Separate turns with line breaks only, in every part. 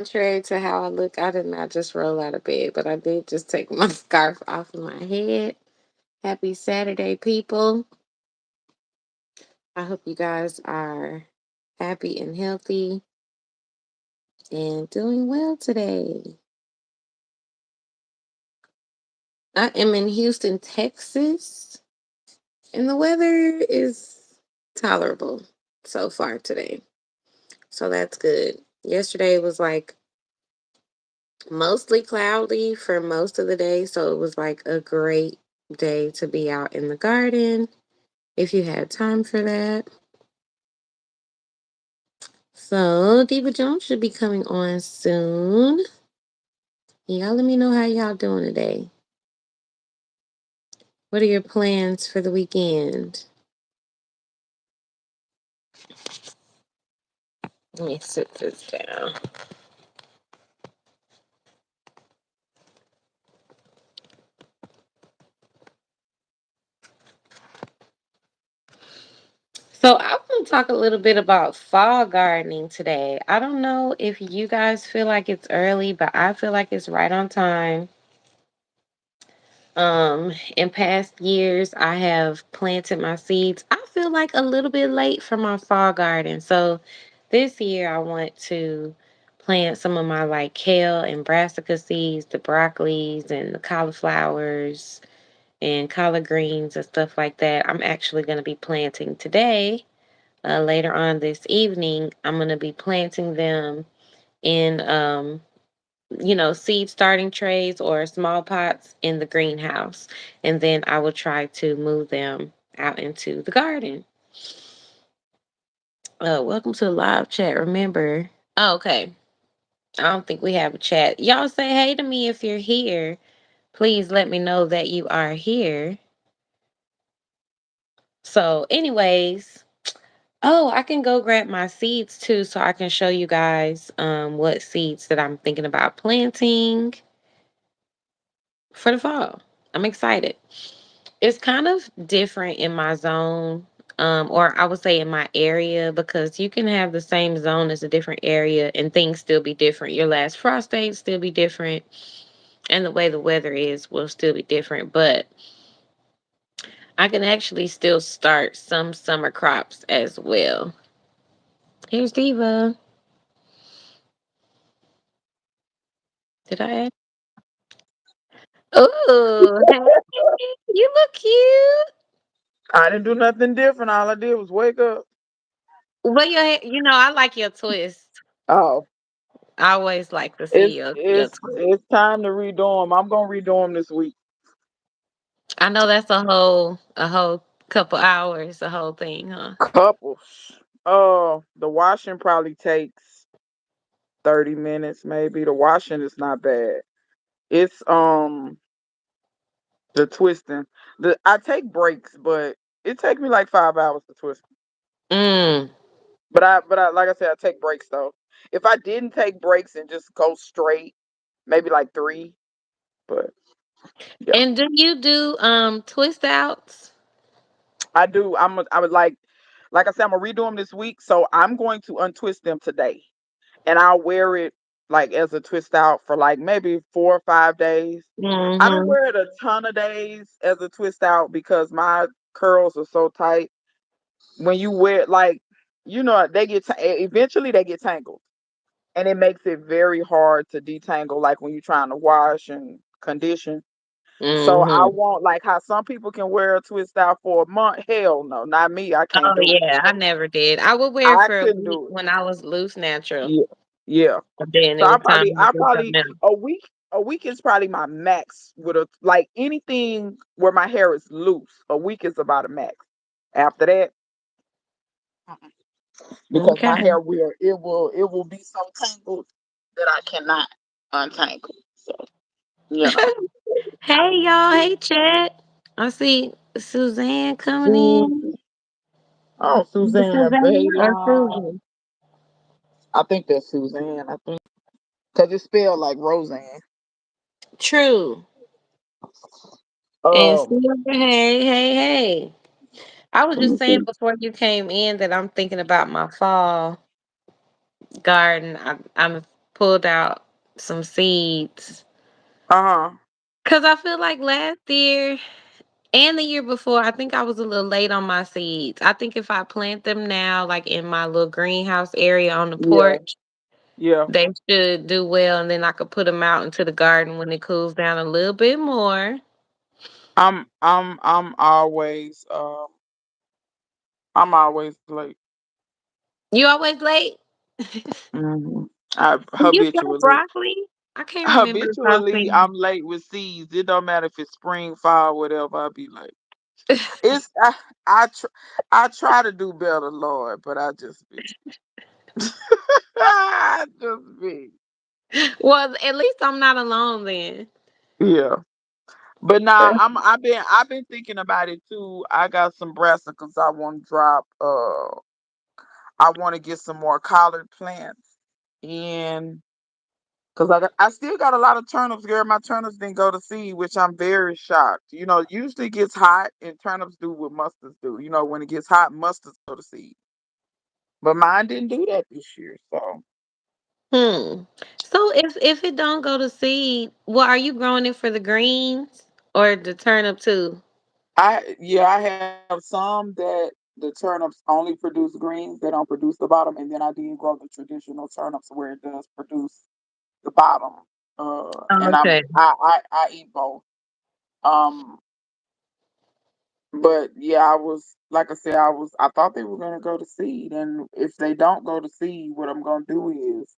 Contrary to how I look, I did not just roll out of bed, but I did just take my scarf off of my head. Happy Saturday, people. I hope you guys are happy and healthy and doing well today. I am in Houston, Texas, and the weather is tolerable so far today. So that's good. Yesterday was like mostly cloudy for most of the day, so it was like a great day to be out in the garden if you had time for that. So Deva Jones should be coming on soon. Y'all let me know how y'all doing today. What are your plans for the weekend? Let me sit this down. So I want to talk a little bit about fall gardening today. I don't know if you guys feel like it's early, but I feel like it's right on time. In past years, I have planted my seeds. I feel like a little bit late for my fall garden. So this year, I want to plant some of my like kale and brassica seeds, the broccolis and the cauliflowers and collard greens and stuff like that. I'm actually going to be planting today. Later on this evening, I'm going to be planting them in seed starting trays or small pots in the greenhouse. And then I will try to move them out into the garden. Welcome to the live chat. Remember, oh, okay. I don't think we have a chat. Y'all say hey to me if you're here. Please let me know that you are here. So, anyways, oh, I can go grab my seeds too so I can show you guys what seeds that I'm thinking about planting for the fall. I'm excited. It's kind of different in my zone, or I would say in my area, because you can have the same zone as a different area and things still be different. Your last frost date still be different, and the way the weather is will still be different. But I can actually still start some summer crops as well. Here's Diva. Did I add? Oh, hey, you look cute.
I didn't do nothing different. All I did was wake up.
Well, I like your twist.
Oh,
I always like to see
it's
your
it's
twist.
it's time to redo them. I'm gonna redo them this week.
I know that's a whole couple hours, the whole thing, huh?
Couples. The washing probably takes 30 minutes, maybe. The washing is not bad. It's the twisting. The I take breaks, but it takes me like 5 hours to twist.
Mm.
But I like I said, I take breaks though. If I didn't take breaks and just go straight, maybe like three. But yeah.
And do you do twist outs?
I do. I would like I said, I'm gonna redo them this week. So I'm going to untwist them today. And I'll wear it like as a twist out for like maybe 4 or 5 days. I don't
Mm-hmm.
wear it a ton of days as a twist out because my curls are so tight. When you wear like, they eventually they get tangled. And it makes it very hard to detangle like when you're trying to wash and condition. So I
Mm-hmm.
want like how some people can wear a twist out for a month. Hell no, not me. I can't
Oh
do it.
yeah, I never did. I would wear it
I
for a
couldn't
week
do it.
when I was loose natural.
Yeah, yeah.
But then
So
it was time to
I
do
probably
something else.
a week. A week is probably my max with a like anything where my hair is loose. A week is about a max. After that, because
Okay.
my hair will be so tangled that I cannot untangle. So you know.
Hey y'all, hey chat. I see Suzanne coming in.
Susan. Oh,
Is it
Suzanne,
Suzanne or
Bayon.
Susan?
I think that's Suzanne. I think because it's spelled like Roseanne.
True. And
Um,
Silver, hey, hey, hey. I was
let
just
me
saying
see.
before you came in that I'm thinking about my fall garden. I'm pulled out some seeds.
Uh-huh.
Cause I feel like last year and the year before, I think I was a little late on my seeds. I think if I plant them now, like in my little greenhouse area on the
Yeah.
porch,
Yeah.
they should do well, and then I could put them out into the garden when it cools down a little bit more.
I'm always I'm always late.
You always late?
Hmm. I
You grow
habitually
broccoli? I can't remember if I've
habitually
seen.
I'm late with seeds. It don't matter if it's spring, fall, whatever. I'll be late. It's I try to do better, Lord, but I just be I just be
Well, at least I'm not alone then.
yeah. But nah, I've been thinking about it too. I got some brassicas I want to drop. I want to get some more collard plants in because I still got a lot of turnips. Girl, my turnips didn't go to seed, which I'm very shocked. Usually it gets hot and turnips do what mustards do. When it gets hot, mustards go to seed. But mine didn't do that this year. So
Hmm. So if it don't go to seed, well, are you growing it for the greens or the turnip too?
I have some that the turnips only produce greens. They don't produce the bottom, and then I did grow the traditional turnips where it does produce the bottom. And
Okay.
I eat both. Um, but yeah, I was like I said, I thought they were gonna go to seed, and if they don't go to seed, what I'm gonna do is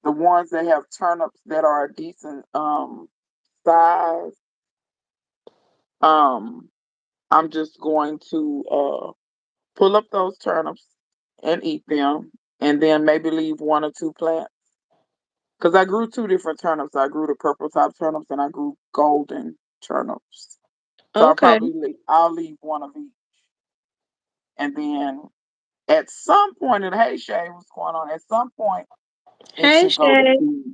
the ones that have turnips that are a decent size. Um, I'm just going to pull up those turnips and eat them, and then maybe leave one or two plants. Because I grew two different turnips. I grew the purple top turnips and I grew golden turnips. So
Okay.
I'll leave one of each, and then at some point, and hey Shay, what's going on? At some point, it
Hey,
should go to
Shay.
seed.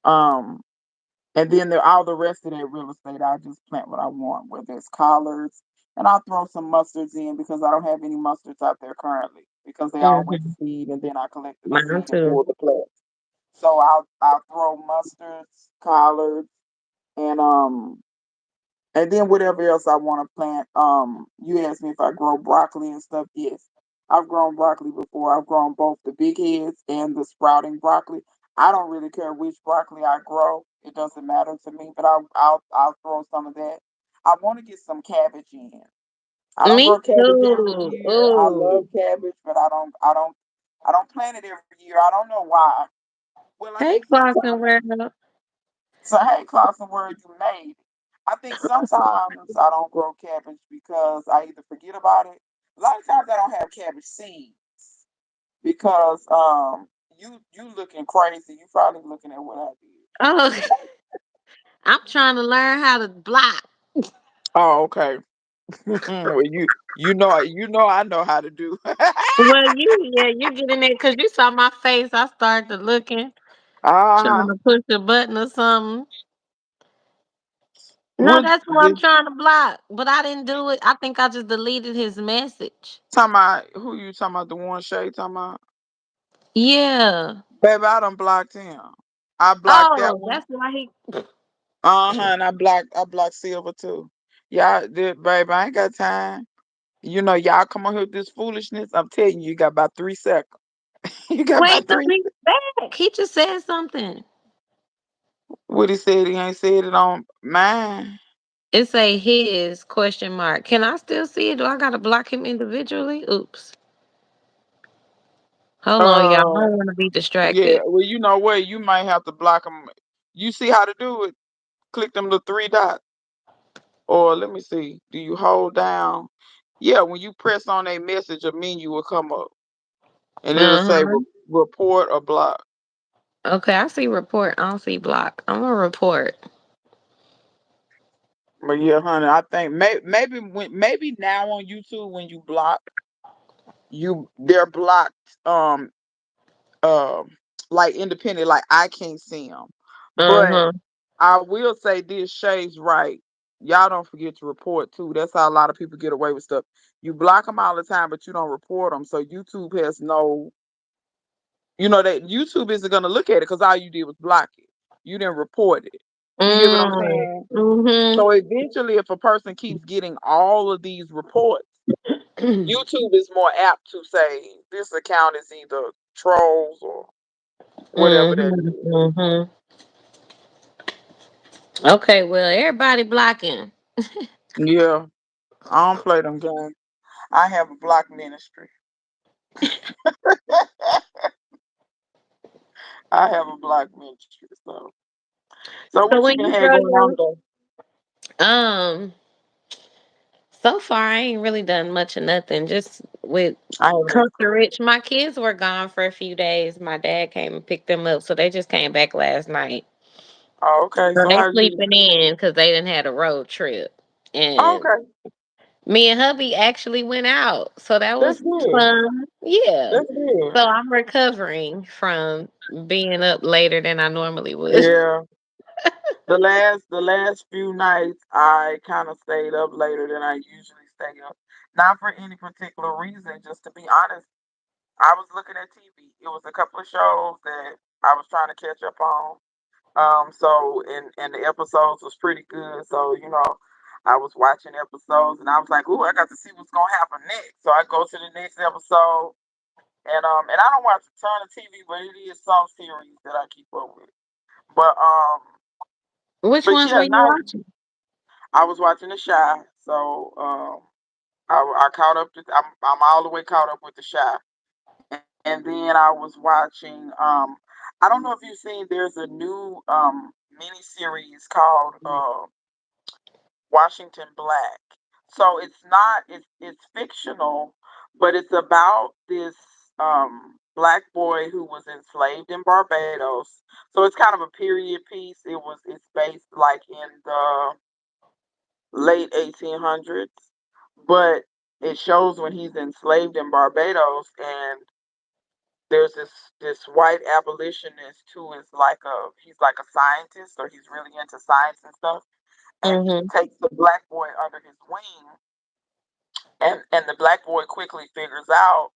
Um, and then all the rest of that real estate, I just plant what I want, whether it's collards, and I'll throw some mustards in because I don't have any mustards out there currently because they all went to
Hmm.
seed, and then I collected the
Mine
seed and
too.
pulled the plant. So I'll throw mustards, collards, and then whatever else I want to plant. You asked me if I grow broccoli and stuff. Yes, I've grown broccoli before. I've grown both the big heads and the sprouting broccoli. I don't really care which broccoli I grow. It doesn't matter to me. But I'll throw some of that. I want to get some cabbage in. I don't
Me
grow cabbage every
too.
year. I love
Ooh.
cabbage, but I don't plant it every year. I don't know why. Well, I
Hey,
think
Clarkson
sometimes
World.
so hey, Clausen, word you made. I think sometimes I don't grow cabbage because I either forget about it. A lot of times I don't have cabbage seeds because you looking crazy. You probably looking at what I did.
Oh, I'm trying to learn how to block.
Oh, okay. Well, you know I know how to do.
Well, yeah, you get in there because you saw my face. I started looking, trying
Uh-huh.
to push a button or something. No,
What
that's what I'm
this
trying to block, but I didn't do it. I think I just deleted his message.
talking about who you talking about the one Shay talking about?
Yeah.
Baby, I done blocked him. I blocked that
Oh,
one.
that's why he.
Uh-huh. And I blocked Silver too. Yeah, baby, I ain't got time. Y'all come on here with this foolishness. I'm telling you, you got about 3 seconds. You got
Wait,
about
no,
three.
he's back. He just said something.
What he said, he ain't said it on mine.
It say his question mark. Can I still see it? Do I gotta block him individually? Oops. Hold on, y'all. I
Uh,
don't want to be
yeah.
distracted.
Well, you know what? You might have to block them. You see how to do it? Click them little three dots, or let me see. Do you hold down? Yeah, when you press on a message, a menu will come up, and it'll
Uh
say
huh.
report or block.
Okay, I see report. I don't see block. I'm gonna report.
But yeah, honey, I think maybe now on YouTube when you block they're blocked um um like independent, like I can't see them.
Uh
But
huh.
I will say this, Shay's right. Y'all don't forget to report too. That's how a lot of people get away with stuff. You block them all the time, but you don't report them. So YouTube has no You know that YouTube isn't gonna look at it because all you did was block it. You didn't report it. You get what I'm
Mm.
saying?
Mhm.
So eventually, if a person keeps getting all of these reports, YouTube is more apt to say this account is either trolls or whatever that
Mhm.
is.
Mhm. Okay, well, everybody blocking.
Yeah, I don't play them games. I have a block ministry. I have a block ministry. So
So
what you
when
been
you
had
go
going on
to
though?
um so far I ain't really done much of nothing. Just with
I haven't.
Costa Rich. My kids were gone for a few days. My dad came and picked them up, so they just came back last night.
Oh, okay.
So
So
they
how's you?
sleeping in because they didn't had a road trip.
Oh,
And
okay,
me and hubby actually went out. So that
that's
was
good.
fun. Yeah.
That's good.
So I'm recovering from being up later than I normally would.
Yeah. The last few nights I kind of stayed up later than I usually stay up. Not for any particular reason, just to be honest. I was looking at TV. It was a couple of shows that I was trying to catch up on. So and the episodes was pretty good. So, I was watching episodes and I was like, ooh, I got to see what's gonna happen next. So I go to the next episode and I don't watch a ton of TV, but it is some series that I keep up with. But
Which
but
ones
yeah,
were you
night
watching?
I was watching The Shy. So I caught up to I'm all the way caught up with The Shy. And then I was watching I don't know if you've seen there's a new mini series called Washington Black. So it's not it's fictional, but it's about this black boy who was enslaved in Barbados. So it's kind of a period piece. It's based like in the late 1800s, but it shows when he's enslaved in Barbados and there's this white abolitionist who is like he's like a scientist or he's really into science and stuff and he
Mhm.
takes the black boy under his wing and the black boy quickly figures out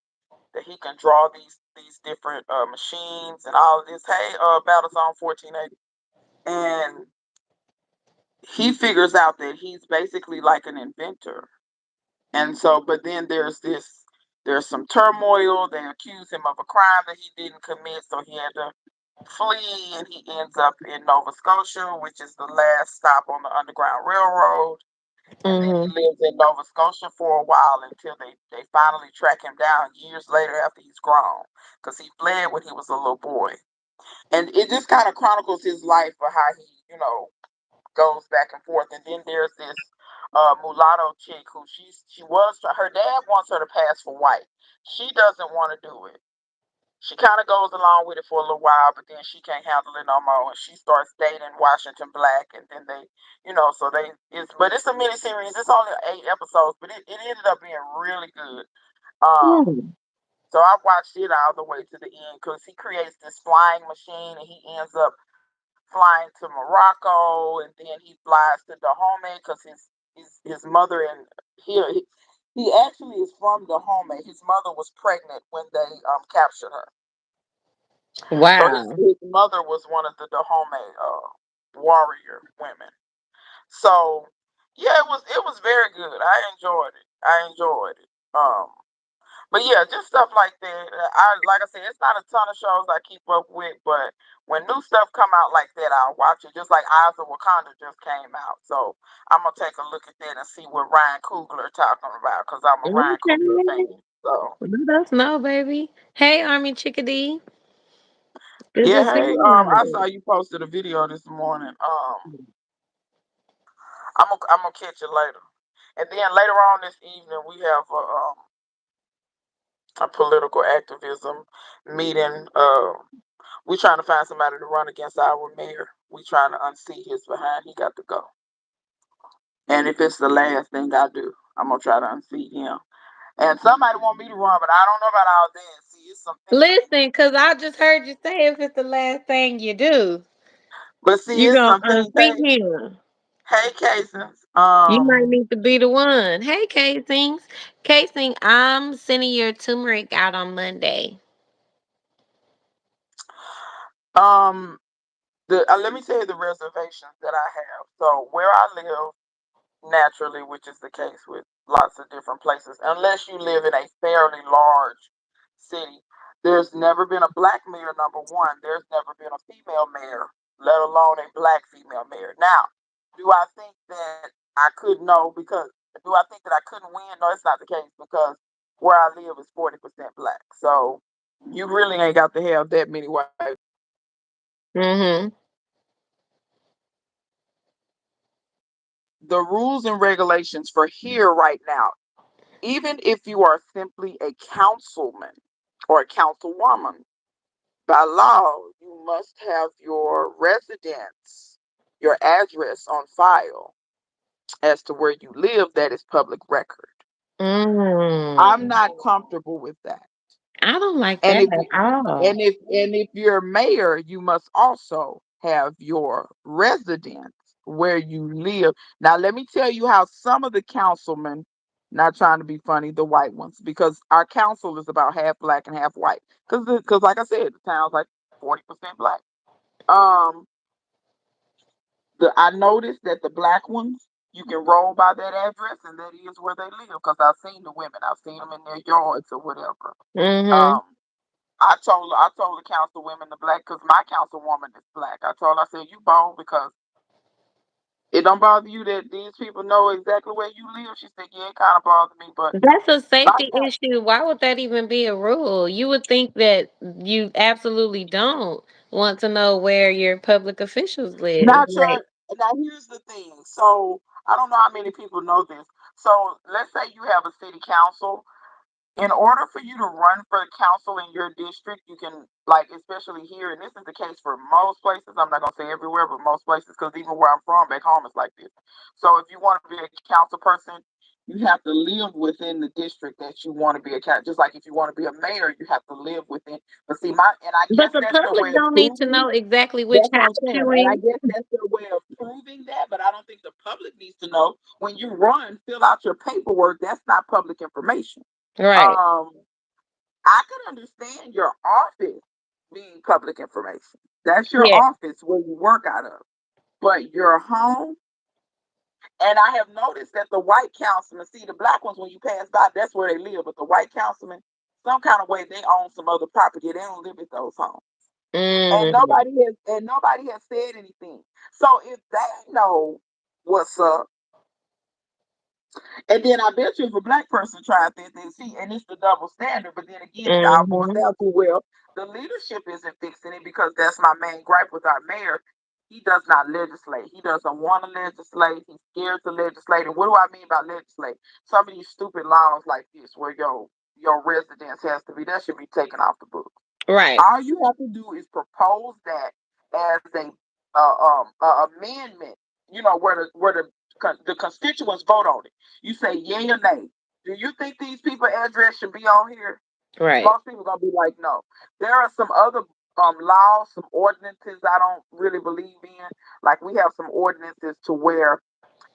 that he can draw these different machines and all of this. Hey, Battlezone 1480. And he figures out that he's basically like an inventor. And so, but then there's some turmoil. They accuse him of a crime that he didn't commit, so he had to flee, and he ends up in Nova Scotia, which is the last stop on the Underground Railroad. And then he
Mhm.
lives in Nova Scotia for a while until they finally track him down years later after he's grown, because he fled when he was a little boy. And it just kind of chronicles his life for how he, goes back and forth. And then there's this mulatto chick who she was her dad wants her to pass for white. She doesn't want to do it. She kind of goes along with it for a little while, but then she can't handle it no more, and she starts dating Washington Black, and then they, so it's a mini series. It's only 8 episodes, but it ended up being really good. Um,
Mhm.
so I watched it all the way to the end because he creates this flying machine, and he ends up flying to Morocco, and then he flies to Dahomey because his mother and he actually is from Dahomey. His mother was pregnant when they captured her. So his,
Wow.
his mother was one of the Dahomey warrior women. So yeah, it was very good. I enjoyed it. I enjoyed it. But yeah, just stuff like that. I like I said, it's not a ton of shows I keep up with, but when new stuff come out like that, I'll watch it. Just like Eyes of Wakanda just came out, so I'm gonna take a look at that and see what Ryan Coogler talking about because I'm a Ryan Coogler
Okay.
fan. So
Let us know, baby. Hey, Army Chickadee. Good
yeah,
to see
hey, I
you.
saw you posted a video this morning. I'm gonna catch it later. And then later on this evening, we have a political activism meeting. We trying to find somebody to run against our mayor. We trying to unseat his behind. He got to go. And if it's the last thing I do, I'm gonna try to unseat him. And somebody want me to run, but I don't know about all that. See, it's some things.
Listen, because I just heard you say if it's the last thing you do,
But see,
you
it's
going
some
to
things.
unseat him.
Hey, Casons.
You might need to be the one. Hey, Casings. Casing, I'm sending your turmeric out on Monday.
Um, let me tell you the reservations that I have. So where I live, naturally, which is the case with lots of different places, unless you live in a fairly large city, there's never been a black mayor. Number one, there's never been a female mayor, let alone a black female mayor. Now, do I think that I could know because do I think that I couldn't win? No, it's not the case because where I live is 40% black. So you really ain't got to have that many white people.
Mhm.
The rules and regulations for here right now, even if you are simply a councilman or a councilwoman, by law, you must have your residence, your address on file as to where you live. That is public record. I'm
Mm.
not comfortable with that.
I don't like
And
that
if
at all.
and if you're mayor, you must also have your residence where you live. Now, let me tell you how some of the councilmen, not trying to be funny, the white ones, because our council is about half black and half white. Because like I said, the town's like 40% black. Um, I noticed that the black ones, you can roll by that address, and that is where they live. Because I've seen the women, I've seen them in their yards or whatever.
Mhm.
Um, I told the councilwomen the black because my councilwoman is black. I told her, I said, you bold because it don't bother you that these people know exactly where you live. She said, yeah, it kind of bothers me, but
That's a
my
safety issue. Why would that even be a rule? You would think that you absolutely don't want to know where your public officials live.
not
Like,
sure. Now here's the thing. So I don't know how many people know this. So let's say you have a city council. In order for you to run for council in your district, you can, like, especially here, and this is the case for most places. I'm not gonna say everywhere, but most places, because even where I'm from, back home, is like this. So if you want to be a council person, you have to live within the district that you want to be a council. Just like if you want to be a mayor, you have to live within. But see, and I
but
guess
the
that's their
public
way of
don't need to
proving.
know exactly which
That's what
house
I'm saying,
you
and I
in.
guess that's their way of proving that. But I don't think the public needs to know when you run. Fill out your paperwork. That's not public information.
Right.
Um, I could understand your office being public information. That's your
Yeah.
office where you work out of. But your home, and I have noticed that the white councilmen, see the black ones when you pass by, that's where they live. But the white councilmen, some kind of way they own some other property. They don't live at those homes.
Mhm.
And nobody has said anything. So if they know what's up, and then I bet you if a black person tried this, then see, and it's the double standard. But then again, it all boils
Mhm.
down to, well, the leadership isn't fixing it because that's my main gripe with our mayor. He does not legislate. He doesn't want to legislate. He's scared to legislate. And what do I mean by legislate? Some of these stupid laws like this, where your residence has to be, that should be taken off the book.
Right.
All you have to do is propose that as a amendment. You know where the constituents vote on it. You say yay or nay. Do you think these people address should be on here?
Right.
Most people gonna be like no. There are some other laws, some ordinances I don't really believe in. Like we have some ordinances to where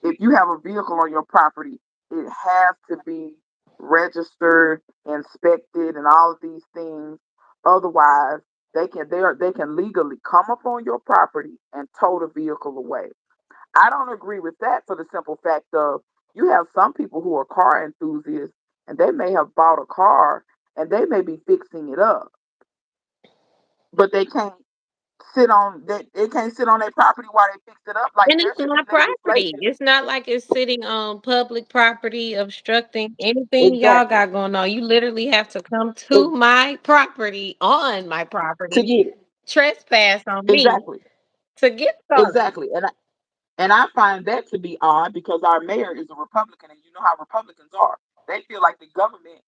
if you have a vehicle on your property, it has to be registered, inspected, and all of these things. Otherwise, they can legally come up on your property and tow the vehicle away. I don't agree with that for the simple fact of you have some people who are car enthusiasts and they may have bought a car and they may be fixing it up, but they can't sit on their property while they fix it up. Like
And
there
it's
should be
my property.
legislation.
It's not like it's sitting on public property, obstructing anything y'all
Exactly.
got going on. You literally have to come to
Ex-
my property, on my
to
property,
get it.
trespass on me
Exactly.
to get something.
Exactly. And I find that to be odd because our mayor is a Republican, and you know how Republicans are. They feel like the government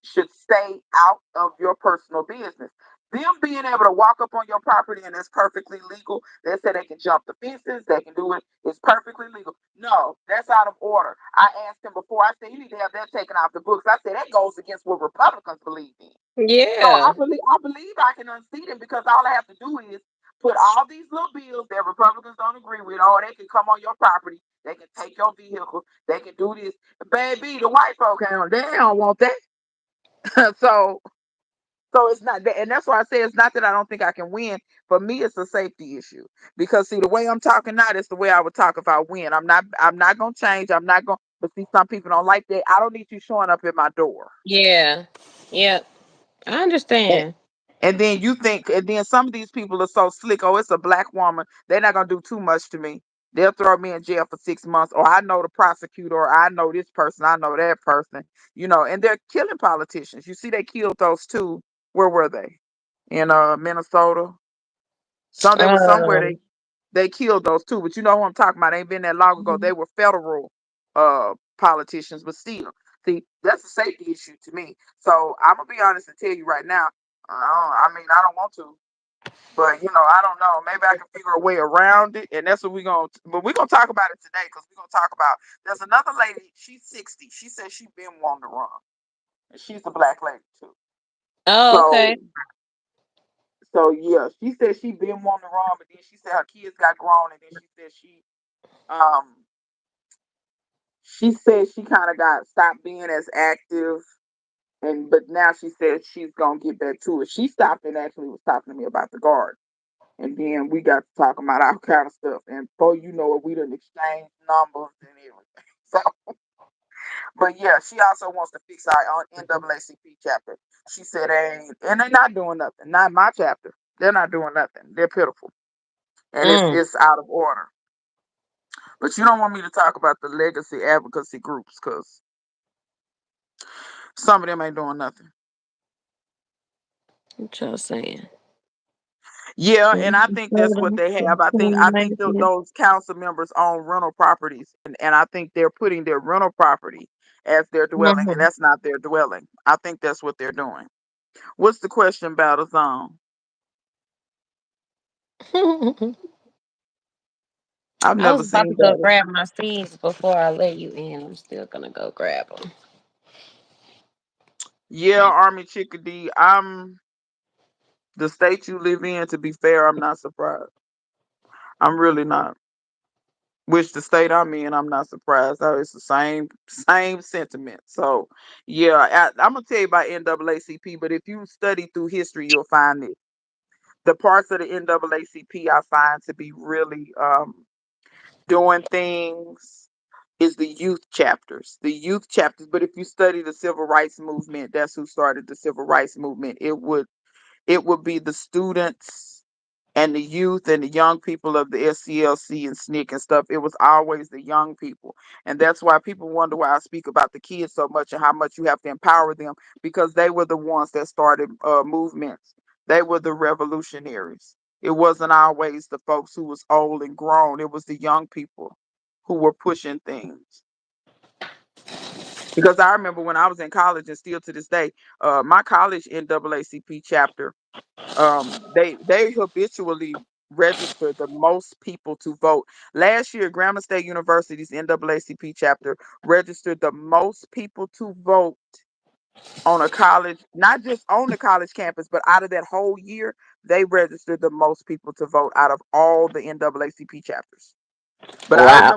should stay out of your personal business. Them being able to walk up on your property and it's perfectly legal. They say they can jump the fences, they can do it. It's perfectly legal. No, that's out of order. I asked him before. I said you need to have that taken off the books. I said that goes against what Republicans believe in. So
Yeah.
I believe I can unseat him because all I have to do is put all these little bills that Republicans don't agree with. Oh, they can come on your property. They can take your vehicle. They can do this. Baby, the white folk, they don't want that. So So it's not that, and that's why I say it's not that I don't think I can win. For me, it's a safety issue because see, the way I'm talking now is the way I would talk if I win. I'm not gonna change. I'm not gonna. But see, some people don't like that. I don't need you showing up at my door.
Yeah. Yep. I understand.
And then you think, and then some of these people are so slick. Oh, it's a black woman. They're not gonna do too much to me. They'll throw me in jail for 6 months. Or I know the prosecutor. Or I know this person. I know that person. And they're killing politicians. You see, they killed those two. Where were they? In Minnesota. They were somewhere.
Um,
They killed those two. But you know who I'm talking about. Ain't been that long ago. They were federal politicians, but still, see, that's a safety issue to me. So I'm gonna be honest and tell you right now. I don't want to, but I don't know. Maybe I can figure a way around it, and that's what we're gonna. But we're gonna talk about it today because we're gonna talk about. There's another lady. She's 60. She says she been wanting to run, and she's a black lady too.
oh,
So,
okay.
yeah, she said she been wanting to run, but then she said her kids got grown, and then she said um she kind of got stopped being as active. But now she said she's gonna get back to it. She stopped and actually was talking to me about the garden. And then we got to talking about all kind of stuff. And before you know it, we done exchanged numbers and everything. So, but yeah, she also wants to fix our NAACP chapter. She said, and they're not doing nothing. Not my chapter. They're not doing nothing. They're pitiful. And it's
Mm.
it's out of order. But you don't want me to talk about the legacy advocacy groups because some of them ain't doing nothing.
What y'all saying?
Yeah, and I think that's what
Minnesota,
they
the
have. I think
legacy.
those council members own rental properties, and I think they're putting their rental property as their dwelling, and
Mhm.
that's not their dwelling. I think that's what they're doing. What's the question about a zone? I've
I
never
was about to
seen
go
that.
grab my seeds before I let you in. I'm still gonna go grab them.
Yeah, Army Chickadee. I'm the state you live in. To be fair, I'm not surprised. I'm really not. Which the state I'm in, I'm not surprised. It's the same sentiment. So, yeah, I'm gonna tell you about NAACP. But if you study through history, you'll find it. The parts of the NAACP I find to be really doing things is the youth chapters. The youth chapters. But if you study the civil rights movement, that's who started the civil rights movement. It would be the students and the youth and the young people of the SCLC and SNCC and stuff. It was always the young people. And that's why people wonder why I speak about the kids so much and how much you have to empower them because they were the ones that started movements. They were the revolutionaries. It wasn't always the folks who was old and grown. It was the young people who were pushing things. Because I remember when I was in college and still to this day, my college NAACP chapter they habitually register the most people to vote. Last year, Grambling State University's NAACP chapter registered the most people to vote on a college, not just on the college campus, but out of that whole year, they registered the most people to vote out of all the NAACP chapters. But
Wow.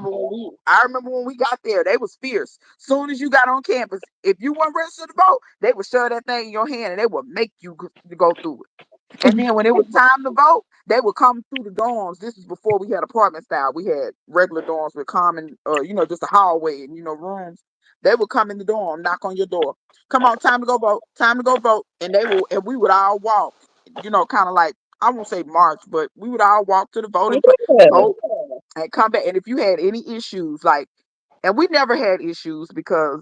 I remember when we got there, they was fierce. Soon as you got on campus, if you weren't registered to vote, they would shove that thing in your hand and they would make you go through it. And then when it was time to vote, they would come through the dorms. This was before we had apartment style. We had regular dorms with common, just a hallway and rooms. They would come in the dorm, knock on your door. Come on, time to go vote. Time to go vote. And we would all walk. Kind of like I won't say march, but we would all walk to the voting place,
Yeah.
vote, and come back. And if you had any issues, and we never had issues because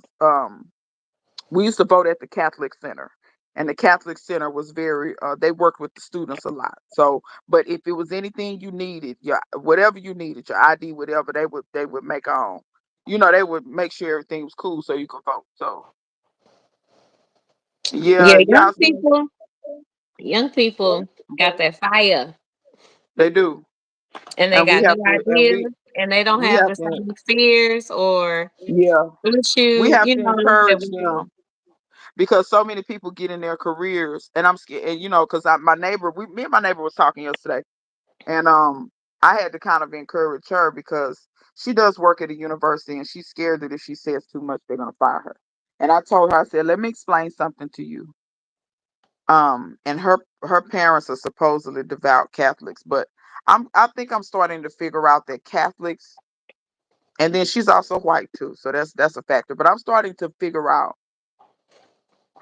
we used to vote at the Catholic Center, and the Catholic Center was very. They worked with the students a lot. So, but if it was anything you needed, whatever you needed, your ID, whatever, they would make on. They would make sure everything was cool so you could vote. So,
Yeah,
yeah, y'all see,
young people got that fire
they do,
and they
and we
got
have
new
to, and
ideas and they don't
we
have
have
the
to,
same fears or
yeah,
issue,
we have to
that
encourage
we do.
them because so many people get in their careers, and I'm scared, and because my neighbor, me and my neighbor was talking yesterday. And I had to kind of encourage her because she does work at a university and she's scared that if she says too much, they're gonna fire her. And I told her, I said, let me explain something to you. And her parents are supposedly devout Catholics, but I think I'm starting to figure out that Catholics, and then she's also white too, so that's a factor. But I'm starting to figure out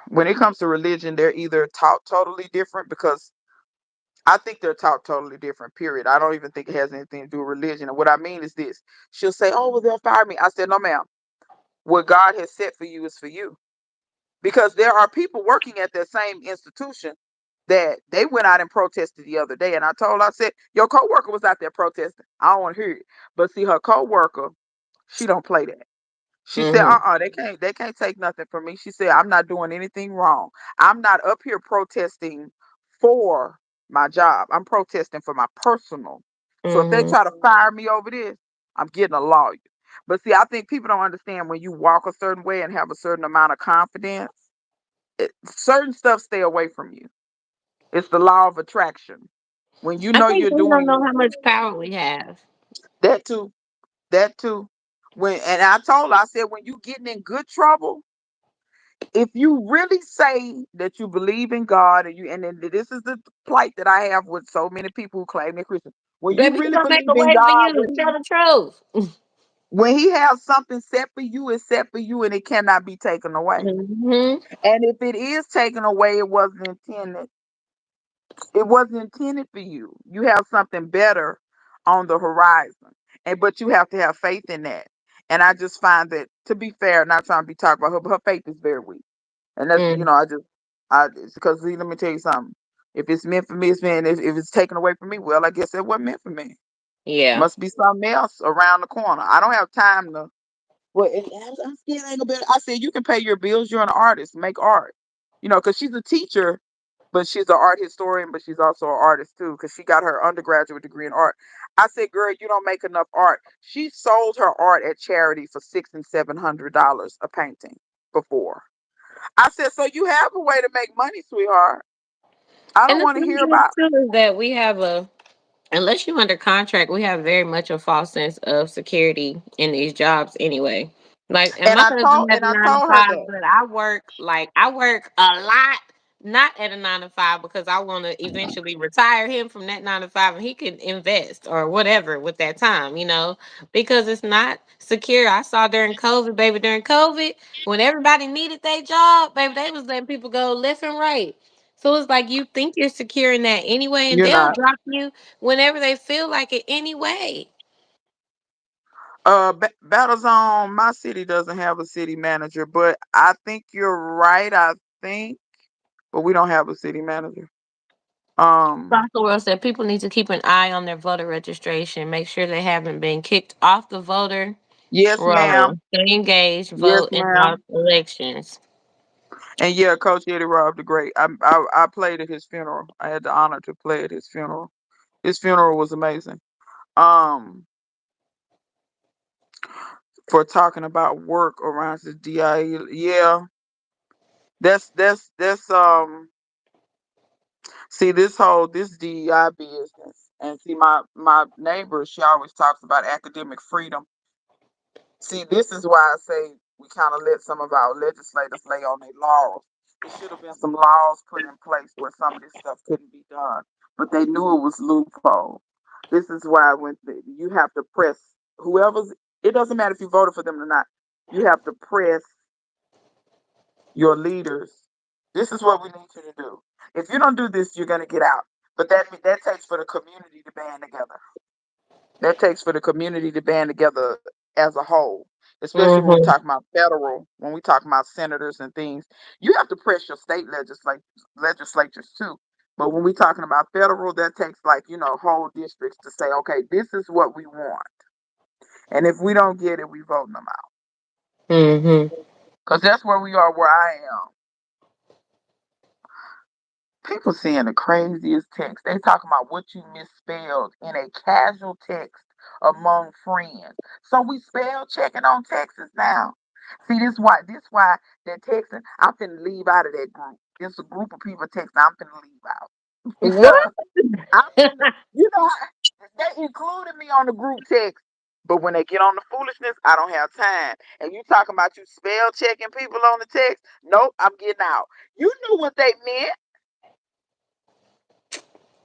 when it comes to religion, they're either taught totally different, because I think they're taught totally different, period. I don't even think it has anything to do with religion. And what I mean is this: she'll say, "Oh, well, they'll fire me." I said, "No, ma'am. What God has set for you is for you." Because there are people working at that same institution that they went out and protested the other day. And I said, your coworker was out there protesting. I don't want to hear it. But see, her coworker, she don't play that. She said,
Mm-hmm.
they can't take nothing from me. She said, I'm not doing anything wrong. I'm not up here protesting for my job. I'm protesting for my personal. So if they
Mm-hmm.
try to fire me over this, I'm getting a lawyer. But see, I think people don't understand when you walk a certain way and have a certain amount of confidence, certain stuff stay away from you. It's the law of attraction. When you
I
know
think
you're
we don't know
doing
how much power we have.
that too, that too. When and I told her, I said, when you getting in good trouble, if you really say that you believe in God, and then this is the plight that I have with so many people who claim they're Christian. When you
Baby, he
really
gonna make a
believe in
way for
God,
you. Tell the truth.
when He has something set for you, it's set for you, and it cannot be taken away.
Mm-hmm.
And if it is taken away, it wasn't intended for you. You have something better on the horizon. And but you have to have faith in that. And I just find that, to be fair, not trying to be talking about her, but her faith is very weak. And that's,
Mm,
because see, let me tell you something. If it's meant for me, it's meant. If it's taken away from me, well, I guess it wasn't meant for me.
yeah.
Must be something else around the corner. I don't have time to. Well, I'm scared I ain't gonna be. I said, you can pay your bills. You're an artist. Make art. Because she's a teacher, but she's an art historian, but she's also an artist too, because she got her undergraduate degree in art. I said, girl, you don't make enough art. She sold her art at charity for $600 and $700 a painting before. I said, so you have a way to make money, sweetheart. I
And
don't
the
want to
thing
hear
is
about.
too is that we have a unless you're under contract, we have very much a false sense of security in these jobs anyway. Like, and
And
my
I told
husband has
and
a
I
nine to
told her
five,
that.
but I work a lot, not at a 9 to 5 because I want to eventually retire him from that 9 to 5 and he can invest or whatever with that time, because it's not secure. I saw during COVID, baby, during COVID, when everybody needed their job, baby, they was letting people go left and right. So it's like you think you're secure in that anyway, and
You're
they'll
not.
drop you whenever they feel like it anyway.
Battlezone, my city doesn't have a city manager, but I think you're right. I think, but we don't have a city manager. Um,
Dr. World said people need to keep an eye on their voter registration, make sure they haven't been kicked off the voter
yes,
roll.
ma'am.
Stay engaged,
Yes,
vote in all
ma'am.
elections.
And yeah, Coach Eddie Robb the Great. I played at his funeral. I had the honor to play at his funeral. His funeral was amazing. Um, for talking about work around the DIE, yeah, that's. See, this DEI business, and see, my neighbor, she always talks about academic freedom. See, this is why I say we kind of let some of our legislators lay on their laurels. There should have been some laws put in place where some of this stuff couldn't be done, but they knew it was loophole. This is why you have to press whoever's. It doesn't matter if you voted for them or not. You have to press your leaders. This is what we need you to do. If you don't do this, you're going to get out. But that takes for the community to band together. That takes for the community to band together as a whole, especially when we talk
Mm-hmm.
about federal, when we talk about senators and things. You have to press your state legislatures too. But when we're talking about federal, that takes whole districts to say, okay, this is what we want. And if we don't get it, we voting them out.
Mm-hmm.
Because that's where we are, where I am. People seeing the craziest text. They talking about what you misspelled in a casual text among friends. So we spell checking on Texas now. See, this why that texting, I'm finna leave out of that group. It's a group of people texting, I'm finna leave out.
What?
Because I'm finna, you know, they included me on the group text. But when they get on the foolishness, I don't have time. And you talking about you spell checking people on the text? Nope, I'm getting out. You knew what they meant.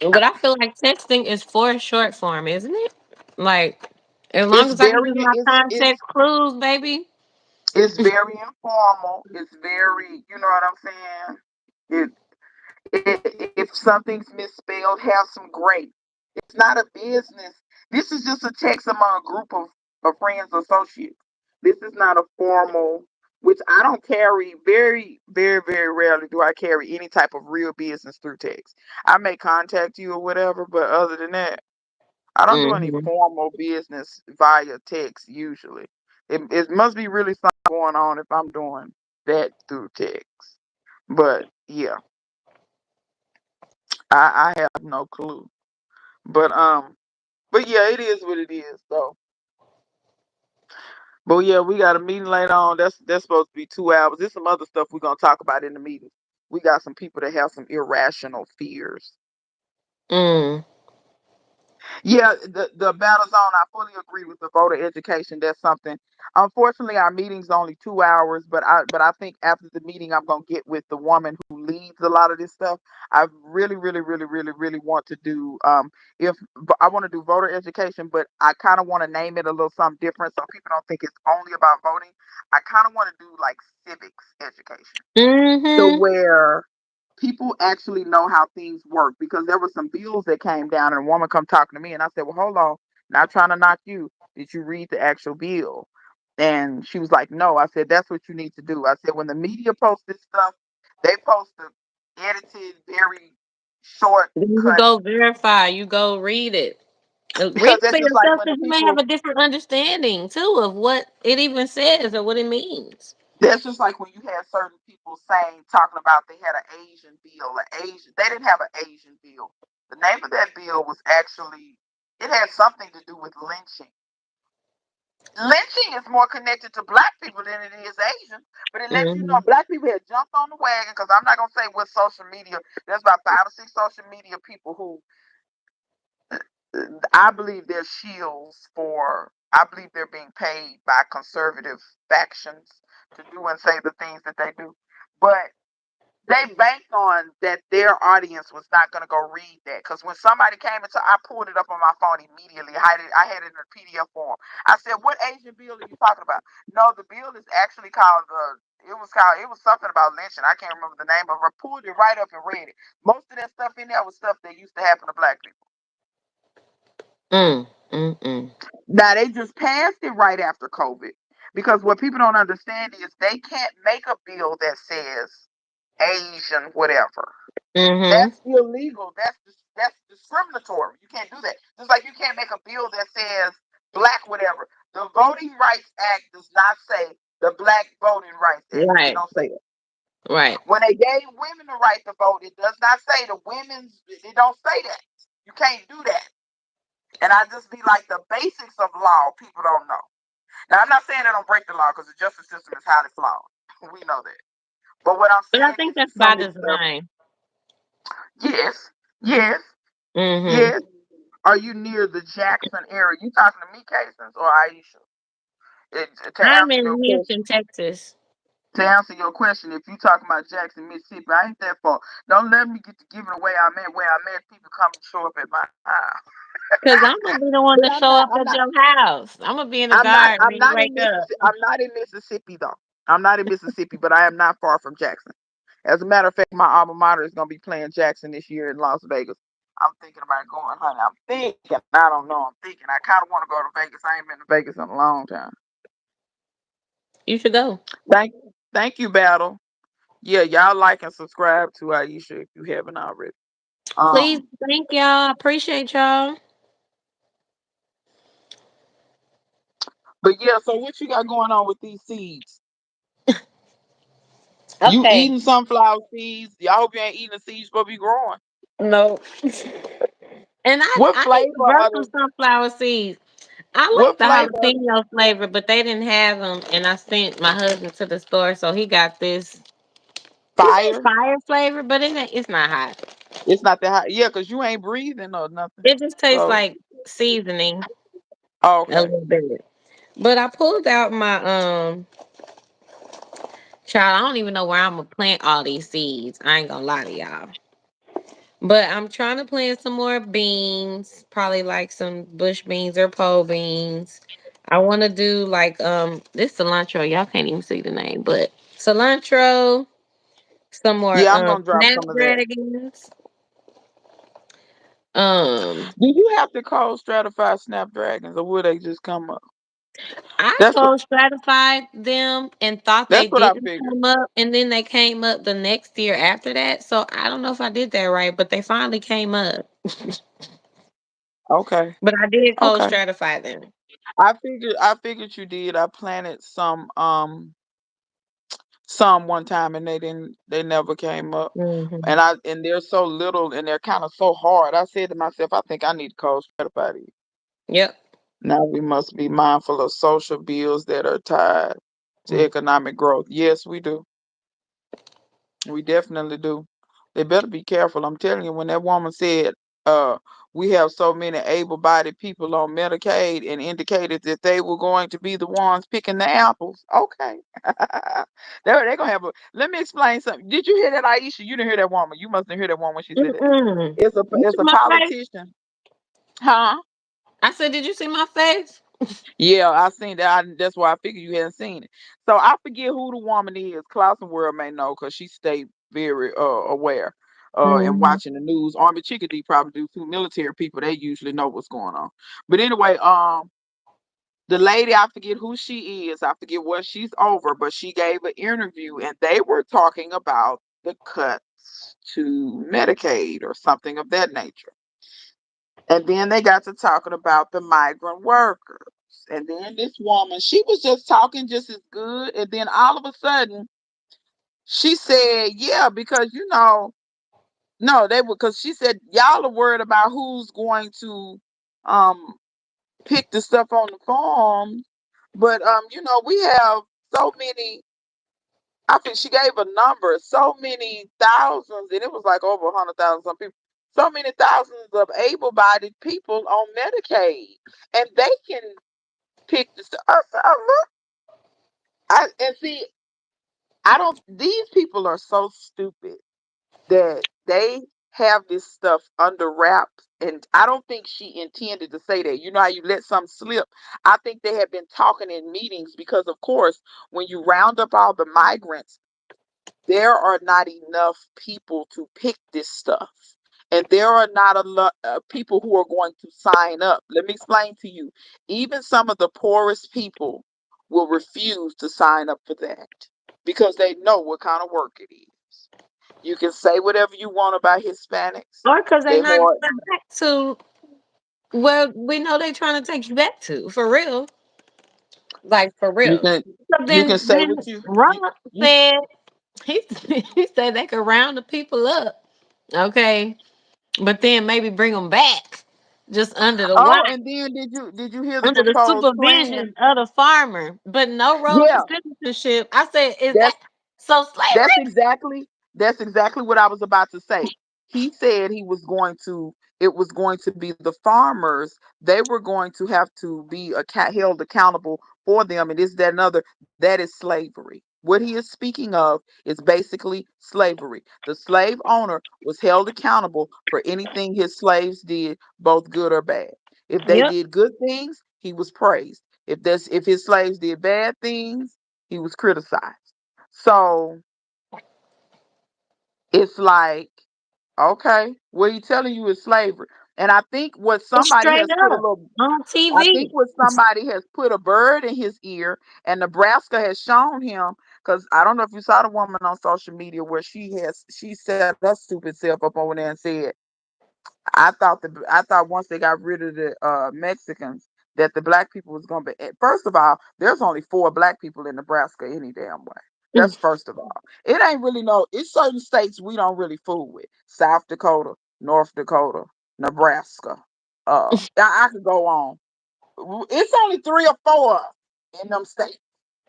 But I feel like texting is for short form, isn't it? Like, as long
It's
as I can
very
use my
it's
context clues, baby.
it's very informal. It's very, you know what I'm saying? If something's misspelled, have some grace. It's not a business. This is just a text among a group of friends or associates. This is not a formal, which I don't carry very, very, very rarely do I carry any type of real business through text. I may contact you or whatever, but other than that, I don't do any
Hmm.
formal business via text usually. It must be really something going on if I'm doing that through text. But yeah, I have no clue. But but yeah, it is what it is. So, but yeah, we got a meeting later on. That's supposed to be 2 hours. There's some other stuff we're gonna talk about in the meeting. We got some people that have some irrational fears.
Mm.
Yeah, the battle zone. I fully agree with the voter education. That's something. Unfortunately, our meeting's only 2 hours, but I think after the meeting, I'm gonna get with the woman who leads a lot of this stuff. I really, really, really, really, really want to do. If I want to do voter education, but I kind of want to name it a little something different so people don't think it's only about voting. I kind of want to do like civics education to
Hmm.
where people actually know how things work because there were some bills that came down and a woman come talking to me and I said, well, hold on, not trying to knock you. Did you read the actual bill? And she was like, no. I said, that's what you need to do. I said, when the media posts this stuff, they post the edited, very short
Then you
cut
go verify. You go read it. Read
because
it for
that's just like
yourself
when the
because you may have
people
a different understanding too of what it even says or what it means.
that's just like when you had certain people saying talking about they had an Asian bill, an Asian they didn't have an Asian bill. The name of that bill was actually it had something to do with lynching. Lynching is more connected to black people than it is Asian, but it lets you know
Hmm.
black people had jumped on the wagon because I'm not gonna say what social media. There's about 5 or 6 social media people who I believe they're shields for. I believe they're being paid by conservative factions to do and say the things that they do, but they banked on that their audience was not going to go read that because when somebody came into I pulled it up on my phone immediately. I had it in a PDF form. I said, what Asian bill are you talking about? No, the bill is actually called it was something about lynching. I can't remember the name of it. I pulled it right up and read it. Most of that stuff in there was stuff that used to happen to black people.
Mm. Mm. Mm.
Now they just passed it right after COVID because what people don't understand is they can't make a bill that says Asian whatever.
Hmm.
That's illegal. That's discriminatory. You can't do that. Just like you can't make a bill that says black whatever. The Voting Rights Act does not say the Black Voting Rights Act. It
Right.
don't say that.
Right.
When they gave women the right to vote, it does not say the women's. It don't say that. You can't do that. And I just be like the basics of law. People don't know. Now I'm not saying they don't break the law because the justice system is highly flawed. We know that. But what I'm
But I
saying
think
is
that's
some
by
of this stuff.
design.
Yes, yes,
Hmm.
yes. Are you near the Jackson area? You talking to me, Casons, or Aisha? To
I'm
answer your
in
question,
Houston, Texas.
if you talking about Jackson, Mississippi, I ain't that far. Don't let me get to giving away I'm at where I'm at. People come and show up at my house,
Cause I'm gonna be the one
but
to
I'm
show
not.
up
I'm
at
not.
your house. I'm gonna be in the garden
I'm
when you
not
wake
in
up.
Mississippi. I'm not in Mississippi though. I'm not in Mississippi, but I am not far from Jackson. As a matter of fact, my alma mater is going to be playing Jackson this year in Las Vegas. I'm thinking about going, honey. I'm thinking. I don't know. I'm thinking. I kind of want to go to Vegas. I ain't been to Vegas in a long time.
You should go.
Thank you, Battle. Yeah, y'all like and subscribe to Aisha if you haven't already.
Please,
Um,
thank y'all. Appreciate y'all.
but yeah. So what you got going on with these seeds? You
Okay.
eating sunflower seeds? Y'all hope you ain't eating the seeds supposed to be growing.
No. And
What
I need to
flavor
grow
are
some
the?
sunflower seeds. I like
What
the
flavor? Are the,
jalapeno flavor, but they didn't have them, and I sent my husband to the store, so he got this. He said
fire?
fire flavor, but it's not hot.
It's not that hot. Yeah, cause you ain't breathing or nothing.
It just tastes
So,
like seasoning
oh,
a
okay.
little bit. But I pulled out my child. I don't even know where I'm gonna plant all these seeds. I ain't gonna lie to y'all. But I'm trying to plant some more beans, probably like some bush beans or pole beans. I want to do like this cilantro. Y'all can't even see the name, but cilantro, some more
Yeah, I'm gonna drop some of that.
snapdragons. Um,
Do you have to cold stratify snapdragons, or will they just come up?
I
That's what
cold stratified them and thought they
that's what I
didn't
figured.
come up, and then they came up the next year after that. So I don't know if I did that right, but they finally came up.
Okay,
But I did cold
okay.
stratify them.
I figured you did. I planted some one time and they never came up.
Hmm.
And they're so little and they're kind of so hard. I said to myself, I think I need to cold stratify these.
Yep.
Now we must be mindful of social bills that are tied to economic growth. Yes, we do. We definitely do. They better be careful. I'm telling you, when that woman said, uh, we have so many able-bodied people on Medicaid and indicated that they were going to be the ones picking the apples. Okay. They're gonna have a let me explain something. Did you hear that, Aisha? You didn't hear that woman. You mustn't hear that woman when she said it.
Mm-mm. You
It's
see
a
my face?
politician. Huh?
I said, did you see my face?
Yeah, I seen that. That's why I figured you hadn't seen it. So I forget who the woman is. Clausen World may know because she stayed very aware and
Hmm.
watching the news. Army Chickadee probably do too. Military people, they usually know what's going on. But anyway, the lady, I forget who she is. I forget what she's over, but she gave an interview and they were talking about the cuts to Medicaid or something of that nature. And then they got to talking about the migrant workers. And then this woman, she was just talking just as good. And then all of a sudden, she said, yeah, because no, they were because she said, y'all are worried about who's going to um pick the stuff on the farm. But we have so many, I think she gave a number, so many thousands, and it was like over 100,000 some people. So many thousands of able-bodied people on Medicaid, and they can pick the stuff. And see, I don't. These people are so stupid that they have this stuff under wraps, and I don't think she intended to say that. You know how you let something slip? I think they have been talking in meetings because, of course, when you round up all the migrants, there are not enough people to pick this stuff. And there are not a lot of people who are going to sign up. Let me explain to you. Even some of the poorest people will refuse to sign up for that because they know what kind of work it is. You can say whatever you want about Hispanics.
Or because they
They
not
hard.
going back to where we know they trying to take you back to. For real. Like, for
You
real.
can
So
you can say
then
what
Ron
you
said, he, he said they could round the people up. Okay. But then maybe bring them back just under the
oh,
watch,
and then did you hear the
under the
proposed plan?
supervision of the farmer, but no road to
Yeah,
citizenship. I said, is that
that's
so
That's
slavery?
exactly that's exactly what I was about to say. He said it was going to be the farmers. They were going to have to be held accountable for them, and this, that, and other. That is slavery. What he is speaking of is basically slavery. The slave owner was held accountable for anything his slaves did, both good or bad. If they
Yep.
did good things, he was praised. If his slaves did bad things, he was criticized. So it's like, okay, what he telling you is slavery. And I think what
It's
somebody
straight
has put a
up
little,
on
I think
TV.
what somebody has put a bird in his ear, and Nebraska has shown him, because I don't know if you saw the woman on social media where she set her stupid self up over there and said, I thought once they got rid of the Mexicans that the black people was gonna be. First of all, there's only 4 black people in Nebraska any damn way. That's first of all. It ain't really no. It's certain states we don't really fool with. South Dakota, North Dakota, Nebraska. I could go on. It's only 3 or 4 in them states.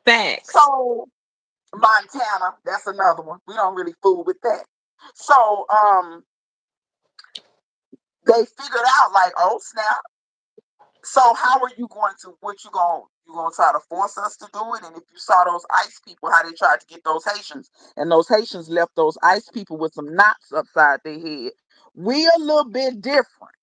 Facts.
So Montana, that's another one. We don't really fool with that. So they figured out like, oh snap. So how are you going to what you going You're gonna try to force us to do it. And if you saw those ICE people, how they tried to get those Haitians, and those Haitians left those ICE people with some knots upside their head. We a little bit different.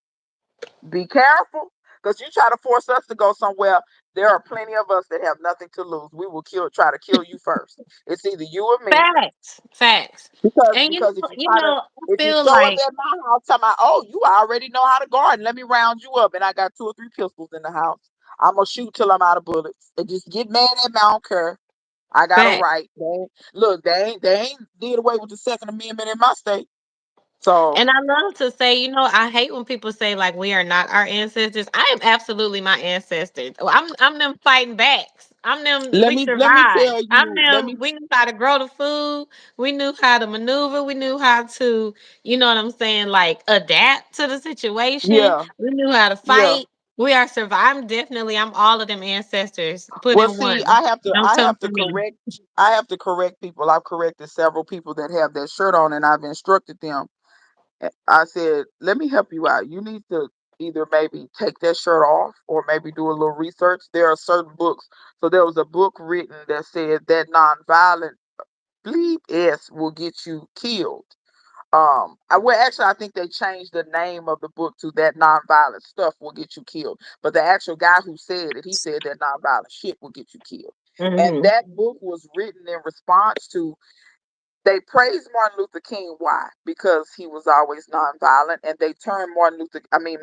Be careful, because you try to force us to go somewhere. There are plenty of us that have nothing to lose. We will try to kill you first. It's either you or me.
Facts, facts.
Because
And
because if you
you
try to
know, I
if you
feel
show up
like
at my house talking about, oh, you already know how to garden, let me round you up, and I got 2 or 3 pistols in the house. I'm gonna shoot till I'm out of bullets. And just get mad at me, I don't care. I got a
facts.
right. Look, they ain't did away with the Second Amendment in my state. So
And I love to say, I hate when people say like we are not our ancestors. I am absolutely my ancestors. I'm them fighting backs. I'm them
let
we
me let me
survived.
tell
I'm
you, let
them
me
we knew how to grow the food. We knew how to maneuver. We knew how to, you know what I'm saying, like adapt to the situation.
yeah,
We knew how to
yeah.
fight. We are survive. I'm all of them ancestors put
Well,
in
see,
one. Don't
I
come
have
for
to
me.
correct I have to correct people. I've corrected several people that have that shirt on, and I've instructed them. I said, let me help you out. You need to either maybe take that shirt off or maybe do a little research. There are certain books. So there was a book written that said that nonviolent bleep S will get you killed. I think they changed the name of the book to that nonviolent stuff will get you killed. But the actual guy who said it, he said that nonviolent shit will get you killed. And
Hmm.
that book was written in response to, they praised Martin Luther King. Why? Because he was always nonviolent, and they turned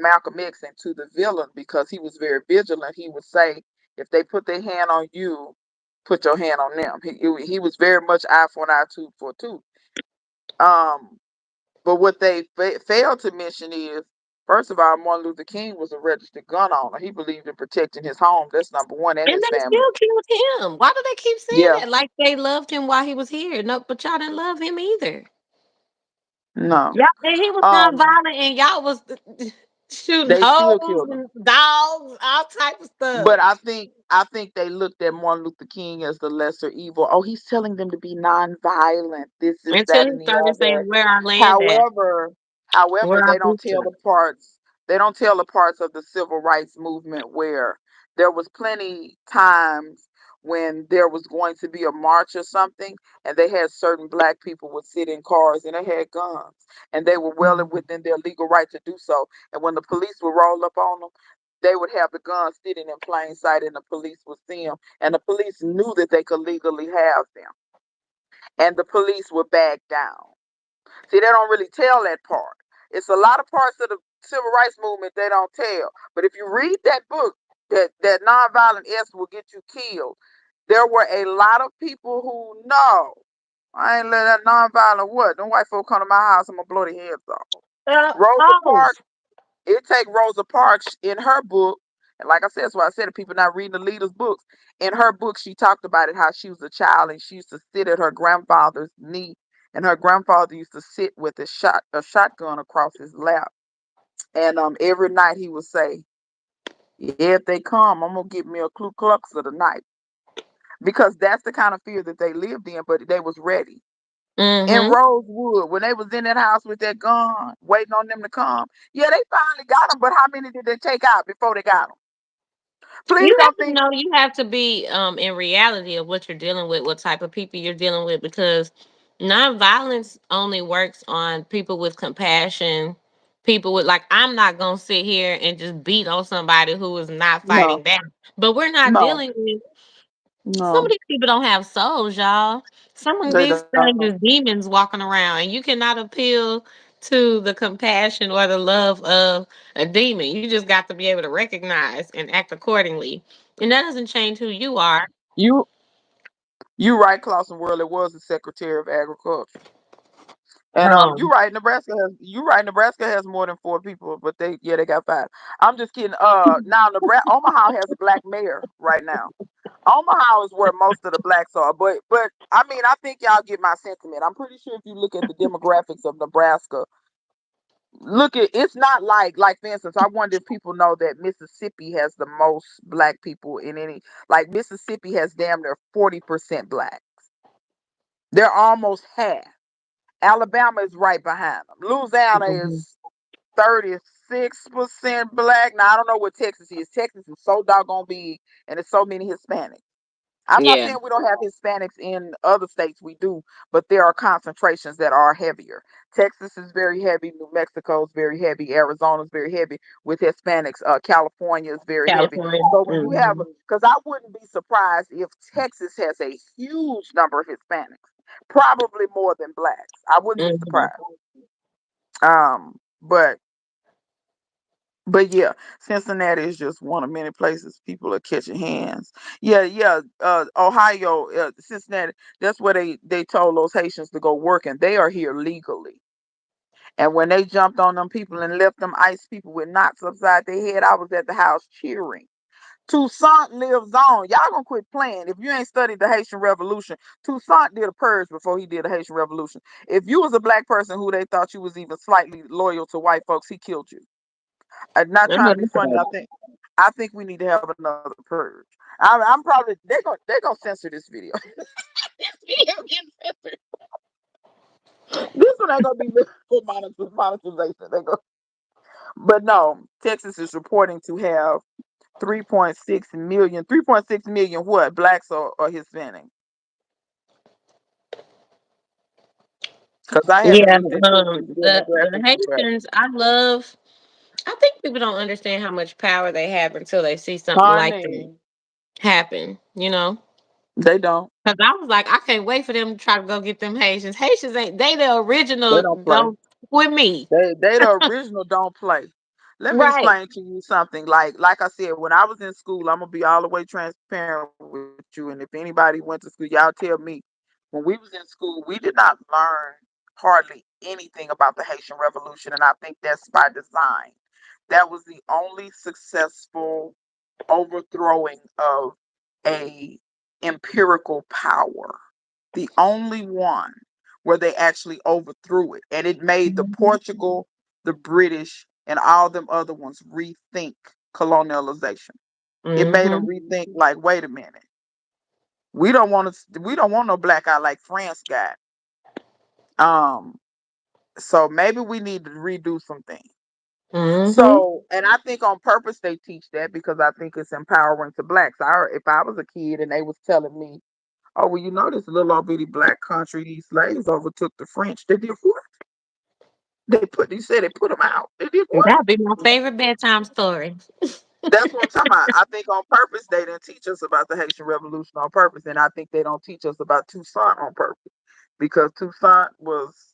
Malcolm X into the villain because he was very vigilant. He would say, if they put their hand on you, put your hand on them. He was very much eye for an eye, tooth for a tooth. Um, but what they failed to mention is, first of all, Martin Luther King was a registered gun owner. He believed in protecting his home. That's number one, and
And
his
they
family.
still killed him. Why do they keep saying
Yeah,
that? Like they loved him while he was here. No, but y'all didn't love him either.
no.
Y'all, and he was
Um,
nonviolent, and y'all was shooting
they still
hoes
killed him.
and dogs, all type of
But
stuff.
I think they looked at Martin Luther King as the lesser evil. Oh, he's telling them to be nonviolent. This is
Until
that
he
and the
started saying,
other.
"Where our land at?
However,
Where our
they don't
boots
tell
at?"
the parts. They don't tell the parts of the civil rights movement where there was plenty times when there was going to be a march or something, and they had certain black people would sit in cars and they had guns, and they were well
Mhm.
within their legal right to do so. And when the police would roll up on them, they would have the guns sitting in plain sight, and the police would see them, and the police knew that they could legally have them, and the police would back down. See, they don't really tell that part. It's a lot of parts of the civil rights movement they don't tell. But if you read that book, that nonviolent S will get you killed, there were a lot of people who know. I ain't let that nonviolent what? Them white folk come to my house, I'm gonna blow their heads off. Rosa
Oh,
Parks, it take Rosa Parks in her book, and like I said, that's why I said if people not reading the leaders' books. In her book, she talked about it how she was a child and she used to sit at her grandfather's knee, and her grandfather used to sit with a shotgun across his lap, and every night he would say, "Yeah, if they come, I'm gonna get me a Ku Klux of the night," because that's the kind of fear that they lived in, but they was ready. In
mm-hmm.
Rosewood, when they was in that house with that gun, waiting on them to come. Yeah, they finally got them, but how many did they take out before they got them? Please
You have
don't
to
think
know. You have to be in reality of what you're dealing with, what type of people you're dealing with, because nonviolence only works on people with compassion. People with like, I'm not gonna sit here and just beat on somebody who is not
no,
fighting back. But we're not
no,
dealing with some of
no,
these people don't have souls, y'all. Some of
they
these
don't.
things is demons walking around, and you cannot appeal to the compassion or the love of a demon. You just got to be able to recognize and act accordingly. And that doesn't change who you are.
You you right, Clausen World. It was the Secretary of Agriculture. And
Um,
you right, Nebraska has more than 4 people, but they got 5. I'm just kidding. Now Nebraska Omaha has a black mayor right now. Omaha is where most of the blacks are, but I mean I think y'all get my sentiment. I'm pretty sure if you look at the demographics of Nebraska, look at it's not like for instance, I wonder if people know that Mississippi has the most black people in any, like Mississippi has damn near 40% black. They're almost half. Alabama is right behind them. Louisiana
mhm.
is 30 6% black. Now I don't know what Texas is. Texas is so doggone big, and there's so many Hispanics. I'm not
Yeah.
saying we don't have Hispanics in other states, we do, but there are concentrations that are heavier. Texas is very heavy, New Mexico is very heavy, Arizona is very heavy with Hispanics, California is very heavy.
California.
So when you have,
Hmm.
because I wouldn't be surprised if Texas has a huge number of Hispanics, probably more than blacks. I wouldn't be
Hmm.
surprised. But yeah, Cincinnati is just one of many places people are catching hands. Yeah, yeah. Ohio, Cincinnati. That's where they told those Haitians to go work, and they are here legally. And when they jumped on them people and left them ICE people with knots upside their head, I was at the house cheering. Toussaint lives on. Y'all gonna quit playing. If you ain't studied the Haitian Revolution, Toussaint did a purge before he did the Haitian Revolution. If you was a black person who they thought you was even slightly loyal to white folks, he killed you. I'm not
I
trying
know
to be
that's
funny.
right.
I think we need to have another purge. I'm probably they gonna censor this video. This video getting censored. This one ain't gonna be for monetization. But no, Texas is reporting to have 3.6 million. 3.6 million what? Blacks or Hispanic? Because I haven't
Yeah.
looked at Texas
The
demographics yet.
Haitians, I love. I think people don't understand how much power they have until they see something like that
Honey,
happen. You know.
they don't.
Cause I was like, I can't wait for them to try to go get them Haitians. Haitians ain't they the
They
original
don't play.
don't with me.
They the original don't play. Let me
Right.
explain to you something. Like I said, when I was in school, I'm gonna be all the way transparent with you. And if anybody went to school, y'all tell me. When we was in school, we did not learn hardly anything about the Haitian Revolution, and I think that's by design. That was the only successful overthrowing of a empirical power. The only one where they actually overthrew it. And it made the
Mhm.
Portugal, the British, and all them other ones rethink colonialization. It made them
Mhm.
rethink like, wait a minute. We don't want no black eye like France got. Um, so maybe we need to redo some things.
Mhm.
So, and I think on purpose they teach that because I think it's empowering to blacks. If I was a kid and they was telling me, "Oh, well, this little old bitty black country, these slaves overtook the French. They did what? They said they put them out. They did what?"
That'd be my favorite bedtime story.
That's what I'm talking about. I think on purpose they didn't teach us about the Haitian Revolution on purpose, and I think they don't teach us about Toussaint on purpose because Toussaint was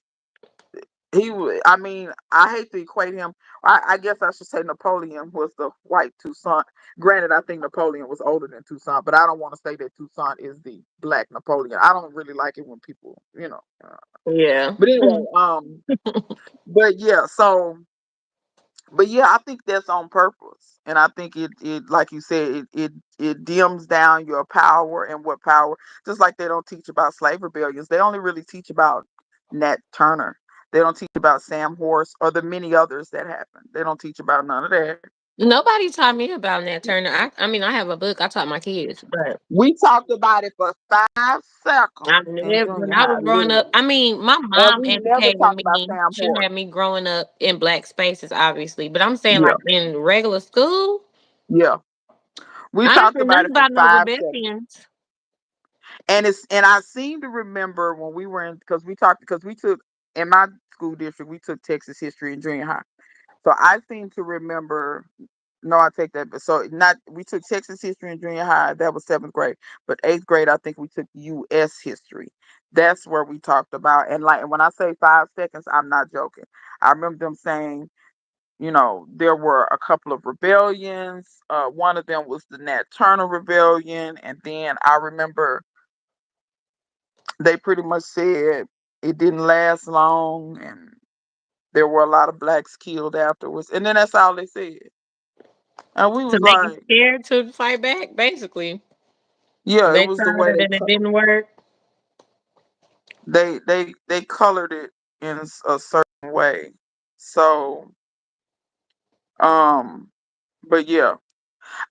I mean, I hate to equate him. I guess I should say Napoleon was the white Toussaint. Granted, I think Napoleon was older than Toussaint, but I don't want to say that Toussaint is the black Napoleon. I don't really like it when people.
Yeah.
But anyway, but yeah, but yeah, I think that's on purpose, and I think it like you said, it dims down your power and what power. Just like they don't teach about slave rebellions, they only really teach about Nat Turner. They don't teach about Sam Horace or the many others that happened. They don't teach about none of that.
Nobody taught me about Nat Turner. I mean, I have a book I taught my kids, but
We talked about it for 5 seconds
I
in
never, when
junior
I was
high,
growing up.
literally,
I mean, my
and
mom
we never
educated
talked about
me.
Sam
She
Horace.
had me growing up in black spaces, obviously. But I'm saying,
Yeah,
like in regular school,
yeah, we
I didn't
talked
say
about
nothing
it for
about no
5 seconds.
rebellions.
And I seem to remember when we were in because we took in my school district we took Texas history in junior high. So I seem to remember. No, I take that. But so not we took Texas history in junior high. That was seventh grade. But eighth grade, I think we took U.S. history. That's where we talked about. And like when I say 5 seconds, I'm not joking. I remember them saying, there were a couple of rebellions. One of them was the Nat Turner rebellion, and then I remember they pretty much said it didn't last long and there were a lot of blacks killed afterwards. And then that's all they said. And we
To
was
make you
like,
scared to fight back, basically.
yeah, it
They
was the
tried
way
it and it didn't work.
they colored it in a certain way. So, um, but yeah,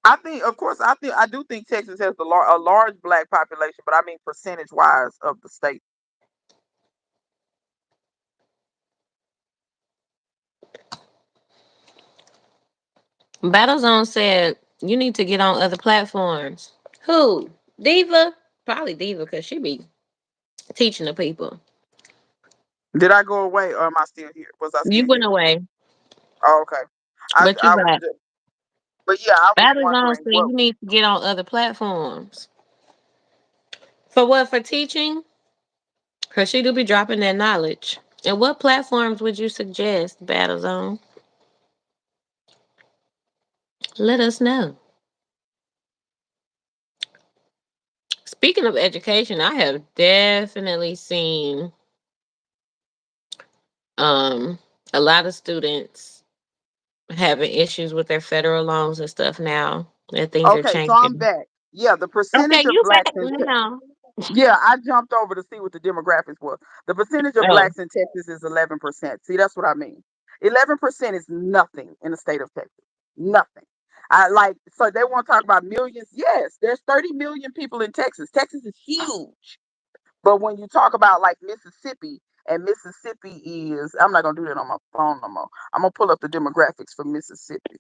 I think, of course, I do think Texas has a large black population, but I mean percentage wise of the state.
Battlezone said you need to get on other platforms. Who? Diva? Probably Diva because she be teaching the people.
Did I go away or am I still here? Was I
You
still
went
here?
away,
Oh, okay.
but you
I was
back.
just, but yeah, I was
Battlezone
wondering
said
what.
you need to get on other platforms. For what? For teaching? Because she do be dropping that knowledge. And what platforms would you suggest, Battlezone? Let us know. Speaking of education, I have definitely seen um a lot of students having issues with their federal loans and stuff now that things are
Okay, so I'm
changing.
back. Yeah, the
Okay,
percentage of
you
blacks
back
in
now.
Yeah, I jumped over to see what the demographics was. The percentage of
Oh,
blacks in Texas is 11%. See, that's what I mean. 11% is nothing in the state of Texas. Nothing. I like so they want to talk about millions. Yes, there's 30 million people in Texas. Texas is huge. But when you talk about like Mississippi, and Mississippi is I'm not gonna do that on my phone no more. I'm gonna pull up the demographics for Mississippi.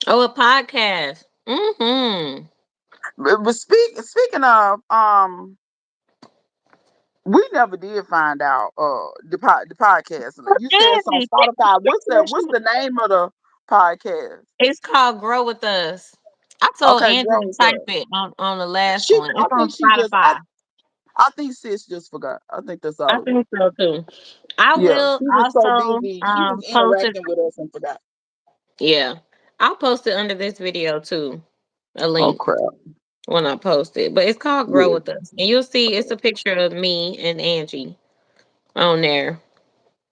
oh, a podcast. Mm-hmm.
But speaking of we never did find out the podcast. You said it's on
Angie,
Spotify. What's the name of the podcast?
it's called Grow With Us. I told
Okay,
Angie
grow
to
with
type
us.
it on the last
She
one.
I
It's on
think she just
Spotify.
I think sis just forgot. I think that's all
I
it was.
think so too. I
Yeah,
will
she was so
also
busy. She was
post it.
interacting with us and forgot.
Yeah, I'll post it under this video too. A
Oh
link
crap.
when I post it. But it's called Grow
Yeah.
With Us, and you'll see it's a picture of me and Angie on there.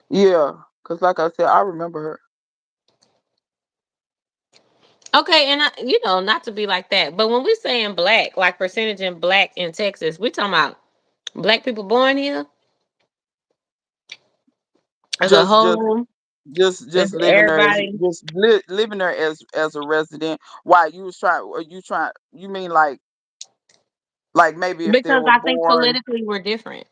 Yeah. Cause like I said, I remember her.
Okay, and not to be like that, but when we saying black, like percentage in black in Texas, we talking about black people born here as a
Just just
whole. Is
just living there as
everybody
living there as a resident. Why you was trying? Or you trying? You mean like maybe if they
because
were
I think
born.
politically we're different.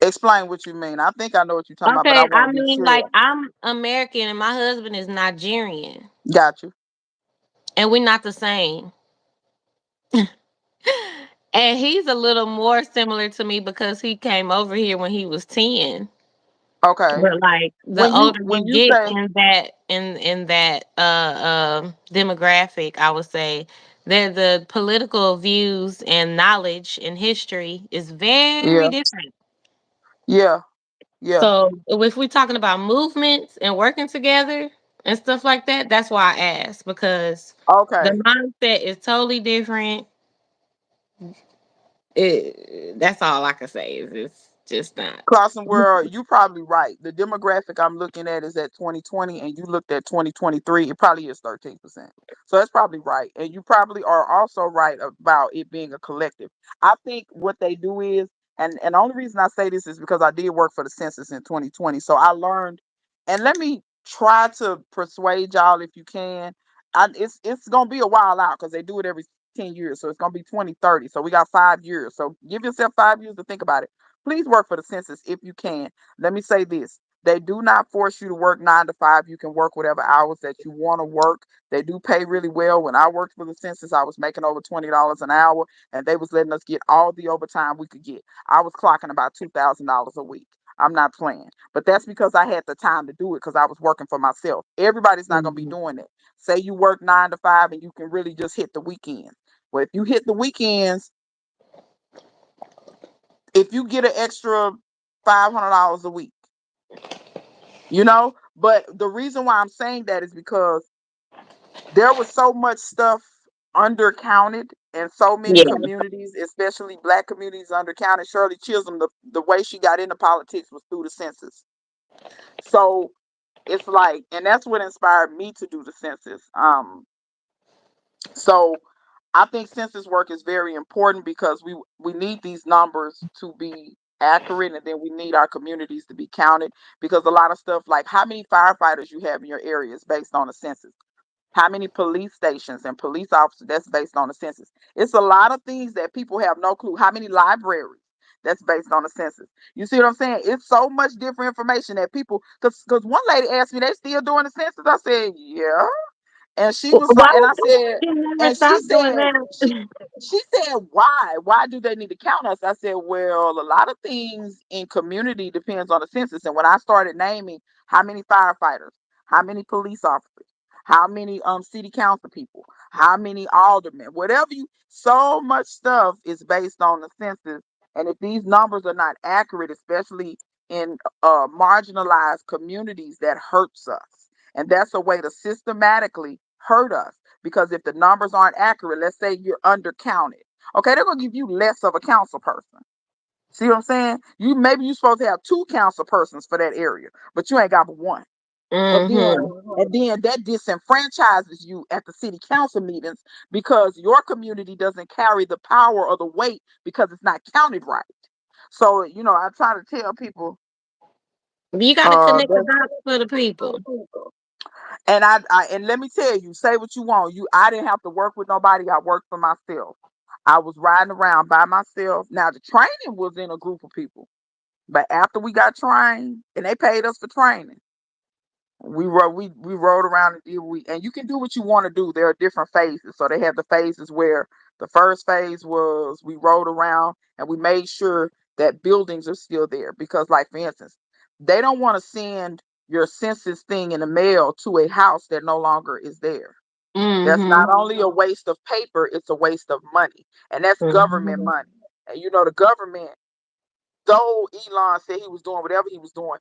Explain what you mean. I think I know what you're talking about, but I
Okay,
want
I
to be
mean like
sure.
I'm American and my husband is Nigerian,
Got you.
and we're not the same. And he's a little more similar to me because he came over here when he was 10.
Okay.
But like the
When you
older you
when you
get
say
in that demographic, I would say that the political views and knowledge and history is very
yeah
different.
yeah yeah
So if we're talking about movements and working together and stuff like that, that's why I asked because the
okay.
mindset is totally different. That's all I can say is it's just not.
Crossing world, you probably right. The demographic I'm looking at is at 2020, and you looked at 2023. It probably is 13%. So that's probably right, and you probably are also right about it being a collective. I think what they do is, and the only reason I say this is because I did work for the census in 2020, so I learned. And let me try to persuade y'all if you can. It's gonna be a while out because they do it every 10 years, so it's gonna be 2030. So we got 5 years. So give yourself 5 years to think about it. Please work for the census if you can. Let me say this. They do not force you to work 9 to 5. You can work whatever hours that you want to work. They do pay really well. When I worked for the census, I was making over $20 an hour, and they was letting us get all the overtime we could get. I was clocking about $2,000 a week. I'm not playing, but that's because I had the time to do it because I was working for myself. Everybody's not gonna be
Mhm.
doing that. Say you work 9 to 5 and you can really just hit the weekends. Well, if you hit the weekends, if you get an extra $500 a week, But the reason why I'm saying that is because there was so much stuff undercounted in so many
Yeah.
communities, especially black communities undercounted. Shirley Chisholm, the way she got into politics was through the census. So it's like, and that's what inspired me to do the census. So I think census work is very important because we need these numbers to be accurate, and then we need our communities to be counted because a lot of stuff like how many firefighters you have in your area is based on the census. How many police stations and police officers, that's based on the census. It's a lot of things that people have no clue. How many libraries? that's based on the census. You see what I'm saying? It's so much different information that people, because one lady asked me, they still doing the census? I said, yeah. And she was
Why
like, and I
don't
said,
you never
and she
stop doing
said,
that?
she said, why? Why do they need to count us? I said, well, a lot of things in community depends on the census. And when I started naming how many firefighters, how many police officers, how many city council people, how many aldermen, whatever you, so much stuff is based on the census. And if these numbers are not accurate, especially in marginalized communities, that hurts us. And that's a way to systematically hurt us, because if the numbers aren't accurate, let's say you're undercounted, okay, they're gonna give you less of a council person. See what I'm saying? You maybe you're supposed to have two council persons for that area, but you ain't got but one. And then
Mm-hmm.
and then that disenfranchises you at the city council meetings, because your community doesn't carry the power or the weight because it's not counted right. So, I try to tell people
You got to connect the
that.
dots for the people.
And and let me tell you, say what you want. I didn't have to work with nobody. I worked for myself. I was riding around by myself. Now the training was in a group of people, but after we got trained and they paid us for training, we rode around and did and you can do what you want to do. There are different phases. So they have the phases where the first phase was we rode around and we made sure that buildings are still there, because, like, for instance, they don't want to send your census thing in the mail to a house that no longer is there. That's not
Mm-hmm.
only a waste of paper, it's a waste of money. And that's government
Mm-hmm.
money. And the government, though Elon said he was doing whatever he was doing,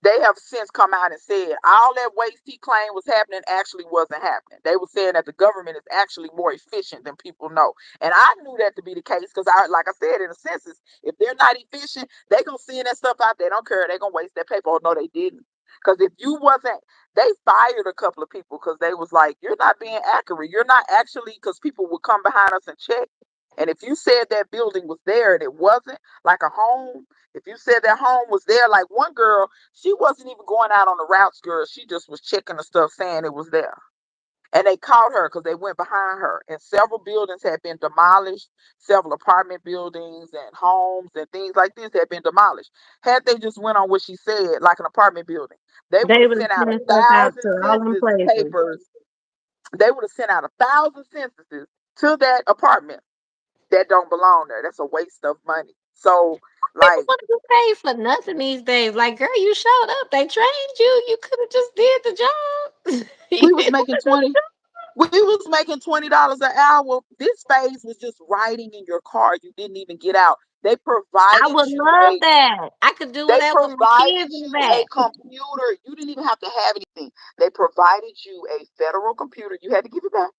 they have since come out and said all that waste he claimed was happening actually wasn't happening. They were saying that the government is actually more efficient than people know. And I knew that to be the case because, like I said, in a census, if they're not efficient, they going to send that stuff out. They don't care. They going to waste that paper. Oh, no, they didn't. Because if you wasn't, they fired a couple of people because they was like, you're not being accurate. You're not actually, because people would come behind us and check. And if you said that building was there and it wasn't, like a home, if you said that home was there, like one girl, she wasn't even going out on the routes, girl. She just was checking the stuff saying it was there. And they caught her because they went behind her. And several buildings had been demolished, several apartment buildings and homes and things like this had been demolished. Had they just went on what she said, like an apartment building, they would
They
have
would
sent
have
out
sent
a
the stuff out
thousand
to all them
census
places.
papers. They would have sent out 1,000 censuses to that apartment that don't belong there. That's a waste of money. So,
People
like,
want to get paid for nothing these days. Like, girl, you showed up. They trained you. You could have just did the job. You
we was
didn't
making
wanna do
20 we was making $20 an hour. This phase was just riding in your car. You didn't even get out. They
I
provided
would
you
love
a
that. I could do
they
that with my
provided
kids in the
you a
back.
computer. You didn't even have to have anything. They provided you a federal computer. You had to give it back,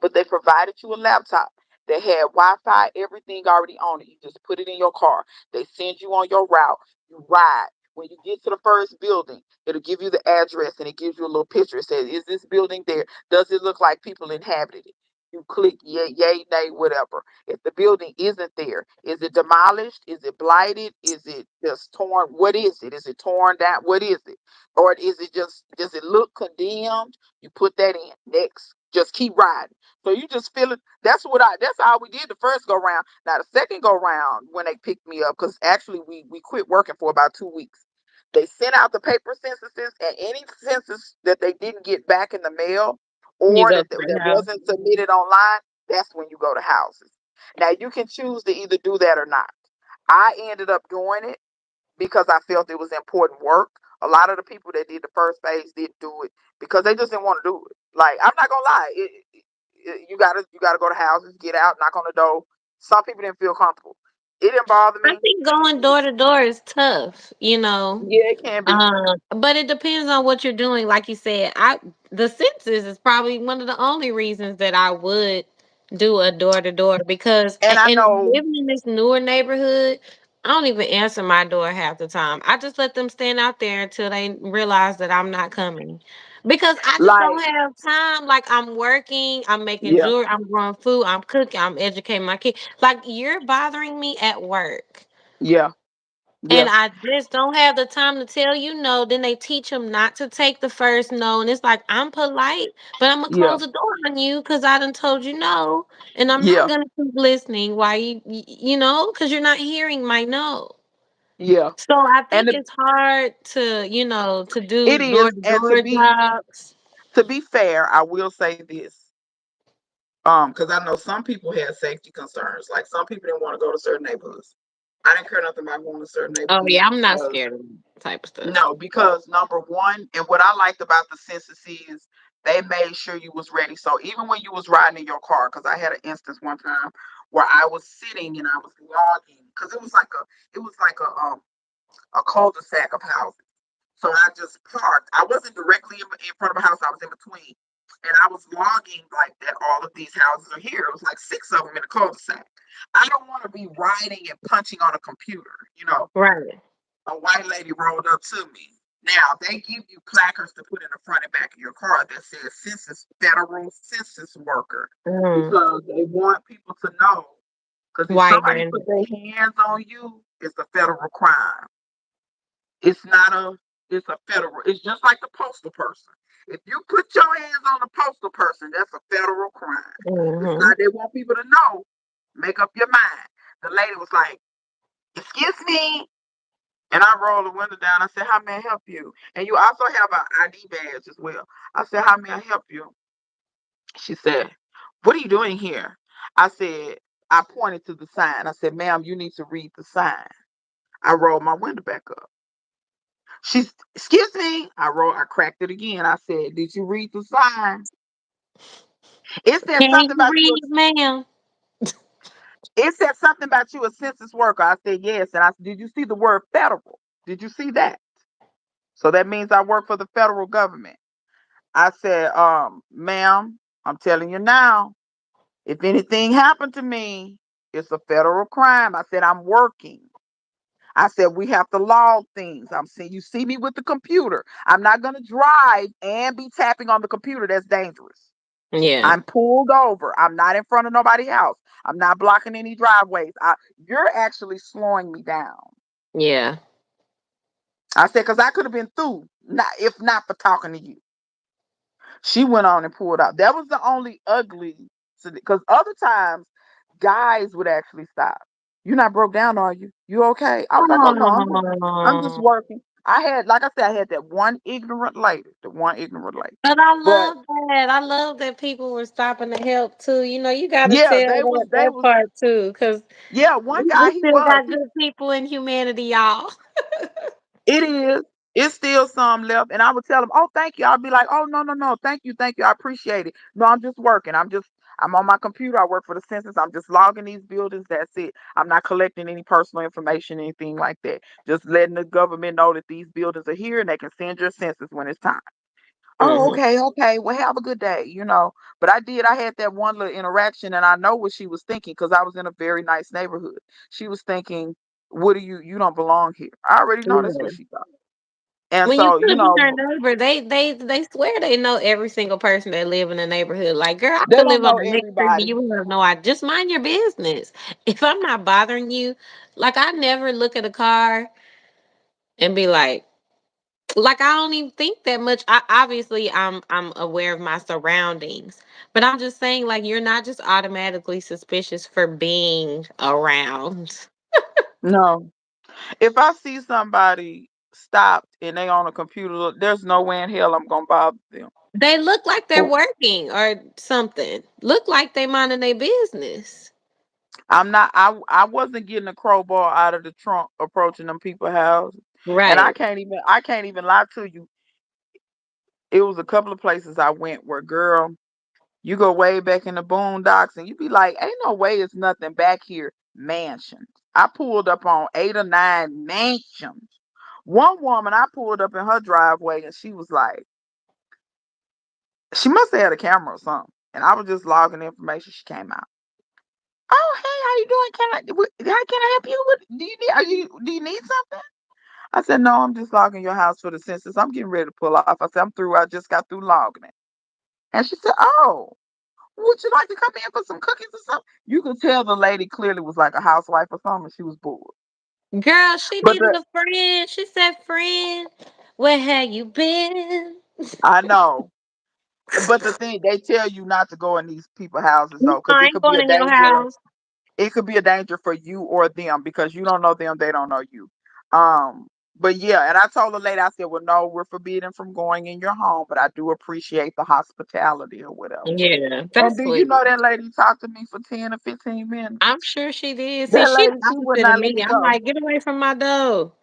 but they provided you a laptop that had Wi-Fi, everything already on it. You just put it in your car. They send you on your route. You ride. When you get to the first building, it'll give you the address and it gives you a little picture. It says, "Is this building there? Does it look like people inhabited it?" You click yay, nay, whatever. If the building isn't there, is it demolished? Is it blighted? Is it just torn? What is it? Is it torn down? What is it? Or is it just, does it look condemned? You put that in. Next. Just keep riding. So you just feel it. That's how we did the first go round. Now the second go round, when they picked me up, because actually we quit working for about 2 weeks. They sent out the paper censuses, and any census that they didn't get back in the mail
You
or
go to
that
the house.
wasn't submitted online, that's when you go to houses. Now you can choose to either do that or not. I ended up doing it because I felt it was important work. A lot of the people that did the first phase didn't do it because they just didn't want to do it. Like, I'm not gonna lie, you gotta go to houses, get out, knock on the door. Some people didn't feel comfortable. It didn't bother
I
me.
think going door to door is tough, you know.
Yeah, it can be.
But it depends on what you're doing. Like you said, the census is probably one of the only reasons that I would do a door to door because
And I
and
know,
living in this newer neighborhood, I don't even answer my door half the time. I just let them stand out there until they realize that I'm not coming. Because I just don't
like,
have time. Like I'm working, I'm making
yeah,
jewelry, I'm growing food, I'm cooking, I'm educating my kid. Like you're bothering me at work.
yeah.
And
Yeah,
I just don't have the time to tell you no. Then they teach them not to take the first no. And it's like, I'm polite, but I'm going to
yeah,
close the door on you because I done told you no. And I'm not
yeah,
going to keep listening. Why you know, because you're not hearing my no.
yeah.
So I
And
think it's hard to, you know, to do
it is,
door to
and
door jobs.
to be fair, I will say this. Because I know some people had safety concerns. Like some people didn't want to go to certain neighborhoods. I didn't care nothing about going to certain
Oh, yeah,
neighborhoods
I'm not
because
scared of that type of stuff.
no, because number one, and what I liked about the census is they made sure you was ready. So even when you was riding in your car, because I had an instance one time where I was sitting and I was logging because it was like a cul-de-sac of houses. So I just parked. I wasn't directly in front of a house. I was in between. And I was logging like that all of these houses are here. It was like six of them in a cul-de-sac. I don't want to be writing and punching on a computer. You know,
Right.
a white lady rolled up to me. Now they give you placards to put in the front and back of your car that says census federal census worker
Mm.
because they want people to know. Because if
Why you're
somebody
in
put their hands on you, it's a federal crime. It's not a, it's a federal, it's just like the postal person. If you put your hands on the postal person, that's a federal crime. It's
hmm
not, they want people to know. Make up your mind. The lady was like, excuse me. And I rolled the window down. I said, how may I help you? And you also have an ID badge as well. I said, how may I help you? She said, what are you doing here? I said, I pointed to the sign. I said, ma'am, you need to read the sign. I rolled my window back up. She's, excuse me. I cracked it again. I said, did you read the sign? It said
Can
something
you
about you.
read, ma'am?
It said something about you, a census worker. I said, yes. And I said, did you see the word federal? Did you see that? So that means I work for the federal government. I said, ma'am, I'm telling you now, if anything happened to me, it's a federal crime. I said, I'm working. I said, we have to log things. I'm saying, you see me with the computer. I'm not going to drive and be tapping on the computer. That's dangerous.
Yeah.
I'm pulled over. I'm not in front of nobody's house. I'm not blocking any driveways. You're actually slowing me down.
Yeah.
I said, because I could have been through, not, if not for talking to you. She went on and pulled out. That was the only ugly, because other times guys would actually stop. You're not broke down, are you? You okay? I was like, oh no, I'm just
Oh,
working. I had, like I said, I had that one ignorant lady, the one ignorant lady.
but I
But
love that. I love that people were stopping to help too. You know, you got to
yeah,
tell
they
that
was,
part too, because
yeah, one
we
guy he
still
was.
got good people in humanity, y'all.
It is. It's still some left. And I would tell them, oh, thank you. I'll be like, oh, no, no, no. Thank you. Thank you. I appreciate it. No, I'm just working. I'm on my computer. I work for the census. I'm just logging these buildings. That's it. I'm not collecting any personal information, anything like that. Just letting the government know that these buildings are here and they can send your census when it's time. Oh,
hmm
okay, okay. Well, have a good day. But I had that one little interaction and I know what she was thinking because I was in a very nice neighborhood. She was thinking, what do you don't belong here. I already know that's what
Yeah.
she thought. And
When you
so,
put in their neighbor, they swear they know every single person that live in the neighborhood. Like, girl, I
they
could
don't
live on
know
the next street, but
everybody.
you have no idea. Just mind your business. If I'm not bothering you, like I never look at a car and be like I don't even think that much. Obviously I'm aware of my surroundings, but I'm just saying like you're not just automatically suspicious for being around.
No. If I see somebody stopped and they on a computer, there's no way in hell I'm gonna bother them.
They look like they're
Oh,
working or something. Look like they minding their business.
I'm not. I wasn't getting a crowbar out of the trunk approaching them people's houses, and I
Right.
can't even. I can't even lie to you. It was a couple of places I went where, girl, you go way back in the boondocks, and you be like, ain't no way it's nothing back here. Mansions. I pulled up on 8 or 9 mansions. One woman, I pulled up in her driveway, and she was like, she must have had a camera or something. And I was just logging the information. She came out. Oh, hey, how you doing? How can I help you? Do you need something? I said, no, I'm just logging your house for the census. I'm getting ready to pull off. I said, I'm through. I just got through logging it. And she said, oh, would you like to come in for some cookies or something? You could tell the lady clearly was like a housewife or something. She was bored.
Girl, she
But
needed a friend. She said, "Friend, where have you been?"
I know. But the thing, they tell you not to go in these people's houses though, because
I
it
ain't
could be
going
a
in your
danger.
house.
It could be a danger for you or them because you don't know them, they don't know you. Um, but yeah, and I told the lady, I said, well, no, we're forbidden from going in your home, but I do appreciate the hospitality or whatever.
Yeah,
And
that's
do you
sweet.
know that lady talked to me for 10 or 15 minutes?
I'm sure she did. See,
That
she
lady,
the
she would
opposite of
not let
me.
me
I'm
go.
like, get away from my door.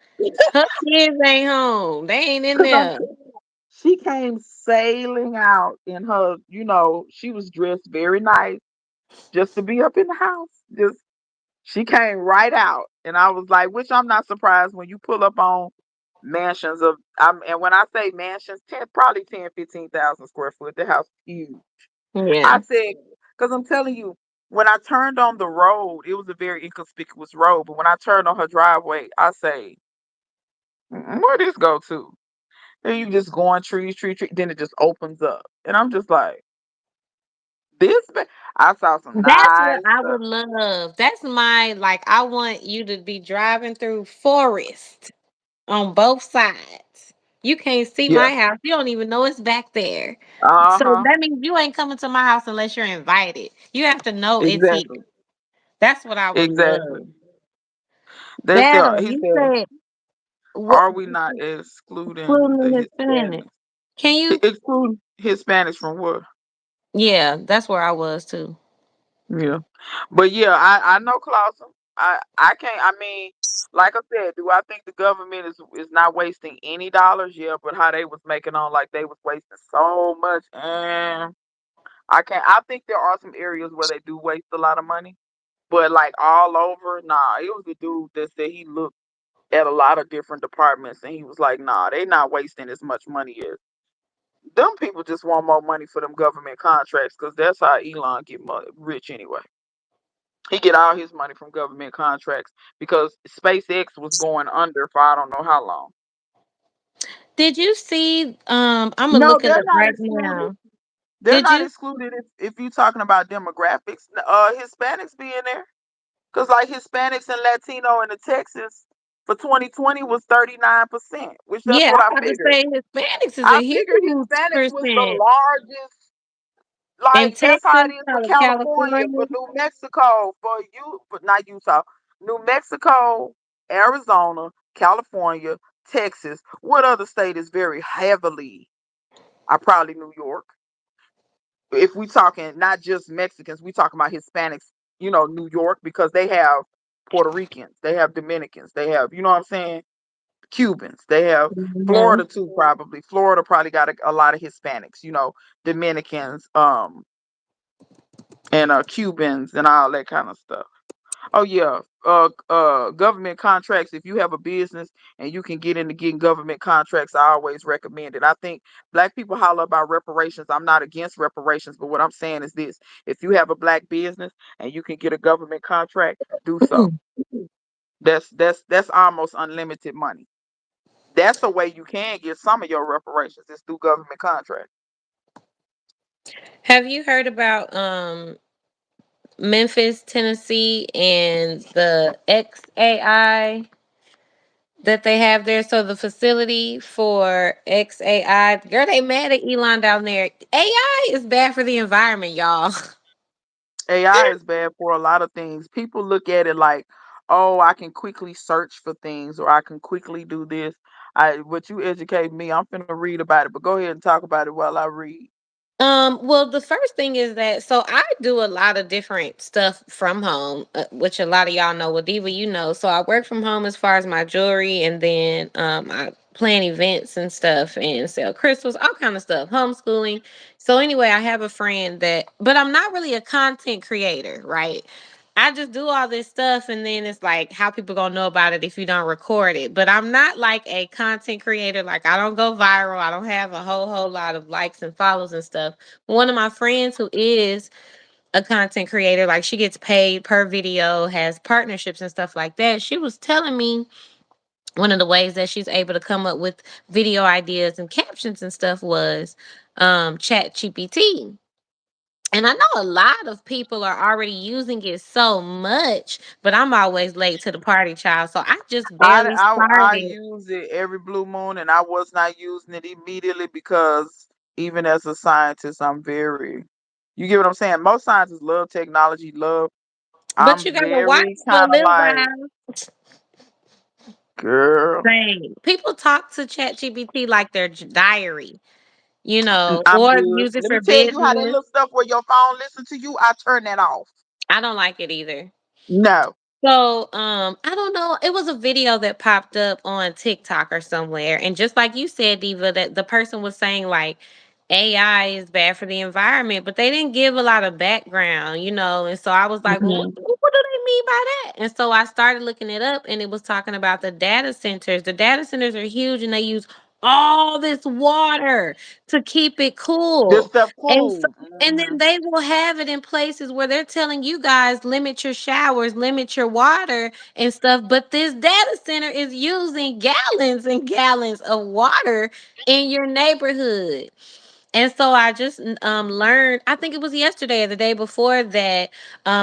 Her kids ain't home. They ain't in
Cause I'm
there.
she came sailing out in her, she was dressed very nice just to be up in the house. Just she came right out, and I was like, which I'm not surprised when you pull up on mansions of, and when I say mansions, probably 10, 15,000 square foot. The house huge.
Yeah.
I said, because I'm telling you, when I turned on the road, it was a very inconspicuous road, but when I turned on her driveway, I say, where this go to? And you just going tree, tree, tree, then it just opens up, and I'm just like, this. I saw some
That's what
nice
I
stuff.
would love. That's my like I want you to be driving through forest on both sides. You can't see
Yeah.
my house. You don't even know it's back there.
Uh
So
huh.
that means you ain't coming to my house unless you're invited. You have to know it's here.
Exactly.
That's what I would
Exactly.
love.
They
Better.
said, he
You
said,
said what
are we not excluding
including
the
the Hispanic.
Hispanics?
Can you
Excluding Hispanics from what?
yeah, that's where I was too.
Yeah. But yeah, I know Clausen. I can't. I mean, like I said, do I think the government is not wasting any dollars? Yeah, but how they was making on like they was wasting so much, and I can't. I think there are some areas where they do waste a lot of money, but like all over, nah. It was a dude that said he looked at a lot of different departments, and he was like, nah, they not wasting as much money as them people. Just want more money for them government contracts because that's how Elon get rich anyway. He get all his money from government contracts because SpaceX was going under for I don't know how long.
Did you see I'm gonna
No,
look it
they're
up
not
right
excluded.
now.
They're
Did
not
you
excluded if you're talking about demographics. Hispanics be in there because like Hispanics and Latino in the Texas for 2020 was 39%, which that's
yeah,
what I
I'm about to
figured.
say Hispanics is
I
a huge
figured Hispanics was the
percent.
largest.
In
Like that's how
Texas,
it is for California,
California.
for New Mexico, for you, but not Utah, New Mexico, Arizona, California, Texas. What other state is very heavily? I probably New York. If we talking not just Mexicans, we talking about Hispanics. New York because they have Puerto Ricans, they have Dominicans, they have you know what I'm saying, Cubans. They have
Mhm.
Florida too, probably. Florida probably got a lot of Hispanics. Dominicans, and Cubans and all that kind of stuff. Oh yeah, government contracts. If you have a business and you can get into getting government contracts, I always recommend it. I think black people holler about reparations. I'm not against reparations, but what I'm saying is this: if you have a black business and you can get a government contract, do so. That's almost unlimited money. That's a way you can get some of your reparations is through government contracts.
Have you heard about Memphis, Tennessee and the XAI that they have there? So the facility for XAI, girl, they mad at Elon down there. AI is bad for the environment, y'all.
AI is bad for a lot of things. People look at it like, oh, I can quickly search for things or I can quickly do this. What you educate me, I'm finna read about it, but go ahead and talk about it while I read.
Well, the first thing is that so I do a lot of different stuff from home, which a lot of y'all know. Well, Diva, you know, so I work from home as far as my jewelry, and then I plan events and stuff, and sell crystals, all kind of stuff, homeschooling. So anyway, I have a friend that, but I'm not really a content creator, right? I just do all this stuff, and then it's like, how people gonna know about it if you don't record it? But I'm not like a content creator. Like I don't go viral. I don't have a whole lot of likes and follows and stuff. One of my friends who is a content creator, like she gets paid per video, has partnerships and stuff like that. She was telling me one of the ways that she's able to come up with video ideas and captions and stuff was Chat GPT. And I know a lot of people are already using it so much, but I'm always late to the party, child. So I just barely
I
started.
use it every blue moon, and I was not using it immediately because even as a scientist, I'm very, you get what I'm saying? Most scientists love technology, love.
But
I'm
you gotta watch
very
for a
kind of
little
like,
while.
girl,
Same. People talk to ChatGPT like their diary,
I'm
or
good.
use it
Let me
for
tell you how that
business.
little stuff where your phone listen to you, I turn that off.
I don't like it either.
No.
So, I don't know. It was a video that popped up on TikTok or somewhere, and just like you said, Diva, that the person was saying like AI is bad for the environment, but they didn't give a lot of background, And so I was like, well, what,
Mhm.
what do they mean by that? And so I started looking it up, and it was talking about the data centers. The data centers are huge, and they use all this water to keep it
This
cool.
stuff
And so
cool.
and then they will have it in places where they're telling you guys limit your showers, limit your water and stuff. But this data center is using gallons and gallons of water in your neighborhood. And so I just learned, I think it was yesterday or the day before that,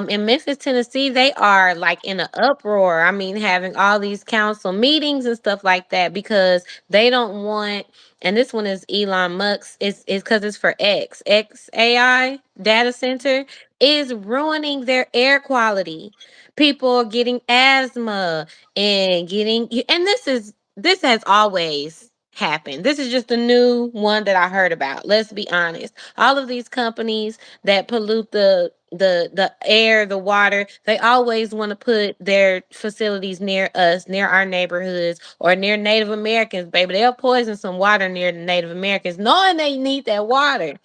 in Memphis, Tennessee, they are like in an uproar. I mean, having all these council meetings and stuff like that because they don't want, and this one is Elon Musk, it's because it's for X AI data center is ruining their air quality. People are getting asthma and and this has always happened. This is just a new one that I heard about. Let's be honest. All of these companies that pollute the air, the water, they always want to put their facilities near us, near our neighborhoods, or near Native Americans, baby. They'll poison some water near the Native Americans, knowing they need that water.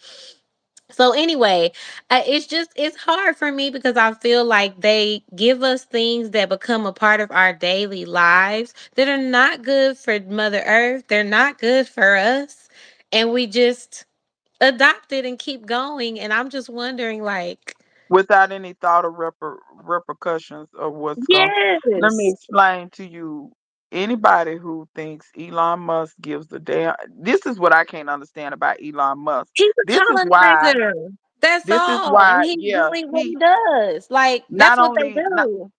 So anyway, it's hard for me because I feel like they give us things that become a part of our daily lives that are not good for Mother Earth. They're not good for us, and we just adopt it and keep going. And I'm just wondering, like,
without any thought of repercussions of what's going. Let me
yes,
explain to you. Anybody who thinks Elon Musk gives the damn, this is what I can't understand about Elon Musk.
he's a
This is why.
colonizer. That's
This is
all, and
why.
he's
Yeah,
doing what he
he
does. Like
not
that's what they
only not
do.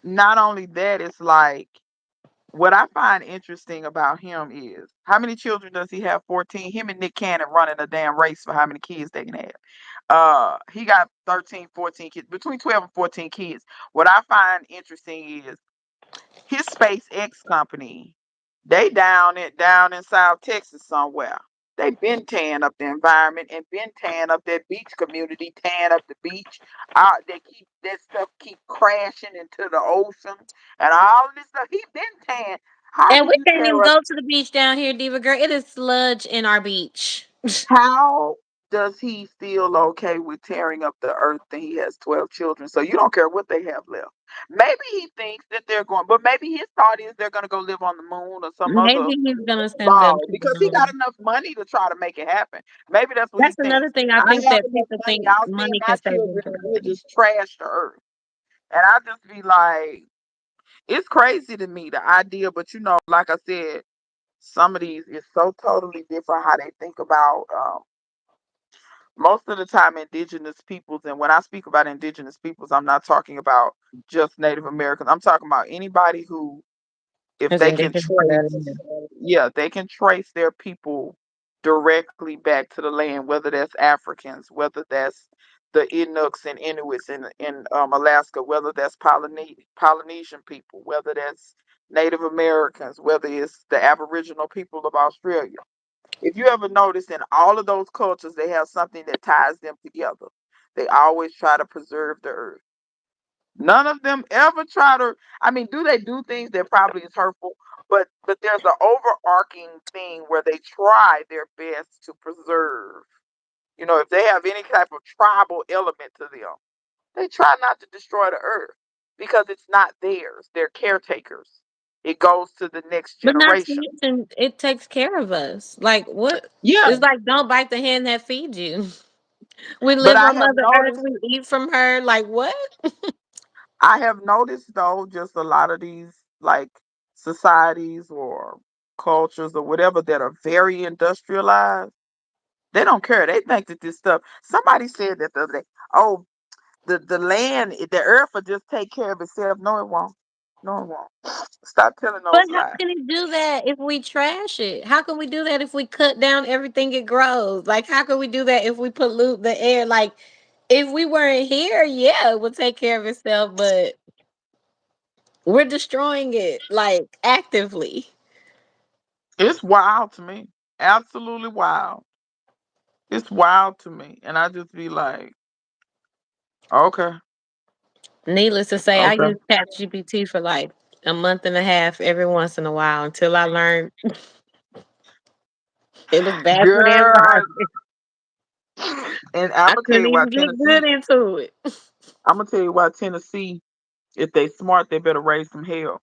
not only that. It's like what I find interesting about him is how many children does he have? 14. Him and Nick Cannon running a damn race for how many kids they can have. He got 13, 14 kids, between 12 and 14 kids. What I find interesting is his SpaceX company, they down in South Texas somewhere. They been tearing up the environment and been tearing up that beach community, tearing up the beach. They keep that stuff keep crashing into the ocean and all this stuff. He been tearing. How
And
do
we
you
can't even
tear up?
go to the beach down here, Diva girl. It is sludge in our beach.
How does he feel okay with tearing up the earth and he has 12 children? So you don't care what they have left. Maybe he thinks that they're going, but maybe his thought is they're going to go live on the moon or some other
Maybe he's gonna send them
ball
to the
because he got
moon.
enough money to try to make it happen. Maybe that's what he
That's
thinks.
another thing I
I
think
have
that
enough
people
money.
think
I'll send
money
my
can save them
children
from
and we'll
everything.
just trash the earth. And I just be like, it's crazy to me, the idea, but like I said, some of these is so totally different how they think about most of the time indigenous peoples. And when I speak about indigenous peoples, I'm not talking about just Native Americans. I'm talking about anybody who, if
It's
they can
indigenous to that.
trace, yeah, they can trace their people directly back to the land, whether that's Africans, whether that's the Inuks and Inuits in Alaska, whether that's Polynesian people, whether that's Native Americans, whether it's the Aboriginal people of Australia. If you ever notice, in all of those cultures, they have something that ties them together. They always try to preserve the earth. None of them ever try to. I mean, do they do things that probably is hurtful? But there's an overarching thing where they try their best to preserve. If they have any type of tribal element to them, they try not to destroy the earth because it's not theirs. They're caretakers. It goes to the next
But not to
generation.
mention, it takes care of us. Like what?
Yeah,
It's like don't bite the hand that feeds you. We
but
live
I
on
have
Mother Earth.
noticed
We eat from her. Like what?
I have noticed though, just a lot of these like societies or cultures or whatever that are very industrialized, They don't care. They think that this stuff. Somebody said that the other day. Oh, the land, the earth will just take care of itself. No, it won't. No, it won't. Stop telling
But
those
how
lies.
can it do that if we trash it? How can we do that if we cut down everything it grows? Like, how can we do that if we pollute the air? Like, if we weren't here, yeah, it would take care of itself, but we're destroying it like actively.
It's wild to me. Absolutely wild. It's wild to me. And I just be like, okay,
Needless to say, I
okay.
use ChatGPT for like a month and a half every once in a while until I learned it was bad for the
Girl,
environment.
and I'm
I
gonna tell
couldn't
you why
even get good
Tennessee.
into it.
I'm gonna tell you why Tennessee. If they smart, they better raise some hell.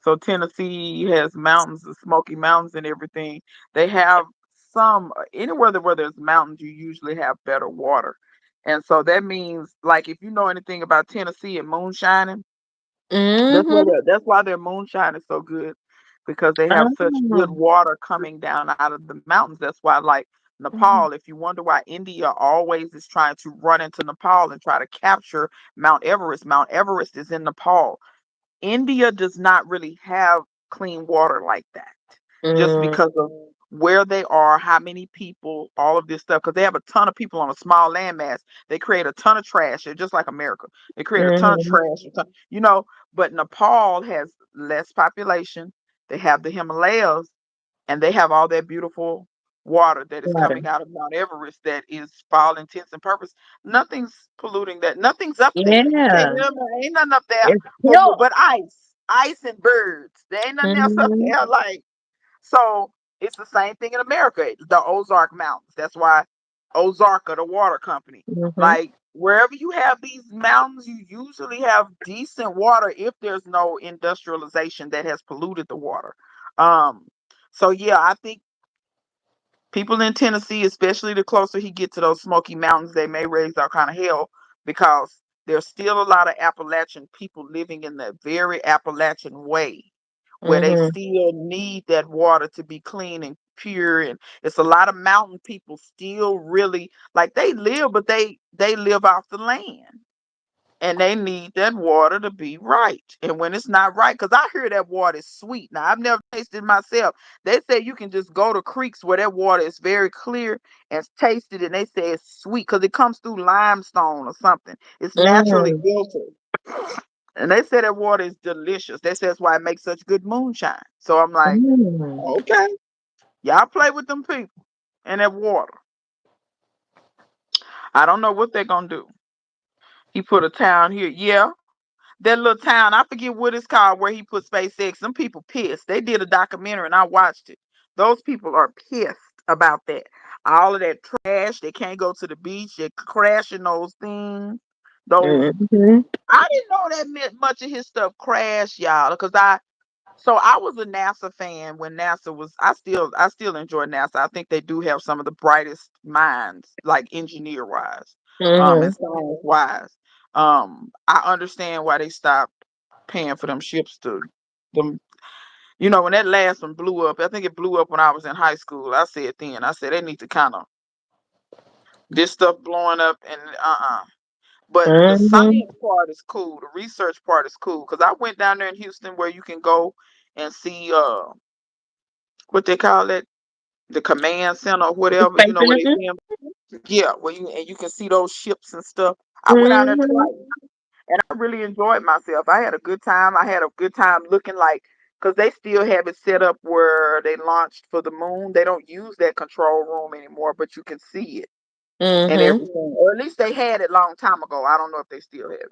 So Tennessee has mountains, the Smoky Mountains, and everything. They have some anywhere where there's mountains, you usually have better water, and so that means like if you know anything about Tennessee and moonshining,
Mm-hmm.
that's why their moonshine is so good because they have such good
Oh.
water coming down out of the mountains. That's why like Nepal, if you wonder why India always is trying to run into Nepal and try to capture Mount Everest, Mount Everest is in Nepal. India does not really have clean water like that just
Mm-hmm.
because of where they are, how many people, all of this stuff. Because they have a ton of people on a small landmass. They create a ton of trash. They're just like America. They create a ton of
Mm-hmm.
trash, you know. But Nepal has less population. They have the Himalayas, and they have all that beautiful water that is
Water.
coming out of Mount Everest that is, for all intents and purpose, nothing's polluting that. Nothing's up there. You can't
Yeah.
ain't nothing up there
It's pure.
but ice and birds. There ain't nothing else up
Mm-hmm.
there. Like so, it's the same thing in America. The Ozark Mountains. That's why Ozarka, the water company.
Mm-hmm.
Like wherever you have these mountains, you usually have decent water if there's no industrialization that has polluted the water. Um, so yeah, I think people in Tennessee, especially the closer he get to those Smoky Mountains, they may raise all kind of hell because there's still a lot of Appalachian people living in the very Appalachian way, where they
Mm-hmm.
still need that water to be clean and pure. And it's a lot of mountain people still really like they live, but they live off the land and they need that water to be right. And when it's not right, because I hear that water is sweet. Now I've never tasted it myself. They say you can just go to creeks where that water is very clear and taste it, and they say it's sweet because it comes through limestone or something. It's naturally
Mm-hmm.
filtered. And they say that water is delicious. They say that's why it makes such good moonshine. So I'm like,
Mm-hmm.
okay, y'all play with them people and that water. I don't know what they're gonna do. He put a town here. Yeah, that little town, I forget what it's called, where he put SpaceX. Some people pissed. They did a documentary and I watched it. Those people are pissed about that. All of that trash. They can't go to the beach. They're crashing those things. Those
Mm-hmm.
I didn't know that meant much of his stuff crashed, y'all. Because I was a NASA fan when NASA was. I still enjoy NASA. I think they do have some of the brightest minds, like engineer wise, and
Mm-hmm.
science wise. I understand why they stopped paying for them ships to them. When that last one blew up, I think it blew up when I was in high school. I said then, I said they need to kind of this stuff blowing up and But the
Mm-hmm.
science part is cool. The research part is cool because I went down there in Houston where you can go and see what they call it, the command center or whatever.
Space
Where they
Center.
see 'em. Yeah, where you can see those ships and stuff. I went out there
Mm-hmm.
twice and I really enjoyed myself. I had a good time. I had a good time looking like because they still have it set up where they launched for the moon. They don't use that control room anymore, but you can see it and
Mm-hmm.
everything. Or at least they had it long time ago. I don't know if they still have it.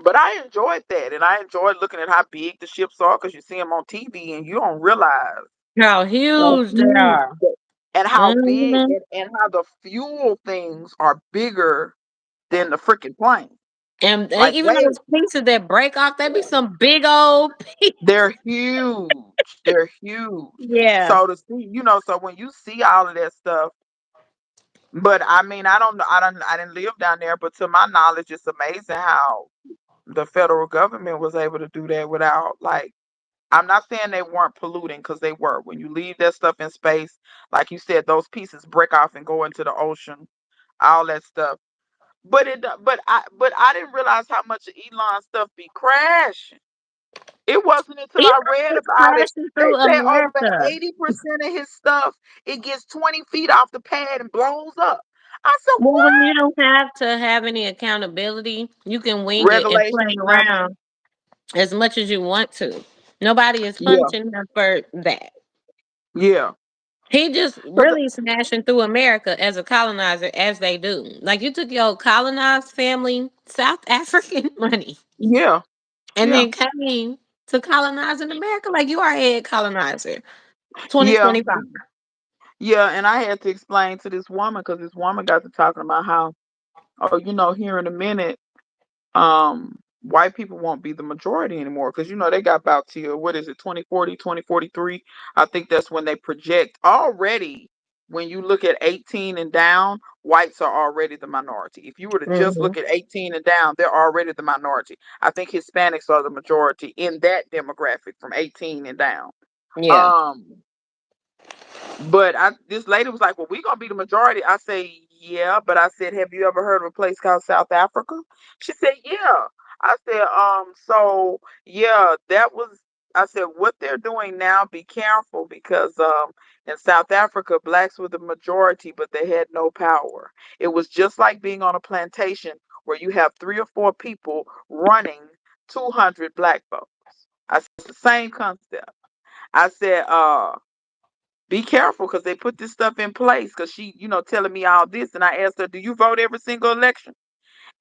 But I enjoyed that, and I enjoyed looking at how big the ships are because you see them on TV, and you don't realize
How
how
huge they
huge
are.
and how big
Mm-hmm.
and how the fuel things are bigger than the freaking plane.
And they,
Like
even
way,
those pieces that break off, they be some big old
they're huge. They're huge.
yeah.
So to see, so when you see all of that stuff, but I mean, I don't know, I didn't live down there, but to my knowledge, it's amazing how the federal government was able to do that without like I'm not saying they weren't polluting because they were. When you leave that stuff in space, like you said, those pieces break off and go into the ocean, all that stuff. But I didn't realize how much of Elon stuff be crashing. It wasn't until I
Elon
read
is
about it.
crashing
They
through
said over
America.
80% of his stuff, it gets 20 feet off the pad and blows up. I said,
Well, when you
what?
don't have to have any accountability, you can wing it and play
Regulations or nothing.
around as much as you want to. Nobody is
Yeah,
punishing him for that.
yeah.
He just
'Cause
really smashing through America as a colonizer, as they do. Like you took your colonized family, South African money,
yeah,
and
yeah,
then came to colonizing America. Like you are a head colonizer.
yeah,
2025.
yeah. And I had to explain to this woman because this woman got to talking about how, oh, here in a minute, white people won't be the majority anymore because they got about till what is it, 2040, 2043. I think that's when they project already. When you look at 18 and down, whites are already the minority. If you were to just
Hmm.
look at 18 and down, they're already the minority. I think Hispanics are the majority in that demographic from 18 and down.
Yeah.
um but this lady was like, "Well, we gonna be the majority." I say, "Yeah," but I said, "Have you ever heard of a place called South Africa?" She said, "Yeah." I said, so yeah, that was." I said, "What they're doing now, be careful because in South Africa, blacks were the majority, but they had no power. It was just like being on a plantation where you have three or four people running 200 black folks." I said, "It's the same concept." I said, be careful because they put this stuff in place because she, telling me all this. And I asked her, do you vote every single election?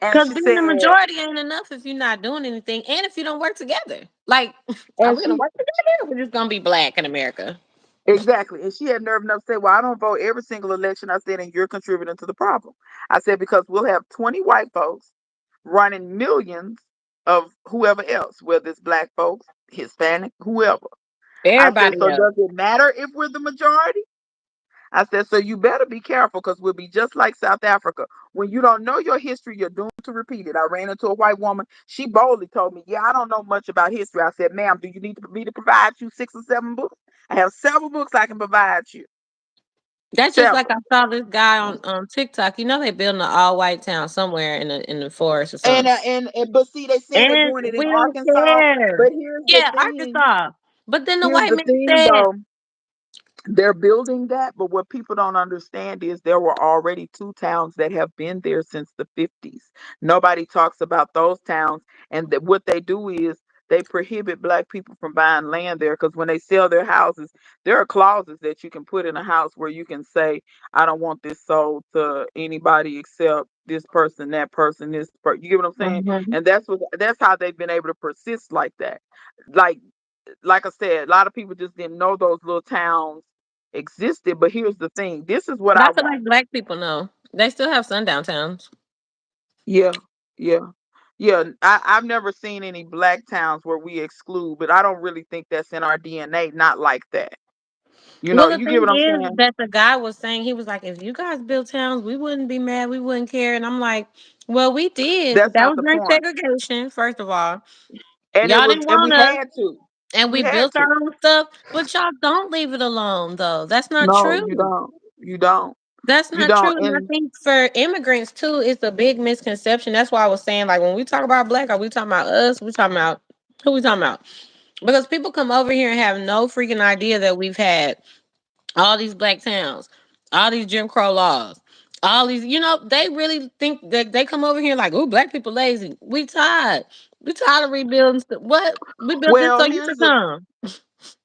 And
Because
she
being the
said,
majority ain't enough if you're not doing anything and if you don't work together. Like, are
and
we going to
she,
work together? We're just going to be black in America.
exactly. And she had nerve enough to say, well, I don't vote every single election. I said, and you're contributing to the problem. I said, because we'll have 20 white folks running millions of whoever else, whether it's black folks, Hispanic, whoever. I said,
Everybody
so
else.
does it matter if we're the majority? I said, so you better be careful because we'll be just like South Africa. When you don't know your history, you're doomed to repeat it. I ran into a white woman. She boldly told me, yeah, I don't know much about history. I said, ma'am, do you need me to provide you 6 or 7 books? I have several books I can provide you.
That's just like
Several.
I saw this guy on TikTok. You know they building an all white town somewhere in the forest or
And,
something.
uh, and, and but see, they said they're
And
doing it in
we don't
Arkansas.
care.
But here's the
Yeah,
thing.
Arkansas. But then the
Here's
white
the
man
thing,
said,
though. They're building that, but what people don't understand is there were already two towns that have been there since the 50s. Nobody talks about those towns, and what they do is they prohibit black people from buying land there because when they sell their houses, there are clauses that you can put in a house where you can say, "I don't want this sold to anybody except this person, that person, this person." You get what I'm saying?
mhm.
And that's how they've been able to persist like that. Like like I said, a lot of people just didn't know those little towns existed. But here's the thing. This is what
But
I
I feel
want.
like black people know. They still have sundown towns.
Yeah, yeah, yeah. I've never seen any black towns where we exclude, but I don't really think that's in our DNA. Not like that.
Well, the
You get
thing
what I'm
is
saying?
that the guy was saying, he was like, if you guys built towns, we wouldn't be mad, we wouldn't care. And I'm like, well, we did.
That's
That
not
was
the
during
point.
segregation, first of all.
And
Y'all didn't
and we
want us,
had to.
and we
We had
built our
to.
own stuff, but y'all don't leave it alone, though. That's not
No, you
true.
don't. You don't.
That's
You
not true.
don't.
And I
And
think for immigrants, too, it's a big misconception. That's why I was saying, like, when we talk about black, are we talking about us? We talking about who we talking about? Because people come over here and have no freaking idea that we've had all these black towns, all these Jim Crow laws, all these, they really think that they come over here like, oh, black people lazy. We tired. We tired of rebuilding stuff. What? We built this
well,
so you could come.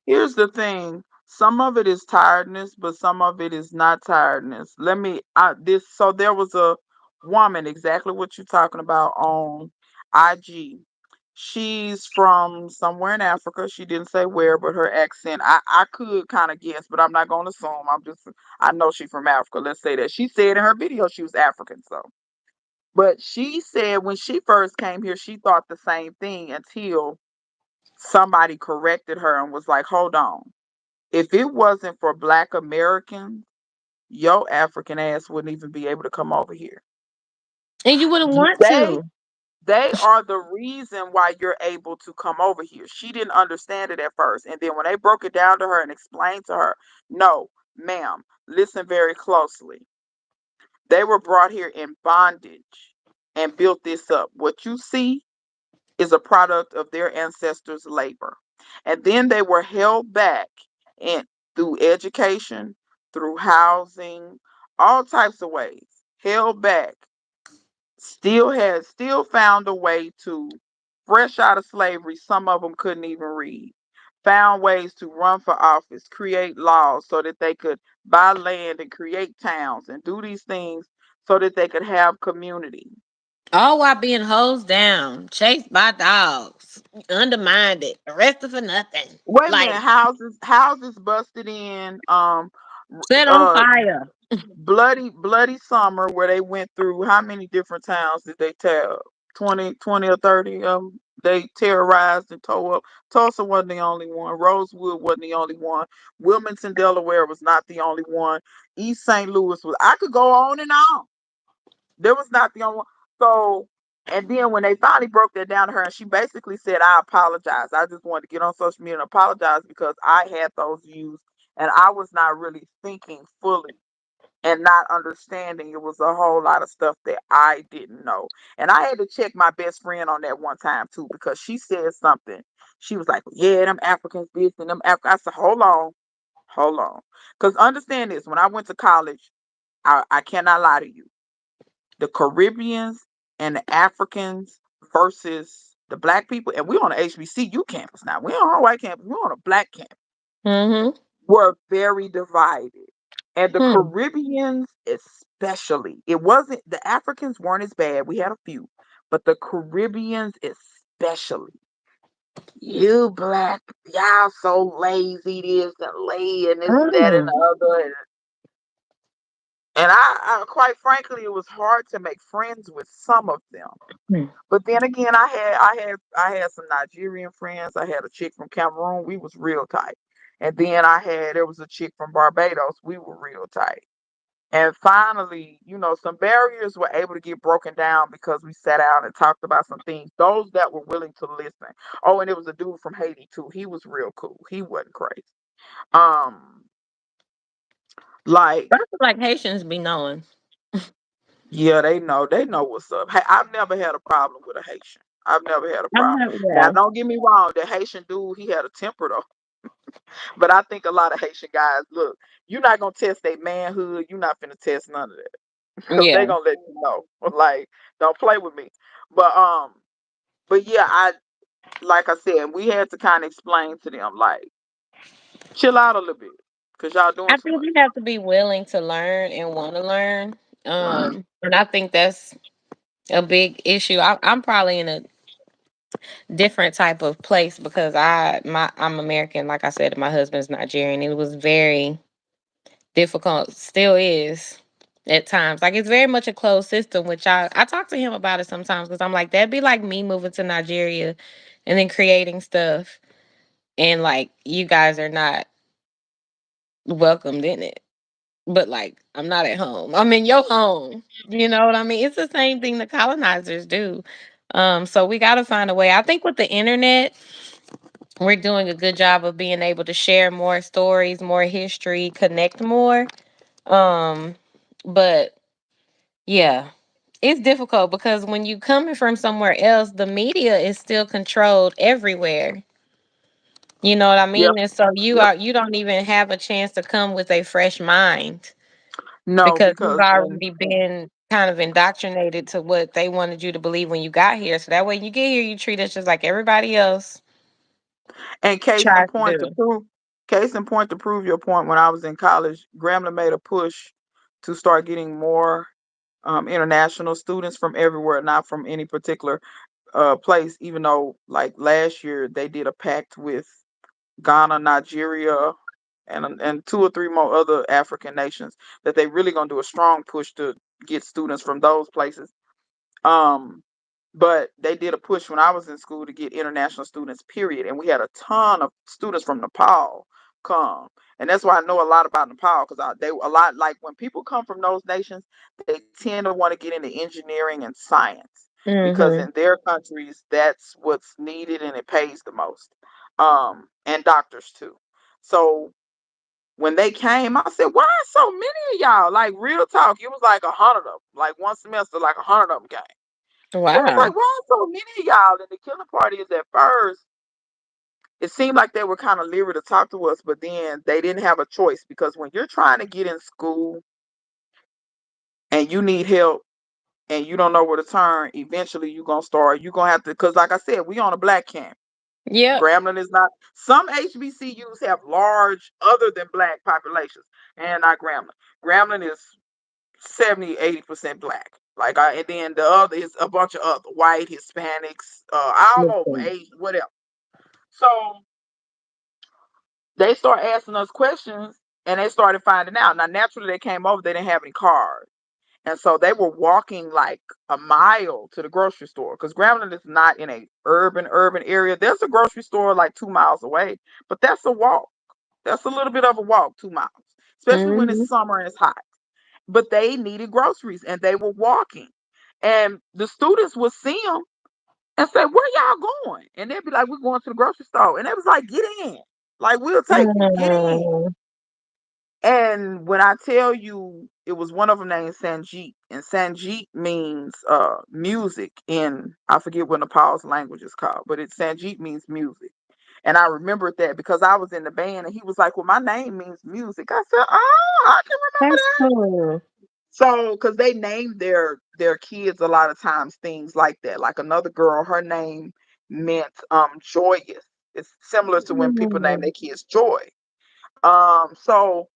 here's the thing. Some of it is tiredness, but some of it is not tiredness. So there was a woman, exactly what you're talking about, on IG. She's from somewhere in Africa. She didn't say where, but her accent, I could kind of guess, but I'm not going to assume. I know she's from Africa. Let's say that. She said in her video she was African, so. But she said when she first came here, she thought the same thing until somebody corrected her and was like, hold on. If it wasn't for Black Americans, your African ass wouldn't even be able to come over here.
And you wouldn't want
They
to.
They are the reason why you're able to come over here. She didn't understand it at first. And then when they broke it down to her and explained to her, no, ma'am, listen very closely. They were brought here in bondage and built this up. What you see is a product of their ancestors' labor. And then they were held back and through education, through housing, all types of ways, held back, still found a way to, fresh out of slavery, some of them couldn't even read, found ways to run for office, create laws so that they could buy land and create towns and do these things so that they could have community.
All while being hosed down, chased by dogs, undermined, arrested for nothing.
Wait a minute,
Like
houses busted in,
set on
uh
fire.
bloody summer where they went through, how many different towns did they tear up? 20 or 30 they terrorized and tore up. Tulsa wasn't the only one. Rosewood wasn't the only one. Wilmington, Delaware was not the only one. East St. Louis was, I could go on and on. There was not the only one. So, and then when they finally broke that down to her, and she basically said, I apologize. I just wanted to get on social media and apologize because I had those views and I was not really thinking fully and not understanding. It was a whole lot of stuff that I didn't know. And I had to check my best friend on that one time too, because she said something. She was like, yeah, them Africans this and them I said, hold on. Because understand this, when I went to college, I cannot lie to you. The Caribbeans and the Africans versus the black people, and we're on the HBCU campus now. We're on a white campus, we're on a black campus,
Mm-hmm.
were very divided. And the
Hmm.
Caribbeans, especially, it wasn't, the Africans weren't as bad. We had a few, but the Caribbeans, especially, you black, y'all so lazy, this and lay and this and that and
Mm.
the other. And I quite frankly, it was hard to make friends with some of them.
Hmm.
But then again, I had some Nigerian friends. I had a chick from Cameroon. We was real tight. And then there was a chick from Barbados. We were real tight. And finally, some barriers were able to get broken down because we sat down and talked about some things. Those that were willing to listen. Oh, and it was a dude from Haiti too. He was real cool. He wasn't crazy. Um, like,
I feel like Haitians be knowing.
yeah, they know what's up. Hey, I've never had a problem with a Haitian. I've never had a
I'm
problem.
not,
Now,
yeah.
don't get me wrong, the Haitian dude, he had a temper though. But I think a lot of Haitian guys, look, you're not gonna test their manhood. You're not finna test none of that because they
Yeah.
gonna let you know. Like, don't play with me. But but yeah, I like I said, we had to kind of explain to them, like, chill out a little bit, cause y'all doing
I
too
think
much.
you have to be willing to learn and want to learn. And I think that's a big issue. I'm probably in a different type of place because I'm American, like I said, my husband's Nigerian. It was very difficult, still is at times. Like it's very much a closed system, which I talk to him about it sometimes because I'm like that'd be like me moving to Nigeria and then creating stuff and like you guys are not welcomed in it. But like I'm not at home. I'm in your home. You know what I mean? It's the same thing the colonizers do. So we got to find a way. I think with the internet, we're doing a good job of being able to share more stories, more history, connect more. Um, but yeah, it's difficult because when you coming from somewhere else, the media is still controlled everywhere. You know what I
Yep,
mean? And so
yep.
you don't even have a chance to come with a fresh mind
No,
because you've
because
already been kind of indoctrinated to what they wanted you to believe when you got here. So that way you get here, you treat us just like everybody else
and
tries to do.
case in point to prove your point. When I was in college, Grambling made a push to start getting more international students from everywhere, not from any particular place. Even though, like last year, they did a pact with Ghana, Nigeria, and two or three more other African nations that they really gonna do a strong push to get students from those places. Um, but they did a push when I was in school to get international students, period. And we had a ton of students from Nepal come. And that's why I know a lot about Nepal because they a lot like when people come from those nations, they tend to want to get into engineering and science. because
Mhm.
in their countries that's what's needed and it pays the most. And doctors too. So when they came, I said, "Why so many of y'all?" Like real talk, it was like 100 of them. Like one semester, like 100 of them came. It was
Wow.
like, "Why so many of y'all?" And the killing part is at first, it seemed like they were kind of leery to talk to us, but then they didn't have a choice because when you're trying to get in school and you need help and you don't know where to turn, eventually you're gonna have to, because like I said, we on a black camp.
Yep.
Grambling is not, some HBCUs have large other than black populations, and not Grambling. Grambling is 70-80% black. Like and then the other is a bunch of other white, Hispanics, I don't know,
Listen.
Asian, whatever. So they start asking us questions and they started finding out. Now naturally they came over, they didn't have any cars. And so they were walking like a mile to the grocery store because Grambling is not in a urban area. There's a grocery store like 2 miles away, but that's a walk. That's a little bit of a walk, 2 miles, especially when it's
Mhm.
summer and it's hot. But they needed groceries and they were walking. And the students would see them and say, "Where y'all going?" And they'd be like, "We're going to the grocery store." And they was like, "Get in. Like, we'll take you. Get in."
Mm.
And when I tell you, it was one of them named Sanjeet, and Sanjeet means music in, I forget what Nepal's language is called, but it Sanjeet means music. And I remembered that because I was in the band, and he was like, "Well, my name means music." I said, "Oh, I can remember
That's
that."
cool.
So, because they named their kids a lot of times things like that. Like another girl, her name meant joyous. It's similar to when people name
Mm.
their kids Joy. So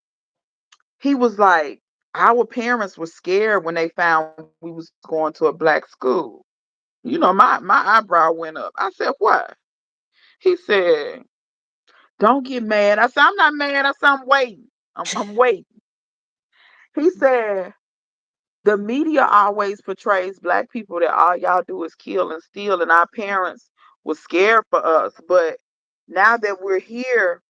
he was like, our parents were scared when they found we was going to a black school. My eyebrow went up. I said, "What?" He said, "Don't get mad." I said, "I'm not mad." I said, "I'm waiting. I'm waiting." He said, "The media always portrays black people that all y'all do is kill and steal, and our parents were scared for us. But now that we're here,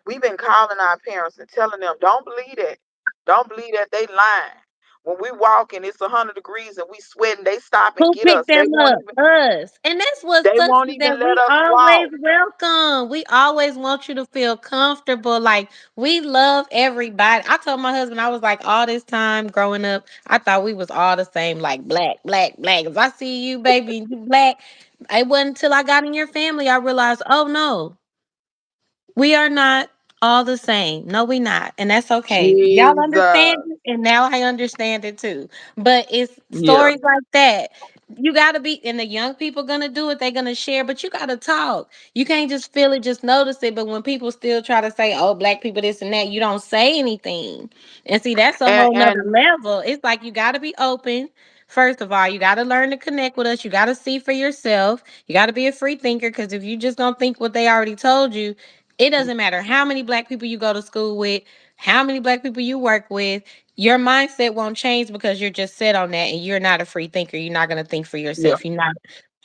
we've been calling our parents and telling them, don't believe that. Don't believe that, they lying. When we walk and it's 100 degrees and we sweating, they stop and
Who
get
picked
us. They
them
won't
up?
even
Us. And that's what
they
sucks
won't
is
even
that
let
we
us
always
walk.
welcome. We always want you to feel comfortable. Like we love everybody. I told my husband, I was like, all this time growing up, I thought we was all the same, like black, black, black. If I see you, baby, and you black, it wasn't until I got in your family I realized, oh no, we are not all the same. No, we not. And that's okay. Y'all understand
Jesus.
it, and now I understand it too. But it's
Yeah,
stories like that. You gotta be, and the young people gonna do it, they're gonna share, but you gotta talk. You can't just feel it, just notice it. But when people still try to say, oh, black people this and that, you don't say anything. And see, that's a whole nother
and
level. It's like you gotta be open. First of all, you gotta learn to connect with us. You gotta see for yourself. You gotta be a free thinker because if you just don't think what they already told you, it doesn't matter how many black people you go to school with, how many black people you work with, your mindset won't change because you're just set on that and you're not a free thinker. You're not going to think for
yeah,
yourself. You're not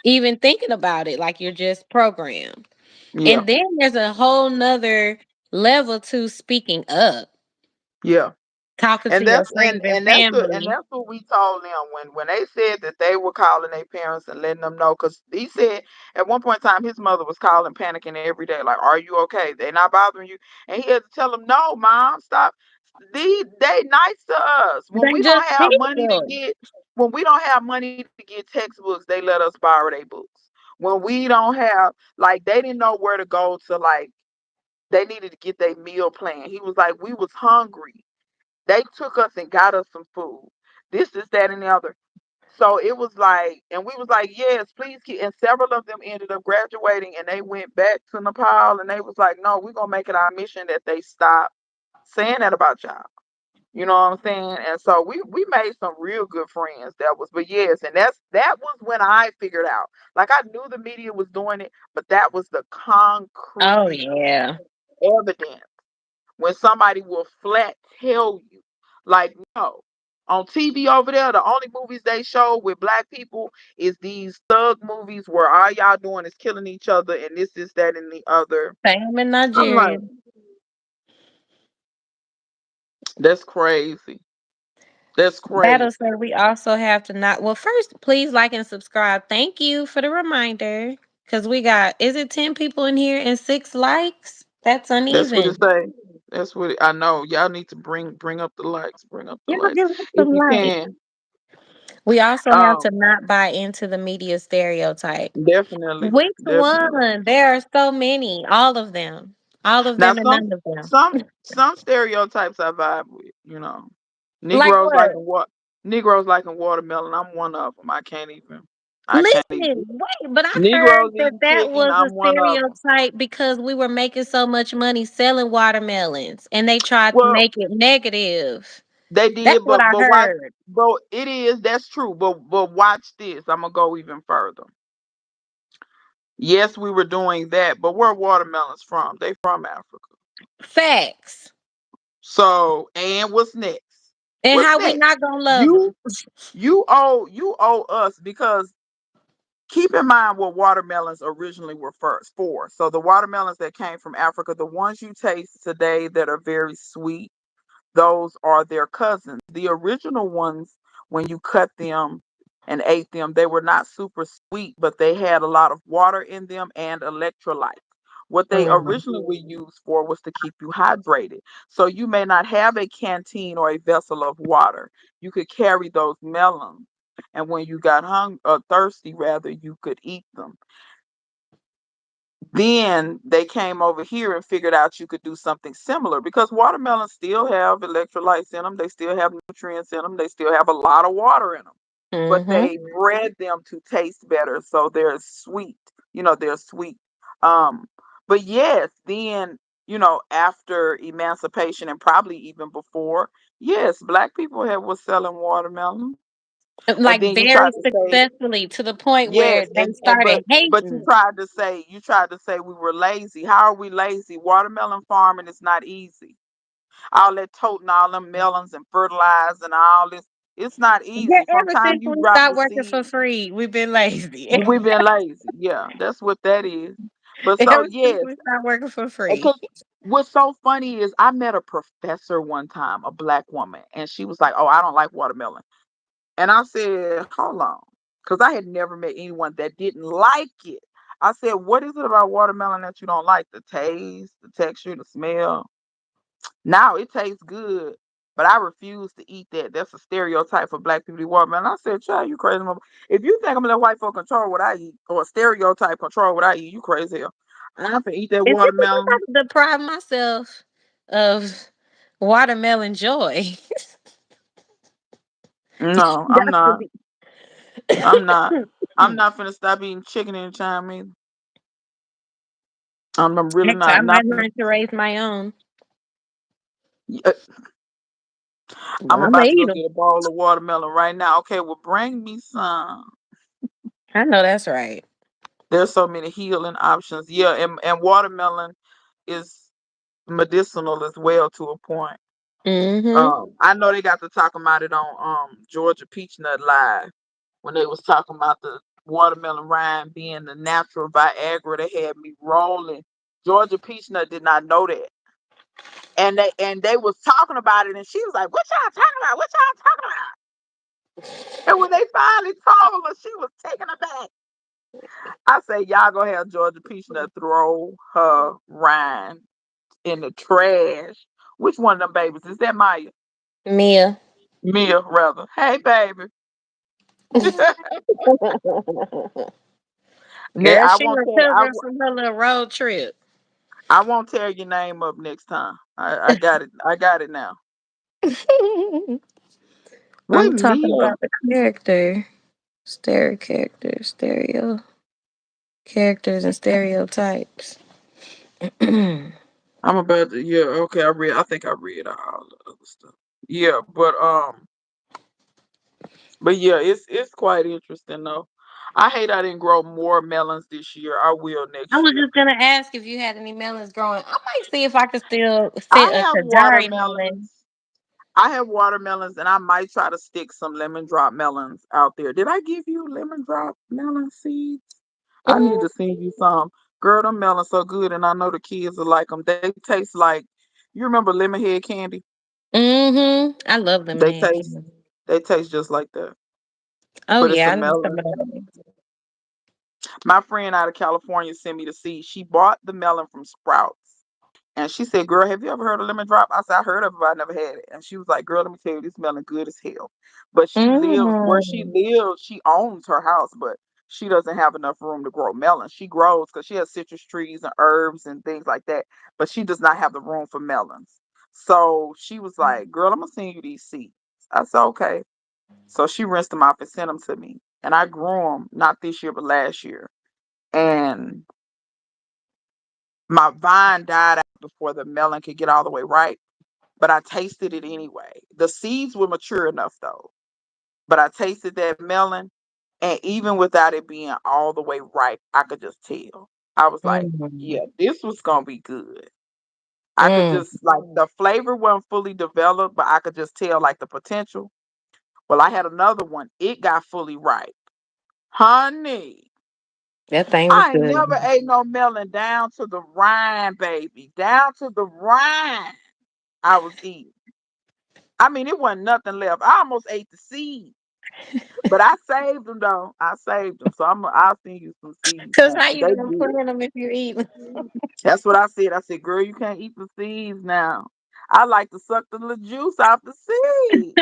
even thinking about it. Like you're just programmed.
yeah,
And then there's a whole nother level to speaking up,
yeah.
talking to
And
your
that's
friends and
and
family.
that's what we told them when they said that they were calling their parents and letting them know. Because he said at one point in time his mother was calling, panicking every day, like, "Are you okay? They're not bothering you?" And he had to tell them, "No, mom, stop. They nice to us.
They just people.
When we don't have money to get textbooks, they let us borrow their books. When we don't have, like, they didn't know where to go to, like, they needed to get their meal plan. He was like, we was hungry, they took us and got us some food. This, that, and the other." So it was like, and we was like, "Yes, please keep." And several of them ended up graduating, and they went back to Nepal, and they was like, "No, we're gonna make it our mission that they stop saying that about y'all." You know what I'm saying? And so we made some real good friends. That was, but yes, and that was when I figured out. Like I knew the media was doing it, but that was the
Oh
concrete
yeah.
evidence when somebody will flat tell you, like, no, on TV over there, the only movies they show with black people is these thug movies where all y'all doing is killing each other and this, that, and the other.
Same in
I'm like,
Nigeria.
that's crazy. That's
Battle
crazy.
said we also have to not. Well, first, please like and subscribe. Thank you for the reminder. Because we got, is it 10 people in here and 6 likes? That's
That's what it
uneven.
say. That's what I know. Y'all need to bring up the likes. Bring up the
Y'all
likes
give us
if
some
you
likes.
can.
We also have to
Um,
not buy into the media stereotype.
definitely,
Which
definitely.
one? There are so many. All of them. All of
Now
them and
some
none of them.
some some stereotypes I vibe with.
Like
Negroes
what?
liking what? Negroes liking watermelon. I'm one of them. I can't even. I can't
Listen,
even.
wait, but I heard
Negroes
that
eating
that
chicken.
was a
I'm one of them.
stereotype because we were making so much money selling watermelons and they tried to
Well,
make it negative.
they
That's
did,
what I
but watch,
heard.
bro. It is that's true. But watch this. I'm gonna go even further. Yes, we were doing that, but where are watermelons from? They from Africa.
Facts.
So, and what's next?
And
What's
how we
next?
not gonna love
You
them.
you owe us because keep in mind what watermelons originally were first for. So the watermelons that came from Africa, the ones you taste today that are very sweet, those are their cousins. The original ones, when you cut them and ate them, they were not super sweet, but they had a lot of water in them and electrolytes. What they
Mm.
originally were used for was to keep you hydrated. So you may not have a canteen or a vessel of water. You could carry those melons. And when you got thirsty, rather, you could eat them. Then they came over here and figured out you could do something similar because watermelons still have electrolytes in them. They still have nutrients in them. They still have a lot of water in them. But
Mm-hmm.
they bred them to taste better. So they're sweet. They're sweet. Um, but yes, then, after emancipation and probably even before, yes, black people was selling watermelon. And
Like
then you tried
very
to say
successfully to the point where
yes,
they
and
started
but
hating.
you tried to say we were lazy. How are we lazy? Watermelon farming is not easy. All that toting all them melons and fertilizer and all this, it's not
Yeah,
easy. From
ever
time
since
you
we
drop
stopped
the
working for
seed,
free, we've been lazy.
we've been lazy. Yeah, that's what that is. But so
Ever since
yes,
we stopped working for free.
because what's so funny is I met a professor one time, a black woman, and she was like, "Oh, I don't like watermelon." And I said, hold on. Because I had never met anyone that didn't like it. I said, what is it about watermelon that you don't like? The taste, the texture, the smell. Now it tastes good, but I refuse to eat that. That's a stereotype for black people to eat watermelon. I said, child, you crazy. If you think I'm gonna let white folk control what I eat or a stereotype control what I eat, you crazy hell. I'm gonna eat that
Is it because
watermelon.
I deprive myself of watermelon joy?
No, I'm
That's
not.
the
I'm not. I'm not finna stop eating chicken anytime either. I'm really
Actually, I
not
might
finna.
learn to raise my own.
Yeah, I'm
I'm gonna
about to
eat
go
them.
get a bowl of watermelon right now. Okay, well, bring me some.
I know that's right.
There's so many healing options. Yeah, and watermelon is medicinal as well to a point.
Mm-hmm.
I know they got to talking about it on Georgia Peach Nut Live when they was talking about the watermelon rind being the natural Viagra. They had me rolling. Georgia Peach Nut did not know that. And they was talking about it and she was like, what y'all talking about? What y'all talking about? And when they finally told her, she was taken aback. I say, y'all gonna have Georgia Peach Nut throw her rind in the trash. Which one of them babies? Is that Maya?
Mia.
Mia, rather. Hey, baby.
Girl,
I
she
won't tell.
recovered from her little road trip.
I won't tear your name up next time. I got it. I got it now.
I'm
What
talking
Mia?
about the character. Stereo characters and stereotypes.
I'm about to. Yeah. Okay. I read. I think I read all the other stuff. Yeah, but yeah, it's quite interesting though. I hate I didn't grow more melons this year. I will
I
next
was
year.
just gonna ask if you had any melons growing. I might see if I could still fit
I
a
have
Kadari melon.
watermelons. I have watermelons, and I might try to stick some lemon drop melons out there. Did I give you lemon drop melon seeds? I need
Mm,
to send you some. Girl, them melons so good, and I know the kids will like them. They taste like you remember lemon head candy.
mm-hmm. I love
They
lemonade
taste
candy.
They taste just like that,
Oh
but it's a
yeah, I need some
melon.
of those.
My friend out of California sent me the seed. She bought the melon from Sprouts. And she said, "Girl, have you ever heard of lemon drop?" I said, "I heard of it, but I never had it." And she was like, "Girl, let me tell you, this melon good as hell." But she lives where she
Mm.
lives. She owns her house, but she doesn't have enough room to grow melon. She grows because she has citrus trees and herbs and things like that, but she does not have the room for melons. So she was like, "Girl, I'm gonna send you these seeds." I said, "Okay." So she rinsed them off and sent them to me, and I grew them not this year but last year. And my vine died out before the melon could get all the way ripe, but I tasted it anyway. The seeds were mature enough though, but I tasted that melon, and even without it being all the way ripe, I could just tell. I was like,
Mm.
yeah, this was gonna be good. I could
Mm.
just like the flavor wasn't fully developed, but I could just tell like the potential. Well, I had another one, it got fully ripe. Honey,
That thing was
I ain't
good.
never ate no melon down to the rind, baby. Down to the rind. I was eating. I mean, it wasn't nothing left. I almost ate the seed, but I saved them though. I saved them, so I'll send you some seeds
Cause
now.
how
'Cause
you
they
gonna
good.
plant them if you eat them?
That's what I said. I said, girl, you can't eat the seeds now. I like to suck the little juice out the seed.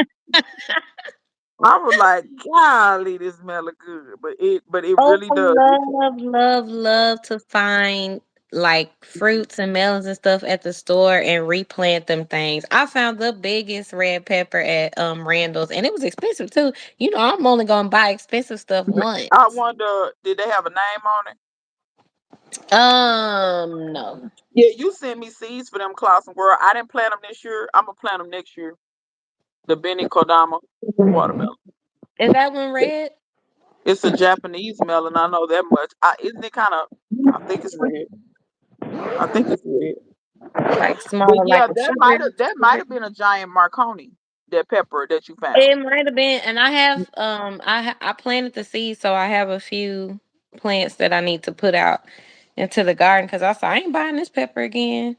I was like, golly, this smell good, but it
Oh,
really
I
does.
love, love, love to find like fruits and melons and stuff at the store and replant them things. I found the biggest red pepper at Randall's and it was expensive too. You know, I'm only gonna buy expensive stuff
I
once.
wonder, did they have a name on it?
No.
Yeah, you sent me seeds for them Clausen World. I didn't plant them this year. I'm gonna plant them next year. The Benny Kodama watermelon.
Is that one red?
It's a Japanese melon. I know that much. Isn't it kind of? I think it's red. I think it's red.
Like
But
smaller, like
yeah,
a
that
sugar.
might have that might have been a giant Marconi. That pepper that you found.
It might have been, and I have I planted the seeds, so I have a few plants that I need to put out into the garden because I said I ain't buying this pepper again.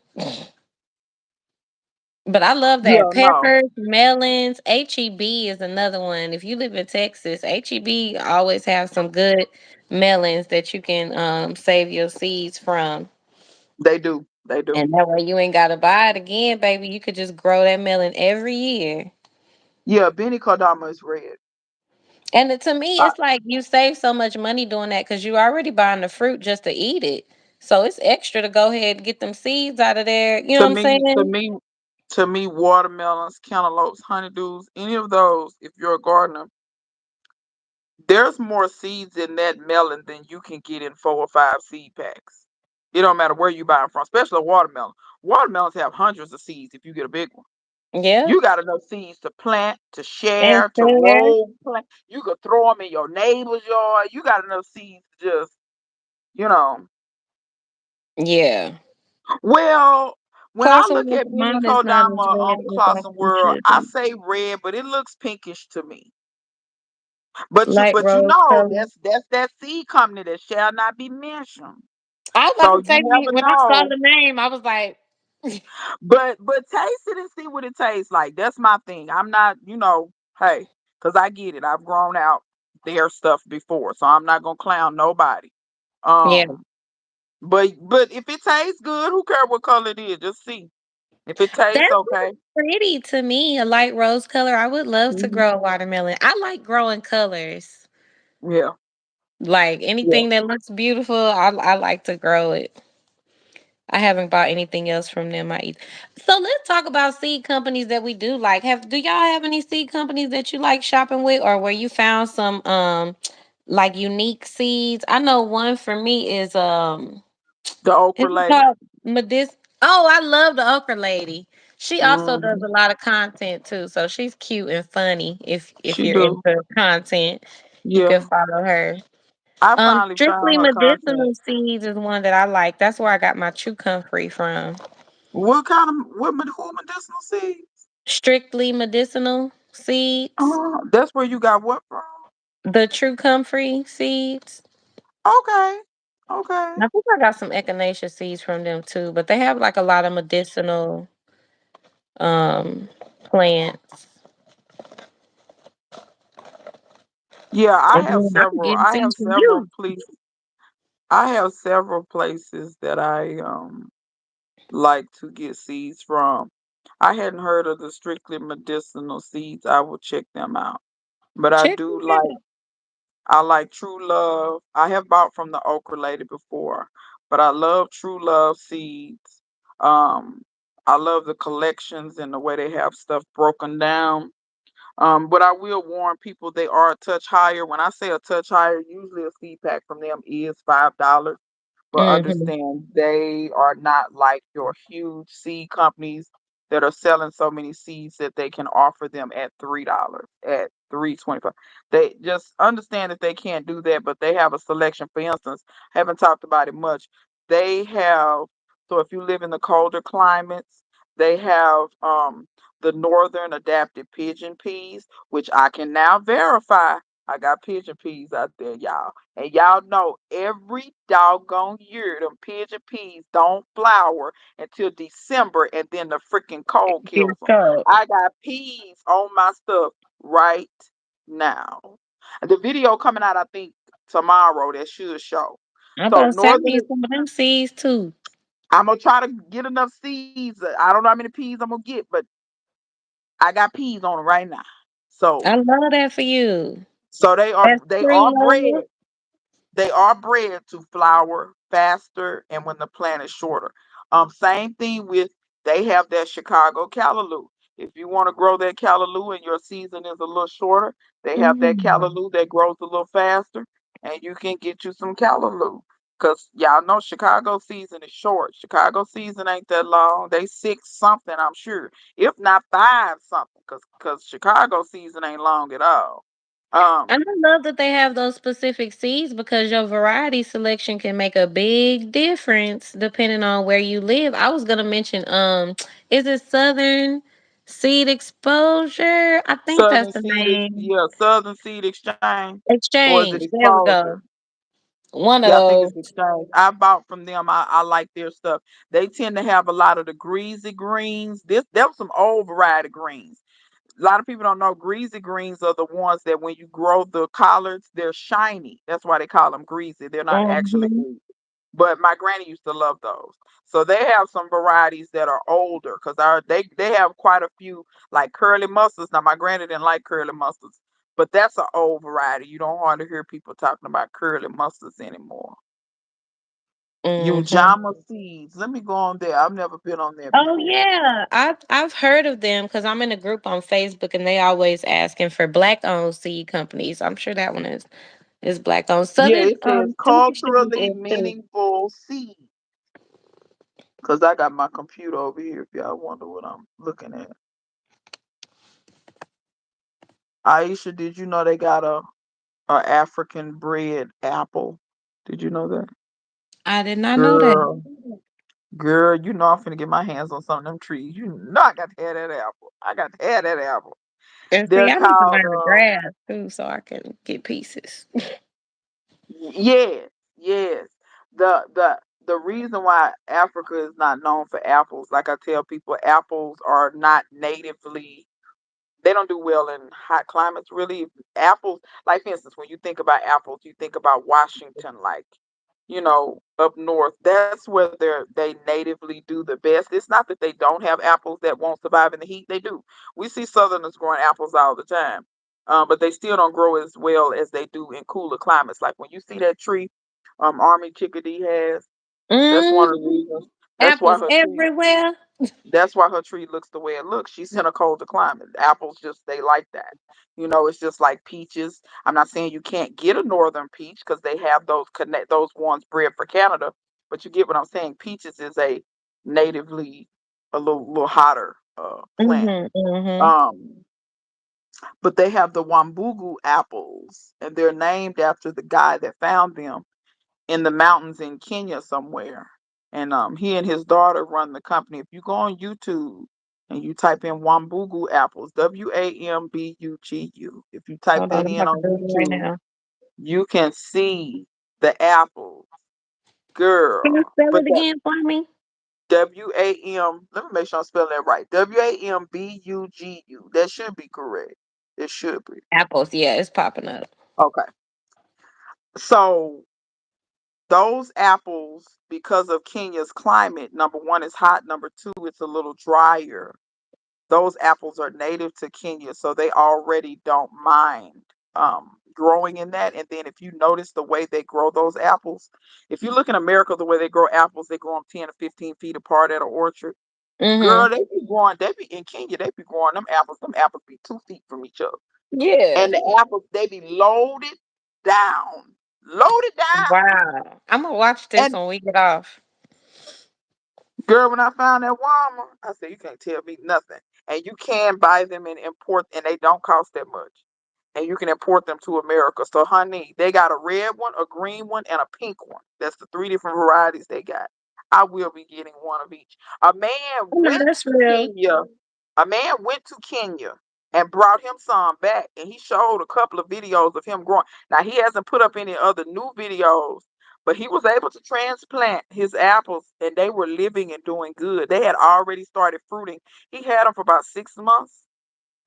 But I love that
Yeah, no,
peppers, melons. HEB is another one. If you live in Texas, HEB always have some good melons that you can save your seeds from,
they do. They do.
and that way you ain't gotta buy it again, baby. You could just grow that melon every year.
Yeah, Benny Kodama is red.
And to me,
Uh,
it's like you save so much money doing that because you already buying the fruit just to eat it. So it's extra to go ahead and get them seeds out of there. You know
to
what I'm
me, to
saying?
me, to me, watermelons, cantaloupes, honeydews, any of those. If you're a gardener, there's more seeds in that melon than you can get in 4 or 5 seed packs. It don't matter where you buy them from, especially a watermelon. Watermelons have hundreds of seeds if you get a big one.
Yeah.
You got enough seeds to plant, to
And
share, to
fair.
roll. Plant. You could throw them in your neighbor's yard. You got enough seeds to just, you know.
Yeah.
Well, when I
Carson
look
was
at Benny
mine is not as
Kodama
red
on
as I
Clausen World,
should
I
be.
say red, but it looks pinkish to me. But you,
Light
but you
rose
know,
color.
that's that seed company that shall not be mentioned.
I was about
So
to
you
say
never
when I saw
know.
the name, I was like,
But taste it and see what it tastes like. That's my thing. I'm not, hey, because I get it. I've grown out their stuff before, so I'm not gonna clown nobody.
yeah.
Um, but if it tastes good, who cares what color it is? Just see. If it tastes
That's
okay.
pretty to me, a light rose color. I would love to
Mhm.
grow a watermelon. I like growing colors.
Yeah,
Like
yeah.
anything that looks beautiful, I like to grow it. I haven't bought anything else from them. I eat. So let's talk about seed companies that we do like. Do y'all have any seed companies that you like shopping with, or where you found some like unique seeds? I know one for me is
The okra
it's
lady.
called Medis. Oh, I love the Okra Lady. She also does
Hmm.
a lot of content too, so she's cute and funny. If
She
you're
do.
into content, you can
Yeah.
follow her.
I finally
Strictly
found her content.
Medicinal Seeds is one that I like. That's where I got my True Comfrey from.
Who medicinal seeds?
Strictly Medicinal Seeds.
That's where you got what from?
The True Comfrey seeds.
Okay. Okay.
I think I got some echinacea seeds from them too, but they have like a lot of medicinal um plants.
Yeah, I
And
have
then I'm
several.
getting
I have
seeds from
several
you.
places. I have several places that I like to get seeds from. I hadn't heard of the strictly medicinal seeds. I will check them out. But I
Check
do
it
like
out.
I like True Love. I have bought from the Okra Lady before, but I love True Love seeds. Um, I love the collections and the way they have stuff broken down. But I will warn people they are a touch higher. When I say a touch higher, usually a seed pack from them is $5. But
Mm-hmm.
understand they are not like your huge seed companies that are selling so many seeds that they can offer them at $3, at 3.25. They just understand that they can't do that, but they have a selection. For instance, haven't talked about it much. They have, so if you live in the colder climates, they have the northern adapted pigeon peas, which I can now verify. I got pigeon peas out there, y'all. And y'all know every doggone year them pigeon peas don't flower until December, and then the freaking cold kills
It's
them.
cold.
I got peas on my stuff right now. The video coming out, I think, tomorrow that should show.
I'm
So
about to send me
northern,
some of them seeds too.
I'm gonna try to get enough seeds. I don't know how many peas I'm gonna get, but I got peas on them right now. So
I love that for you.
they are
That's
they
true
are
love.
bred. They are bred to flower faster and when the plant is shorter. Same thing with they have that Chicago callaloo. If you want to grow that callaloo and your season is a little shorter, they have that
Mm.
callaloo that grows a little faster, and you can get you some callaloo. Cause y'all know Chicago season is short. Chicago season ain't that long. They 6 something, I'm sure, if not 5 something. Cause Chicago season ain't long at all. Um,
And I love that they have those specific seeds because your variety selection can make a big difference depending on where you live. I was gonna mention, is it Southern Seed Exposure? I think that's the name.
Southern Seed Exchange, or is it
Exchange. There we
Exposure?
go. One of
Yeah, I think
those.
it's Exchange. I bought from them. I like their stuff. They tend to have a lot of the greasy greens. There was some old variety greens. A lot of people don't know greasy greens are the ones that when you grow the collards, they're shiny. That's why they call them greasy. They're not actually
Hmm.
greasy. But my granny used to love those. So they have some varieties that are older because they have quite a few like curly mustards. Now my granny didn't like curly mustards, but that's an old variety. You don't hardly hear people talking about curly mustards anymore.
Hmm.
Ujama seeds. Let me go on there. I've never been on there
Oh
before.
yeah, I've heard of them because I'm in a group on Facebook and they always asking for black owned seed companies. I'm sure that one is black owned.
Yeah,
Southern
it says
Seed Exchange
culturally
is too.
meaningful seeds. Cause I got my computer over here. If y'all wonder what I'm looking at, Aisha, did you know they got a African bred apple? Did you know that?
I did not know that.
Girl, girl, you know I'm finna get my hands on some of them trees. You know I got to have that apple. I got to have that apple.
And see,
They're
I need to
called
learn the grass too so I can get pieces.
yes, yes. The reason why Africa is not known for apples, like I tell people, apples are not natively, they don't do well in hot climates really. Apples, like for instance, when you think about apples, you think about Washington, like, up north. That's where they natively do the best. It's not that they don't have apples that won't survive in the heat. They do. We see southerners growing apples all the time. But they still don't grow as well as they do in cooler climates. Like when you see that tree Army Chickadee has, that's one of the
Hmm.
reasons. That's why
Apples
her tree
everywhere.
that's why her tree looks the way it looks. She's in a colder climate. Apples just they like that. It's just like peaches. I'm not saying you can't get a northern peach because they have those ones bred for Canada, but you get what I'm saying. Peaches is a natively a little hotter plant.
Hmm. Hmm.
Um, but they have the Wambugu apples, and they're named after the guy that found them in the mountains in Kenya somewhere. And he and his daughter run the company. If you go on YouTube and you type in Wambugu apples, Wambugu, if you type
Hold on,
that
I'm
in
about to
on
do it right
YouTube,
now.
you can see the apples,
Can you
girl.
spell
But
it
that
again for me?
Let me make sure I'm spelling that right. Wambugu. That should be correct. It should be.
Apples, yeah, it's popping up.
Okay. So those apples, because of Kenya's climate, number one, it's hot. Number two, it's a little drier. Those apples are native to Kenya, so they already don't mind growing in that. And then if you notice the way they grow those apples, if you look in America, the way they grow apples, they grow them 10 to 15 feet apart at an orchard.
Mhm.
Girl, they be growing, they be in Kenya, they be growing them apples. Them apples be 2 feet from each other.
Yeah.
And the apples, they be loaded down. Loaded down.
Wow. I'm gonna watch this
And
when we get off.
girl, when I found that Walmart, I said, you can't tell me nothing. And you can buy them and import, and they don't cost that much. And you can import them to America. So, honey, they got a red one, a green one, and a pink one. That's the three different varieties they got. I will be getting one of each. A man
Oh,
went
that's
to
real.
Kenya. A man went to Kenya and brought him some back, and he showed a couple of videos of him growing. Now, he hasn't put up any other new videos, but he was able to transplant his apples, and they were living and doing good. They had already started fruiting. He had them for about 6 months,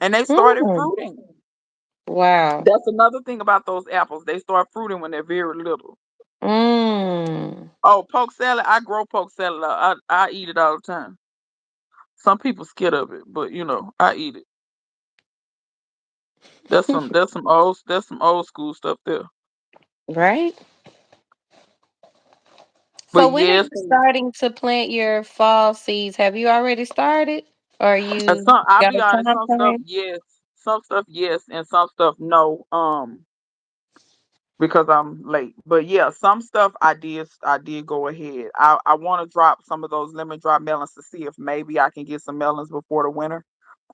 and they started
Mm.
fruiting.
Wow.
That's another thing about those apples. They start fruiting when they're very little.
Mm.
Oh, poke salad. I grow poke salad. I eat it all the time. Some people scared of it, but I eat it. That's some old school stuff there.
Right? So
But
when are
yes,
you starting to plant your fall seeds? Have you already started? Or you
some I'll
got
be
a
honest,
time
some stuff
frame?
yes, some stuff yes, and some stuff no. Because I'm late. But yeah, some stuff I did go ahead. I want to drop some of those lemon drop melons to see if maybe I can get some melons before the winter.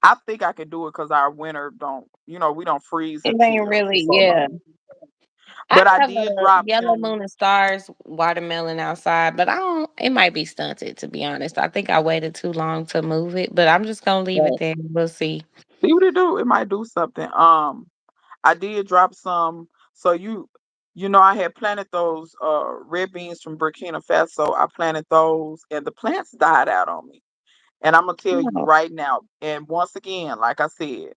I think I can do it because our winter don't, we don't freeze
It ain't
until for
really,
so
yeah.
long.
I
But I
have
did
a
drop
yellow
them.
moon and stars watermelon outside, but I don't, it might be stunted to be honest. I think I waited too long to move it, but I'm just gonna leave it there. We'll see.
See what it do. It might do something. I did drop some. So I had planted those red beans from Burkina Faso. I planted those, and the plants died out on me. And I'm gonna tell you
Oh,
right now. And once again, like I said,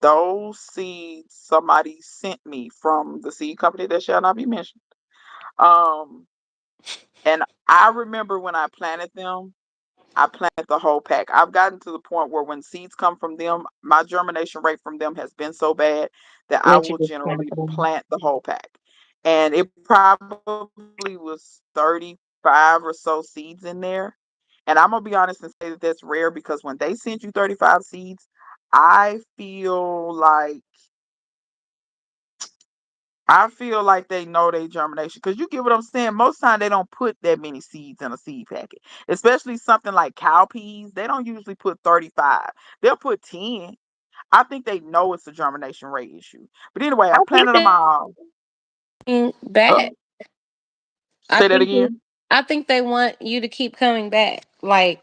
those seeds somebody sent me from the seed company that shall not be mentioned. Um, and I remember when I planted them. I planted the whole pack. I've gotten to the point where when seeds come from them, my germination rate from them has been so bad that I
let you
will
just kind
generally
of
plant the whole pack. And it probably was 35 or so seeds in there. And I'm gonna be honest and say that that's rare because when they send you 35 seeds, I feel like they know they germination because you get what I'm saying. Most time they don't put that many seeds in a seed packet, especially something like cowpeas. They don't usually put 35. They'll put 10. I think they know it's a germination rate issue. But anyway, I
I think
planted them
they
all. Uh,
back. I
say that
think they,
again.
I think they want you to keep coming back. Like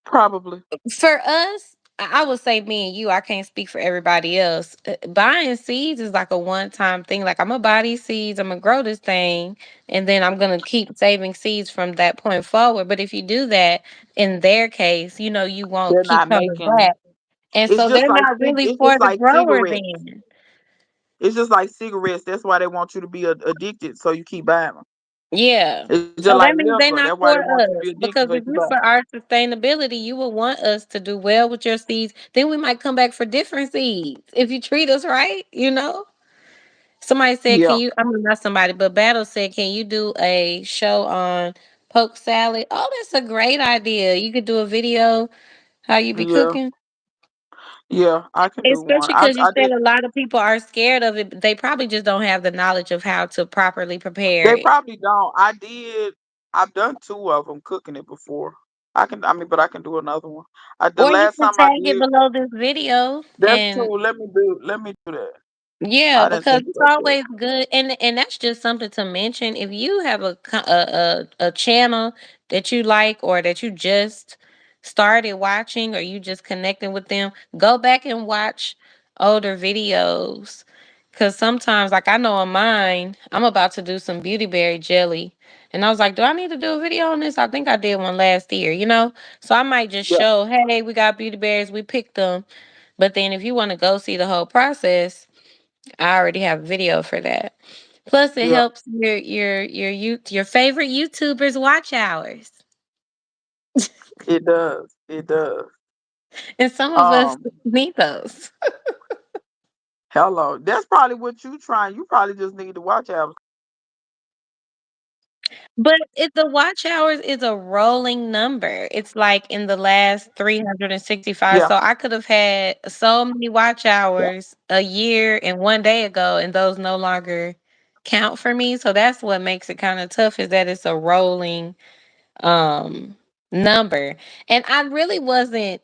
Probably.
for us, I would say me and you, I can't speak for everybody else. Buying seeds is like a one time thing. Like I'm gonna buy these seeds, I'm gonna grow this thing, and then I'm gonna keep saving seeds from that point forward. But if you do that, in their case, you won't
They're
keep
not
coming
making.
back. And so they're not really
It's
for
just
the
like
grower
cigarettes.
then.
It's just like cigarettes. That's why they want you to be addicted, so you keep buying them.
Yeah.
It's just
So
like
that means they're
liquor.
not
That's why
for
they want you to be
us.
addicted,
Because
so you
if
keep
you're
buying.
for our sustainability, you would want us to do well with your seeds. Then we might come back for different seeds if you treat us right? Somebody said,
Yeah,
can you, I mean, not somebody, but Battle said, can you do a show on poke salad? Oh, that's a great idea. You could do a video how you be
yeah,
cooking.
yeah. I can do one.
Especially
I
because you
I
said
did.
a lot of people are scared of it. But they probably just don't have the knowledge of how to properly prepare
They
it.
probably don't. I did. I've done two of them cooking it before. I can. I mean, but I can do another one. The
Or you
last
can
time I
tag it
did.
below this video
That's
and
true. Let me do that.
yeah,
I didn't
because
think
it's
about that.
always good, and that's just something to mention. If you have a channel that you like, or that you just started watching, or you just connecting with them, go back and watch older videos. Cause sometimes, like I know on mine, I'm about to do some beauty berry jelly, and I was like, do I need to do a video on this? I think I did one last year. So I might just
Yeah.
show, hey, we got beauty berries, we picked them. But then if you want to go see the whole process, I already have a video for that. Plus, it
Yeah,
helps your favorite YouTubers watch hours,
it does. It does.
and some of us
Um,
need those.
hello. That's probably what you trying. You probably just need to watch out.
But if the watch hours is a rolling number, it's like in the last 365.
Yeah.
So I could have had so many watch
Yeah.
hours a year and 1 day ago, and those no longer count for me. So that's what makes it kind of tough is that it's a rolling um number. And I really wasn't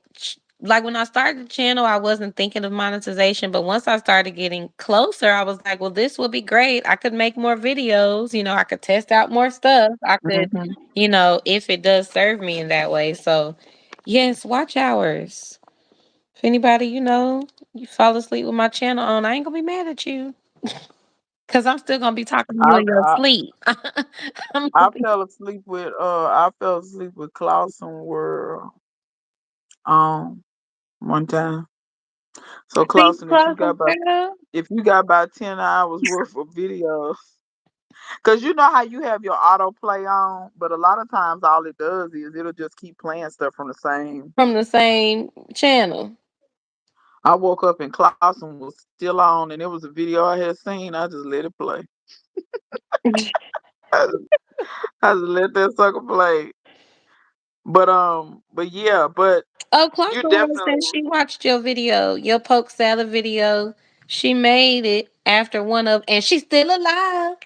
like when I started the channel, I wasn't thinking of monetization, but once I started getting closer, I was like, well, this would be great. I could make more videos, I could test out more stuff. I could,
Hmm.
if it does serve me in that way. So, yes, watch hours. If anybody, you fall asleep with my channel on, I ain't gonna be mad at you. Cause I'm still gonna be talking to you
I,
in your
I
sleep. I'm
I
gonna be
fell asleep with Clausen World one time. So
sleep
Clausen,
close, girl.
if you got about 10 hours worth of videos, because you know how you have your autoplay on, but a lot of times all it does is it'll just keep playing stuff from the same.
From the same channel.
I woke up and Clausen was still on, and it was a video I had seen. I just let it play. I just, I just let that sucker play. But yeah, but
Oh, Clark
you
the one said
definitely.
she watched your video, your poke salad video. She made it after one of, and she's still alive.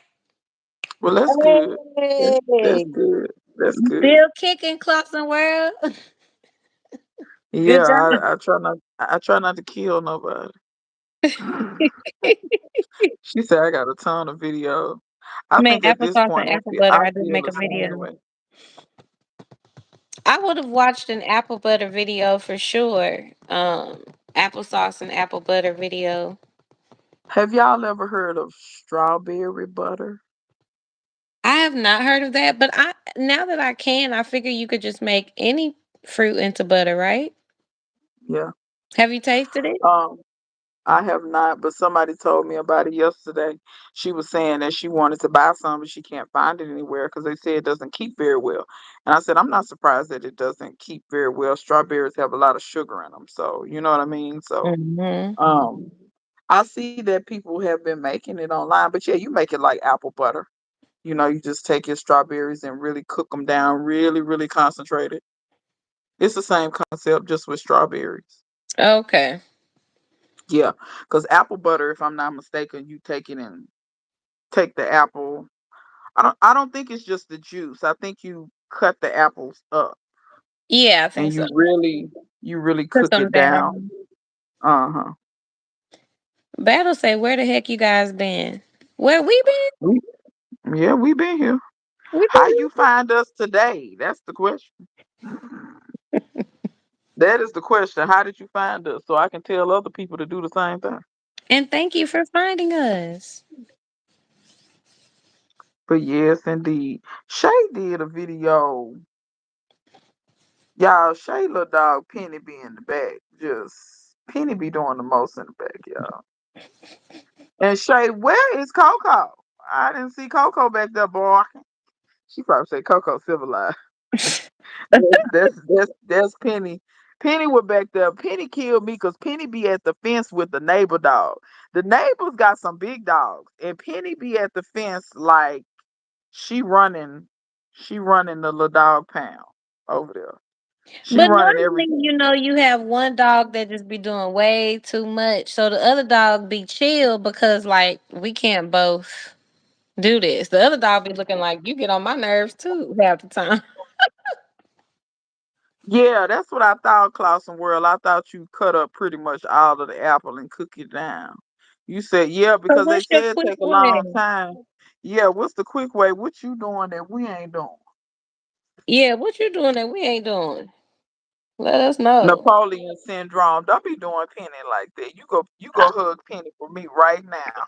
Well, that's good. That's
Hey,
good. That's good.
still kicking, Clarkson World.
Yeah,
Good job.
I try not to kill nobody. She said I got a ton of video. I
Made
think at this
applesauce and
point
apple butter.
I
I did
feel
make
the
a
same
video.
way.
I would have watched an apple butter video for sure. Applesauce and apple butter video.
Have y'all ever heard of strawberry butter?
I have not heard of that, but I now that I can, I figure you could just make any fruit into butter, right?
Yeah.
Have you tasted it?
Um, I have not, but somebody told me about it yesterday. She was saying that she wanted to buy some, but she can't find it anywhere because they say it doesn't keep very well. And I said, I'm not surprised that it doesn't keep very well. Strawberries have a lot of sugar in them, so you know what I mean. So,
Mhm.
um, I see that people have been making it online, but yeah, you make it like apple butter. You just take your strawberries and really cook them down, really, really concentrated. It's the same concept, just with strawberries.
Okay.
Yeah, because apple butter, if I'm not mistaken, you take it and take the apple. I don't think it's just the juice. I think you cut the apples up
Yeah, I
and
think so.
you really
Put
cook
some
it down.
down.
Uh-huh.
Battle say, where the heck you guys been? Where we been?
We, yeah, we been here.
We
How you
been.
find us today? That's the question. That is the question. How did you find us? So I can tell other people to do the same thing.
And thank you for finding us.
But yes, indeed. Shay did a video. Y'all, Shay little dog Penny be in the back. Just Penny be doing the most in the back, y'all. And Shay, where is Coco? I didn't see Coco back there, boy. She probably say Coco civilized. That's Penny. Penny was back there. Penny killed me because Penny be at the fence with the neighbor dog. The neighbors got some big dogs, and Penny be at the fence like she running, she running the little dog pound over there. She
But
running
normally,
everything.
you have one dog that just be doing way too much. So the other dog be chill because like we can't both do this. The other dog be looking like you get on my nerves too half the time.
Yeah, that's what I thought, Clausen World. I thought you cut up pretty much all of the apple and cook it down. You said, yeah,
So
because they
what's your
said it
quick
take a long
way?
time. Yeah, what's the quick way? What you doing that we ain't doing?
Yeah, what you doing that we ain't doing? Let us know.
Napoleon syndrome. Don't be doing Penny like that. You go hug Penny for me right now.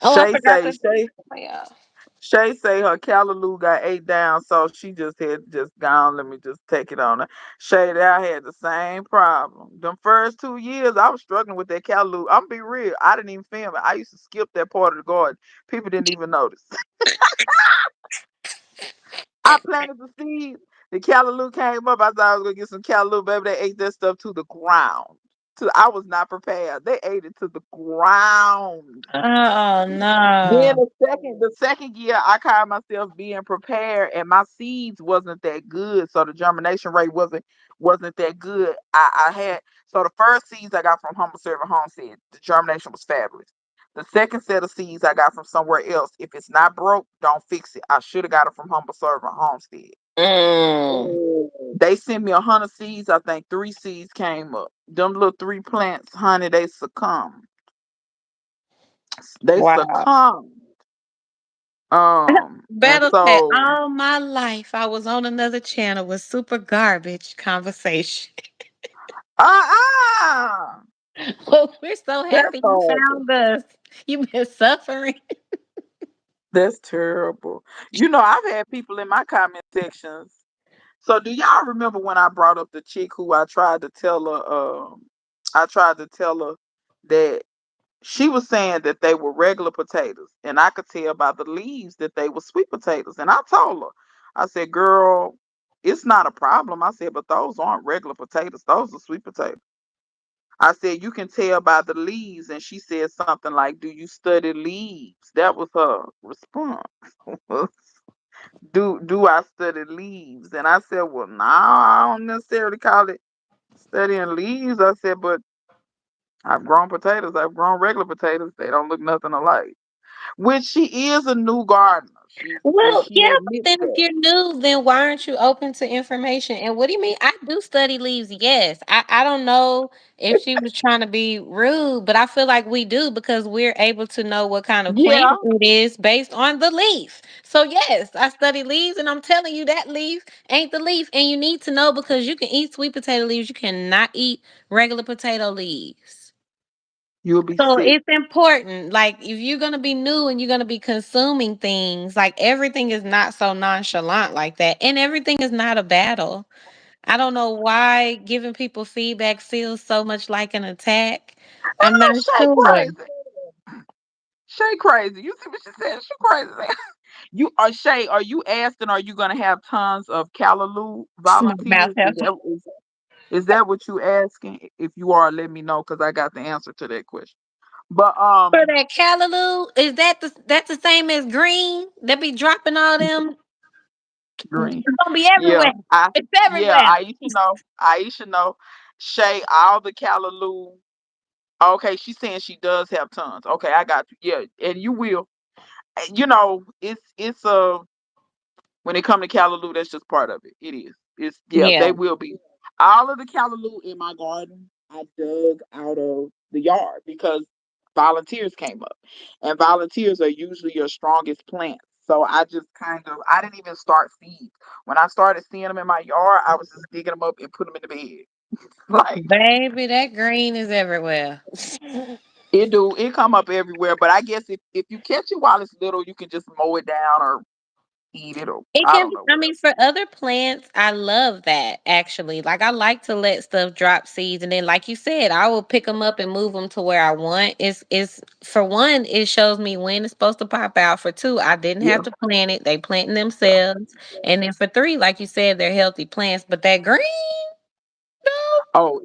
Oh, I
Shay
forgot
say,
to.
Shay,
Yeah.
Shay say her callaloo got ate down, so she just had just gone. Let me just take it on her. Shay, I had the same problem. Them first 2 years, I was struggling with that callaloo. I'm be real. I didn't even film it. I used to skip that part of the garden. People didn't even notice. I planted the seeds. The callaloo came up. I thought I was gonna get some callaloo, baby. They ate that stuff to the ground. I was not prepared. They ate it to the ground.
Oh
Then
no.
the second year, I caught myself being prepared, and my seeds wasn't that good, so the germination rate wasn't that good. I had so the first seeds I got from Homestead, the germination was fabulous. The second set of seeds I got from somewhere else. If it's not broke, don't fix it. I should have got it from Homestead.
Mm.
They sent me 100 seeds. I think 3 seeds came up. Them little 3 plants, honey, they succumbed. They
Wow.
succumbed. And
Better say,
so
all my life I was on another channel with super garbage conversation.
uh-uh.
Well, we're so
That's
happy you
horrible.
found us. You've been suffering.
That's terrible. I've had people in my comment sections. So do y'all remember when I brought up the chick who I tried to tell her that she was saying that they were regular potatoes, and I could tell by the leaves that they were sweet potatoes. And I told her, I said, girl, it's not a problem. I said, but those aren't regular potatoes, those are sweet potatoes. I said, you can tell by the leaves. And she said something like, do you study leaves? That was her response. Do I study leaves? And I said, well, no, I don't necessarily call it studying leaves. I said, but I've grown potatoes. I've grown regular potatoes. They don't look nothing alike. Which she is a new gardener.
Well,
She
yeah, but
admits
then if
that.
you're new, then why aren't you open to information? And what do you mean? I do study leaves, yes. I don't know if she was trying to be rude, but I feel like we do because we're able to know what kind of plant
Yeah,
it is based on the leaf. So yes, I study leaves and I'm telling you that leaf ain't the leaf. And you need to know because you can eat sweet potato leaves, you cannot eat regular potato leaves.
you'll be
So
sick.
it's important. Like if you're gonna be new and you're gonna be consuming things, like everything is not so nonchalant like that. And everything is not a battle. I don't know why giving people feedback feels so much like an attack. I'm not
Shay
sure.
crazy. Shay crazy. You see what she said? She crazy. You are Shay. Are you asking? Are you gonna have tons of Callaloo
My mouth
volunteers?
has
Is that what you asking? If you are, let me know because I got the answer to that question. But
for that callaloo. Is that that's the same as green? That be dropping all them.
green.
It's gonna be
Yeah,
everywhere. It's everywhere.
Aisha know. Aisha know. Shay, all the Callaloo. Okay, she's saying she does have tons. Okay, I got you. Yeah, and you will. It's when it come to callaloo, that's just part of it. It is. It's yeah,
Yeah.
they will be. All of the callaloo in my garden, I dug out of the yard because volunteers came up, and volunteers are usually your strongest plants. So I didn't even start seeds. When I started seeing them in my yard, I was just digging them up and put them in the bed. Like
Baby, that green is everywhere.
it come up everywhere. But I guess if you catch it while it's little, you can just mow it down or eat it or
It
I
can
don't
be,
know
I
whatever.
mean, for other plants, I love that actually. Like, I like to let stuff drop seeds, and then, like you said, I will pick them up and move them to where I want. It's for one, it shows me when it's supposed to pop out. For two, I didn't have
Yeah.
to plant it; they planting
Yeah.
themselves. And then for three, like you said, they're healthy plants. But that green, no.
Oh,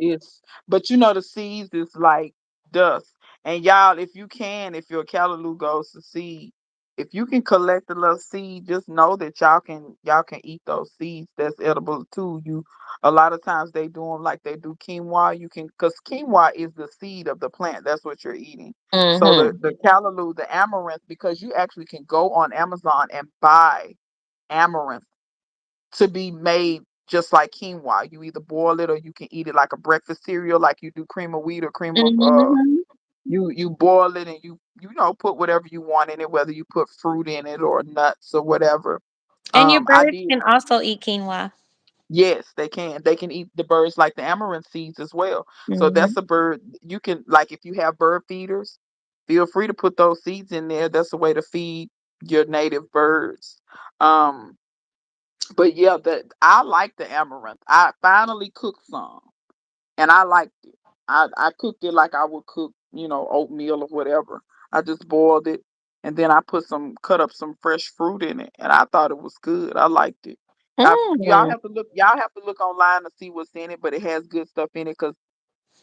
but the seeds is like dust. And y'all, if your callaloo goes to seed, if you can collect a little seed, just know that y'all can eat those seeds. That's edible too. A lot of times they do them like they do quinoa. Because quinoa is the seed of the plant. That's what you're eating. So
Mm-hmm.
the callaloo, the amaranth, because you actually can go on Amazon and buy amaranth to be made just like quinoa. You either boil it or you can eat it like a breakfast cereal, like you do cream of wheat or cream of
Mm-hmm.
you boil it and you put whatever you want in it, whether you put fruit in it or nuts or whatever.
And your
I
birds
did.
can also eat quinoa.
Yes, they can. They can eat the birds like the amaranth seeds as well. So
Mm-hmm.
that's a bird you can like if you have bird feeders, feel free to put those seeds in there. That's a way to feed. your native birds. Um, but yeah, that I like the amaranth. I finally cooked some, and I liked it. I cooked it like I would cook, oatmeal or whatever. I just boiled it, and then I cut up some fresh fruit in it, and I thought it was good. I liked it. Y'all
Mm.
have to look. Y'all have to look online to see what's in it, but it has good stuff in it because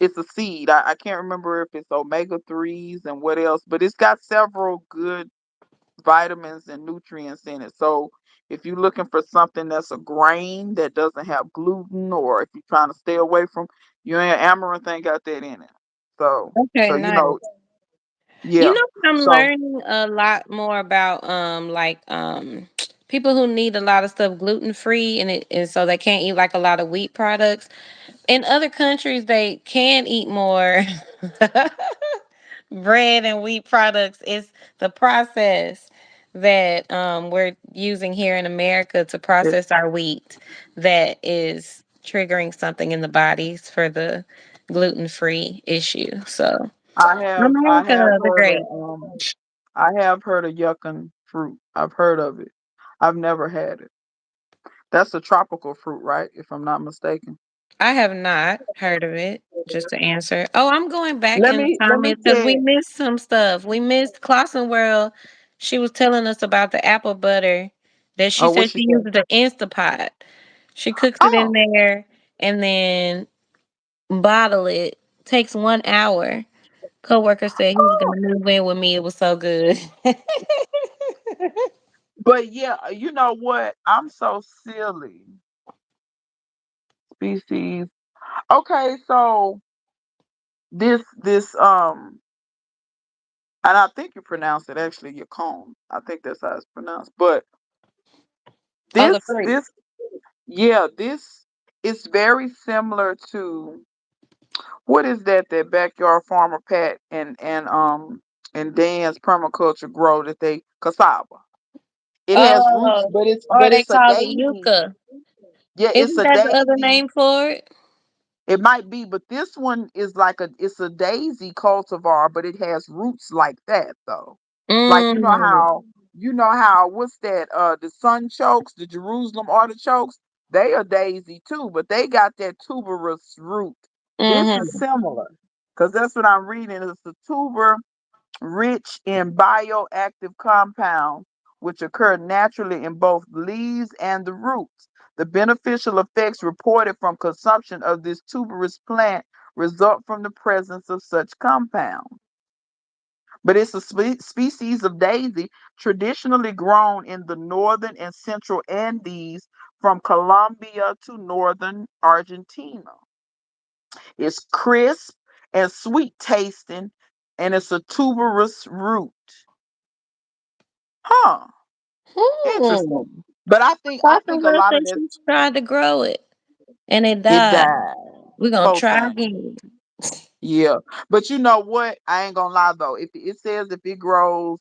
it's a seed. I can't remember if it's omega 3s and what else, but it's got several good vitamins and nutrients in it. So if you're looking for something that's a grain that doesn't have gluten, or if you're trying to stay away from, your amaranth ain't got that in it. So
Okay,
so
nice. You
yeah.
know, I'm
So
learning a lot more about like people who need a lot of stuff gluten free and so they can't eat like a lot of wheat products. In other countries they can eat more bread and wheat products. It's the process that we're using here in America to
it,
process our wheat that is triggering something in the bodies for the gluten free issue. So
I
America
have
the
heard
great.
of I have heard of yuccan fruit. I've heard of it. I've never had it. That's a tropical fruit, right? If I'm not mistaken.
I have not heard of it. Just to answer. Oh, I'm going back
Let
in the
me let me
comments because
tell
we
you.
missed some stuff. We missed Clausen World. She was telling us about the apple butter that she
Oh, what
said
she
she
said?
uses the Instapot. She cooks it in
Oh,
there and then bottle it. Takes 1 hour. Coworker said he was
oh.
gonna move in with me. It was so good.
But yeah, you know what? I'm so silly. Species. Okay, so this and I think you pronounce it actually yacon. I think that's how it's pronounced. But
Oh,
this
the fruit.
this yeah, this is very similar to, what is that backyard farmer Pat and Dan's permaculture grow, that they cassava. It has roots,
Oh,
but it's
or
but
they
it's a
call it
daisy.
yucca.
Yeah, it's
Isn't
a
that the other
daisy.
name for it?
It might be, but this one is like it's a daisy cultivar, but it has roots like that though. Like
Mm.
what's that? The sunchokes, the Jerusalem artichokes, they are daisy too, but they got that tuberous root. This is
Mm-hmm.
similar because that's what I'm reading. It's a tuber rich in bioactive compounds which occur naturally in both leaves and the roots. The beneficial effects reported from consumption of this tuberous plant result from the presence of such compounds. But it's a species of daisy traditionally grown in the northern and central Andes from Colombia to northern Argentina. It's crisp and sweet tasting, and it's a tuberous root. Huh.
Hmm.
Interesting. But I think a
Will
lot
said
of this,
she tried to grow it and it
it
died.
died
We're gonna
4
try
times.
again.
Yeah. But you know what? I ain't gonna lie though. If it says if it grows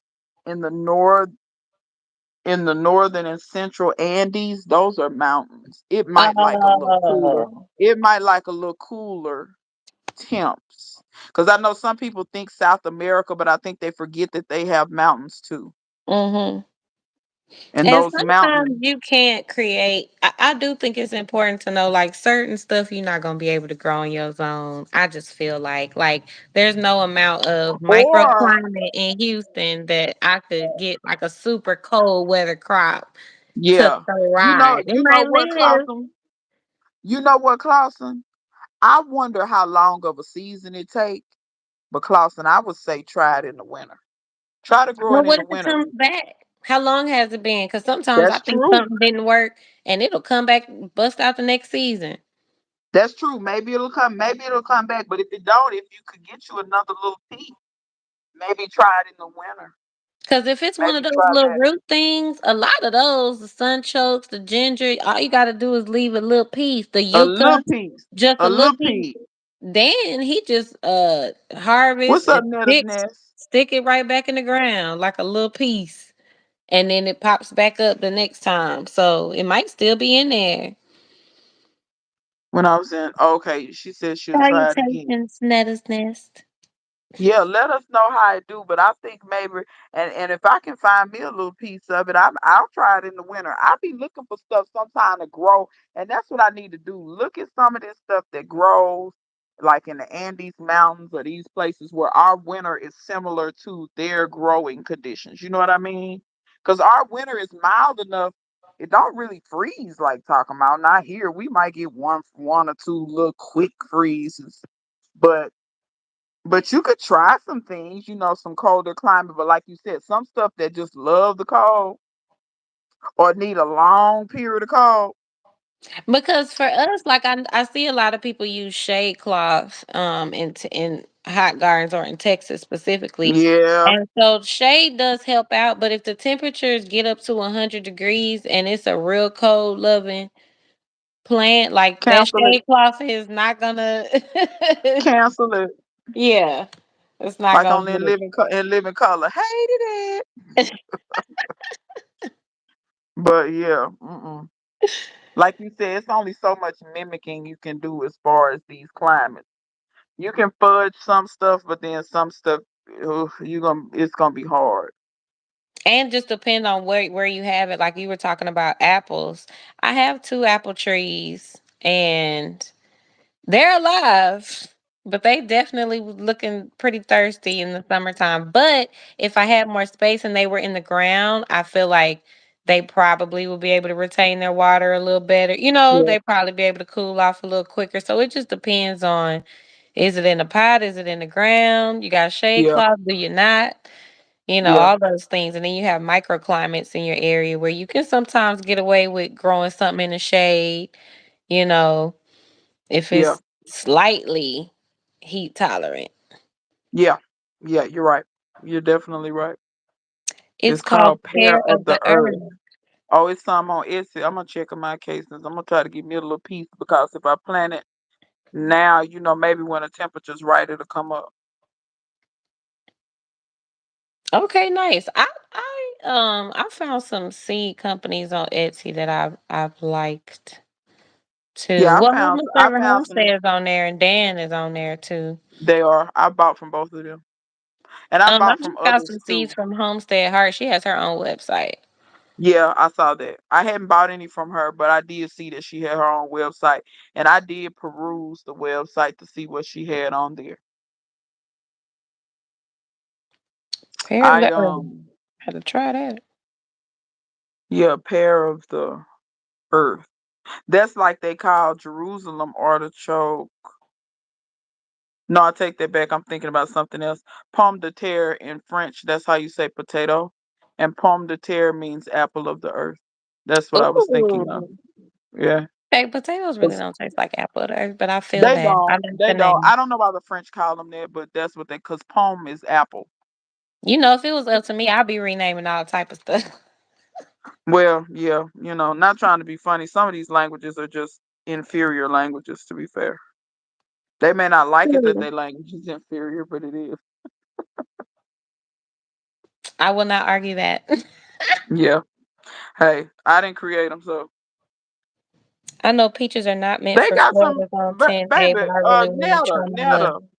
in the north in the northern and central Andes, those are mountains. It might like a little cooler.
Oh.
It might like a little cooler temps. Because I know some people think South America, but I think they forget that they have mountains too.
Mm-hmm.
And
And
those
sometimes
mountains,
you can't create. I do think it's important to know like certain stuff you're not gonna be able to grow on your own. I just feel like there's no amount of
or
microclimate in Houston that I could get like a super cold weather crop to
yeah.
thrive. It
You know
might
what,
live.
Clausen? You know what, Clausen? I wonder how long of a season it take. But Clausen, I would say try it in the winter. Try to grow
Well,
it in
what
the
if it
winter.
comes back? How long has it been? Because sometimes I
That's
think
true.
something didn't work and it'll come back, bust out the next season.
That's true. Maybe it'll come. Maybe it'll come back. But if it don't, if you could get you another little peak, maybe try it in the winter.
Because if it's one of
Maybe
those
try
little
that.
root things, a lot of those, the sunchokes, the ginger, all you got to do is leave a little piece. The
A
yucca,
little piece.
just
A
a little
little
piece.
piece.
Then he just harvest
What's up,
and
Netta's nest?
stick it right back in the ground like a little piece. And then it pops back up the next time. So it might still be in there.
When I was in, okay, she said she'll try it again.
Salutations, Netta's Nest.
Yeah, let us know how it do. But I think maybe, and if I can find me a little piece of it, I'll try it in the winter. I'll be looking for stuff sometime to grow, and that's what I need to do. Look at some of this stuff that grows, like in the Andes Mountains or these places where our winter is similar to their growing conditions. You know what I mean? Because our winter is mild enough. It don't really freeze like talking about. Not here. We might get one or two little quick freezes, but you could try some things, some colder climate. But like you said, some stuff that just love the cold or need a long period of cold.
Because for us, like I see a lot of people use shade cloth in hot gardens or in Texas specifically.
Yeah,
And so shade does help out, but if the temperatures get up to 100 degrees and it's a real cold loving plant, like that
cancel it,
shade cloth is not gonna
cancel it.
yeah, it's not
Like
gonna
on
do
in living color, hated it.
it.
But yeah, like you said, it's only so much mimicking you can do as far as these climates. You can fudge some stuff, but then some stuff, it's gonna be hard.
And just depend on where you have it. Like you were talking about apples. I have two apple trees and they're alive, but they definitely was looking pretty thirsty in the summertime. But if I had more space and they were in the ground, I feel like they probably would be able to retain their water a little better.
Yeah,
They probably be able to cool off a little quicker. So it just depends on, is it in a pot? Is it in the ground? You got shade
yeah,
cloth? Do you not?
yeah,
All those things. And then you have microclimates in your area where you can sometimes get away with growing something in the shade, you know, if
yeah,
it's slightly heat tolerant.
yeah, yeah. You're right. You're definitely right.
It's
It's
called
called Pair
Pair
of
of
the
the
Earth.
Earth.
Oh, it's some on Etsy. I'm gonna check in my cases. I'm gonna try to give me a little piece because if I plant it now, maybe when the temperature's right, it'll come up.
Okay, nice. I found some seed companies on Etsy that I've liked too.
Yeah,
Well, Homestead
I
and
found some.
Homestead is on there and Dan is on there too.
They are. I bought from both of them, and I
I
bought
just
from
got some
others
seeds
too.
from Homestead Heart. She has her own website.
Yeah, I saw that. I hadn't bought any from her, but I did see that she had her own website, and I did peruse the website to see what she had on there.
Pair of
I
the Earth. Had to try that.
Yeah, Pair of the Earth. That's like they call Jerusalem artichoke. No, I take that back. I'm thinking about something else. Pomme de terre in French, that's how you say potato. And pomme de terre means apple of the earth. That's what I was thinking of.
Ooh.
Yeah.
Okay, potatoes really
'Cause
don't taste like apple of the earth, but I feel
They
that. I
don't.
like
They
the
don't.
name.
I don't know why the French call them that, but that's what because pomme is apple.
If it was up to me, I'd be renaming all type of stuff.
Well, yeah, not trying to be funny. Some of these languages are just inferior languages, to be fair. They may not like it that
True.
their language is inferior, but it is.
I will not argue that.
Yeah. Hey, I didn't create them, so
I know peaches are not meant
they
for
got some
Florida's on 10A,
baby.
but I really want to
Netta,
try
Netta,
them.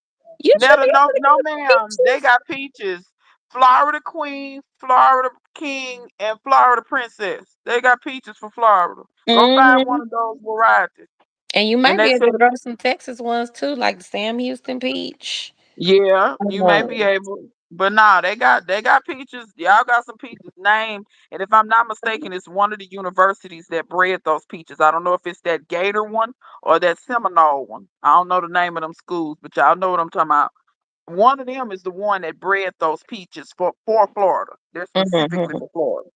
You should
Netta.
be
No,
able to
no,
get
ma'am. They
peaches.
got peaches. Florida Queen, Florida King, and Florida Princess. They got peaches for Florida. Go find
Hmm.
one of those varieties.
And you
And
might
they
be able
said,
to grow some Texas ones too, like the Sam Houston peach.
yeah, you may be
Um,
able, but nah, they got peaches. Y'all got some peaches named, and if I'm not mistaken, it's one of the universities that bred those peaches. I don't know if it's that Gator one or that Seminole one. I don't know the name of them schools, but y'all know what I'm talking about. One of them is the one that bred those peaches for Florida. They're specifically
mhm.
for Florida.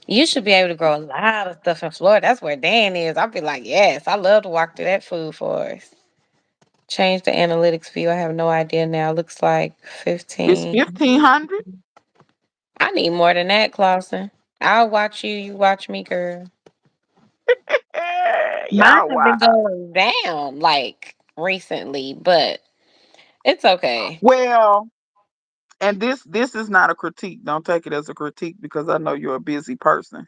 You should be able to grow a lot of stuff in Florida. That's where Dan is. I'd be like, yes, I love to walk through that food forest. Change the analytics view. I have no idea now. Looks like
It's
15.
1,500.
I need more than that, Clausen. I'll watch you. You watch me, girl. Mine
Y'all
have been
wild.
going down like recently, but it's okay.
Well, and this is not a critique. Don't take it as a critique because I know you're a busy person.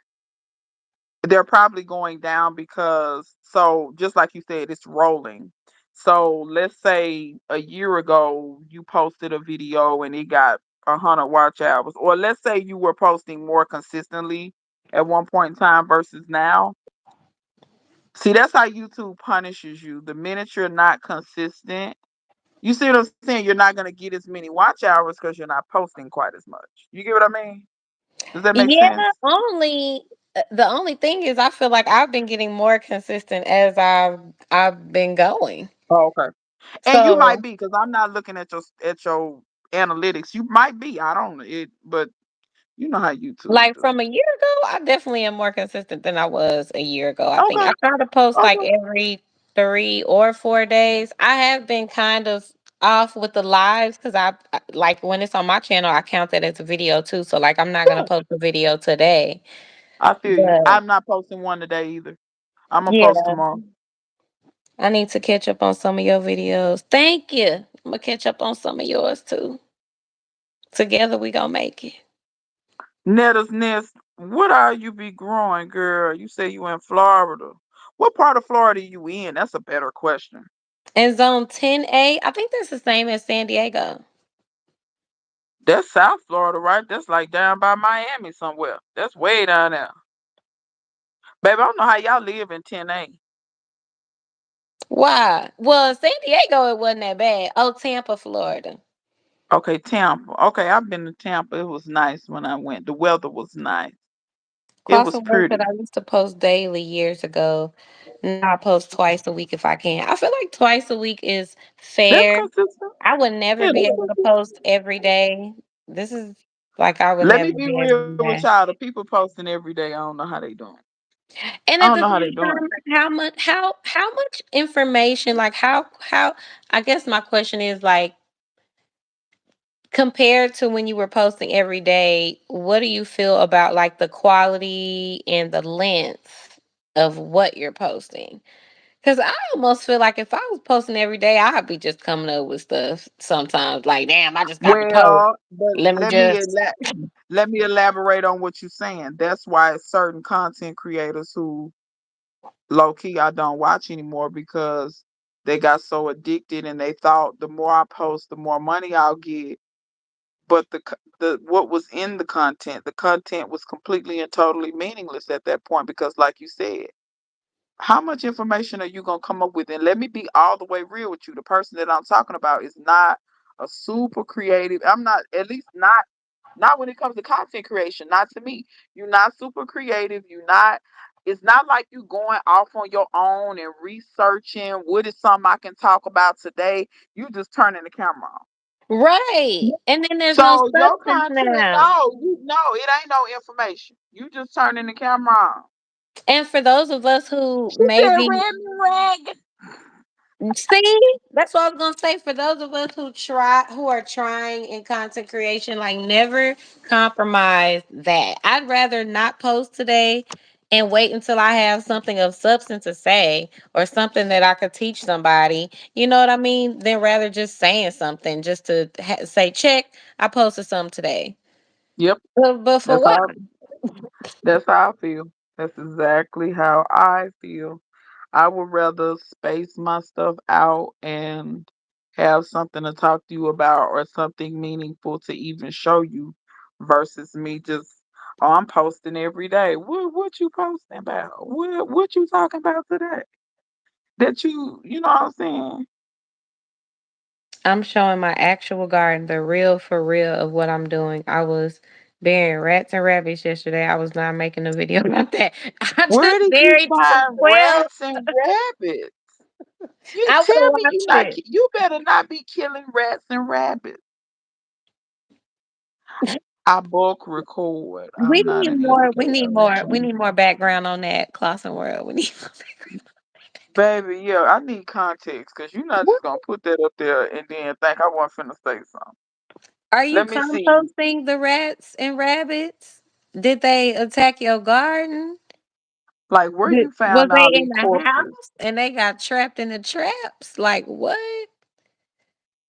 They're probably going down because, so just like you said, it's rolling. So let's say a year ago you posted a video and it got 100 watch hours, or let's say you were posting more consistently at one point in time versus now. See, that's how YouTube punishes you. The minute you're not consistent, you see what I'm saying? You're not gonna get as many watch hours because you're not posting quite as much. You get what I mean? Does that make
Yeah,
sense?
only the only thing is I feel like I've been getting more consistent as I've been going.
Oh, okay. And you might
So,
be because I'm not looking at your analytics. You might be. I don't know it, but you know how YouTube
like
do.
from a year ago, I definitely am more consistent than I was a year ago. I think
Okay.
I try to post like
Okay.
every 3 or 4 days. I have been kind of off with the lives because like when it's on my channel, I count that as a video too. So like I'm not gonna
Yeah.
post a video today,
I feel you.
but
I'm not posting one today either. I'm gonna post
yeah,
tomorrow.
I need to catch up on some of your videos. Thank you. I'm gonna catch up on some of yours too. Together we gonna make it.
Netta's nest. What are you be growing, girl? You say you in Florida. What part of Florida you in? That's a better question.
And zone 10A, I think that's the same as San Diego.
That's South Florida, right? That's like down by Miami somewhere. That's way down there. Baby, I don't know how y'all live in 10A.
Why? Well, San Diego, it wasn't that bad. Oh, Tampa, Florida.
Okay, Tampa. Okay, I've been to Tampa. It was nice when I went. The weather was nice. It was
Crossing Work that
pretty.
I used to post daily years ago. Now I post twice a week if I can. I feel like twice a week is
That's
fair.
consistent.
I would never
Yeah,
be
that's
able to
consistent.
post every day. This is like I would
Let
never
me be
be able to
real
do
with
that.
y'all. The people posting every day, I don't know how they doing.
And
I
at
don't
the
know how they
same
doing.
time, how much information, like how I guess my question is like compared to when you were posting every day, what do you feel about like the quality and the length of what you're posting? Because I almost feel like if I was posting every day, I'd be just coming up with stuff sometimes. Like, damn, I just got to post.
Well, but
Let me just.
let me elaborate on what you're saying. That's why certain content creators who low key I don't watch anymore because they got so addicted and they thought the more I post, the more money I'll get. But the what was in the content was completely and totally meaningless at that point because, like you said, how much information are you gonna come up with? And let me be all the way real with you. The person that I'm talking about is not a super creative. I'm not, at least not when it comes to content creation. Not to me. You're not super creative. You're not. It's not like you going off on your own and researching what is something I can talk about today. You just turning the camera on.
Right. And then there's no
So your
substance
content,
now.
no, you know, it ain't no information. You just turning the camera on.
And for those of us who
She said,
maybe
"Red rag."
see, that's what I was gonna say. For those of us who are trying in content creation, like never compromise that. I'd rather not post today and wait until I have something of substance to say or something that I could teach somebody. You know what I mean? Than rather just saying something just to say, check, I posted something today.
Yep,
But for
that's
what?
how that's how I feel. That's exactly how I feel. I would rather space my stuff out and have something to talk to you about or something meaningful to even show you versus me just, oh, I'm posting every day. What you posting about? What you talking about today? That you know what I'm saying?
I'm showing my actual garden, the real for real of what I'm doing. I was burying rats and rabbits yesterday. I was not making a video about that. I
Where
just
did you
buried some
find
12.
rats and rabbits? You
I
tell
was
me you not
watching.
you better not be killing rats and rabbits. I bulk record.
We
I'm not
need
an
more. We
educator.
need more. We need more background on that Clausen world. We need more background.
Baby, yeah, I need context because you're not just
What
gonna put that up there and then think I wasn't finna say something.
are you
Let me see.
composting the rats and rabbits? Did they attack your garden?
Like where you
Was
found
they
all
in
these
the
corpses.
house and they got trapped in the traps? Like what?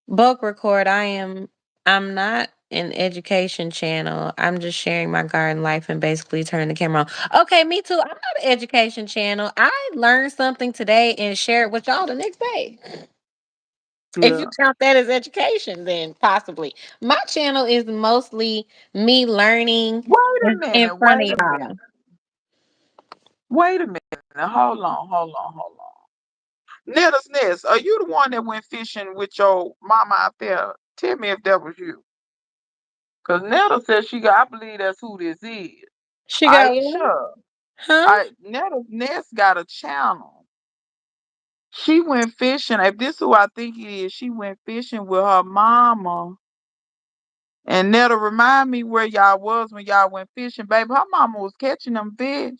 Bulk record. I'm not an education channel. I'm just sharing my garden life and basically turning the camera on. Okay, me too. I'm not an education channel. I learned something today and share it with y'all the next day. If you
Yeah.
count that as education, then possibly. My channel is mostly me learning
Wait a
in
minute.
front of
Wait a
y'all.
minute. Wait a minute. Hold on. Hold on. Hold on. Netta's Nest, are you the one that went fishing with your mama out there? Tell me if that was you. Cause Netta said she got. I believe that's who this is.
She got what?
Aisha.
Huh?
I Netta's Nest got a channel. She went fishing. If this who I think it is, she went fishing with her mama. And Netta remind me where y'all was when y'all went fishing, baby. Her mama was catching them fish.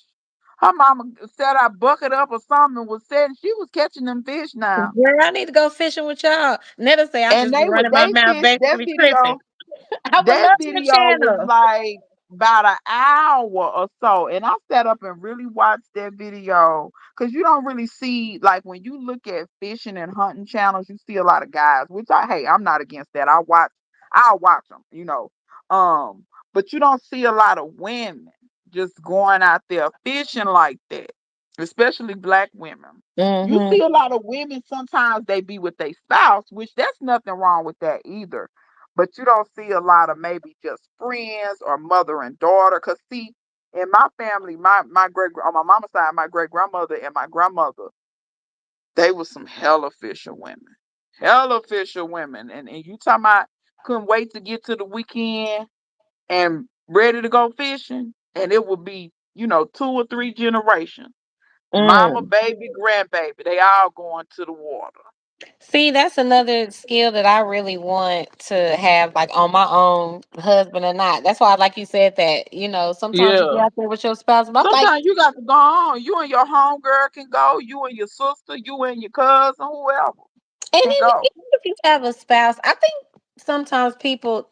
Her mama set our bucket up or something and was setting. She was catching them fish now.
Girl, I need to go fishing with y'all. Netta say I
And
just be running my
they
mouth,
fished that
basically tripping.
video.
I would
That
love your
video was
channel.
like about an hour or so, and I sat up and really watched that video because you don't really see, like, when you look at fishing and hunting channels, you see a lot of guys, which I'm not against that. I'll watch them, but you don't see a lot of women just going out there fishing like that, especially black women. You
Mm-hmm.
see a lot of women, sometimes they be with their spouse, which there's nothing wrong with that either, but you don't see a lot of maybe just friends or mother and daughter. Cause see, in my family, my great on my mama's side, my great grandmother and my grandmother, they were some hella fisher women, hella fisher women, and you talking about couldn't wait to get to the weekend and ready to go fishing, and it would be 2 or 3 generations, mama,
Mm.
baby, grandbaby, they all going to the water.
See, that's another skill that I really want to have, like on my own, husband or not. That's why, like you said, that sometimes you be
Yeah.
out there with your spouse, but I'm like,
Sometimes you got to go on. You and your homegirl can go. You and your sister. You and your cousin. Whoever
and
can go.
even if you have a spouse, I think sometimes people,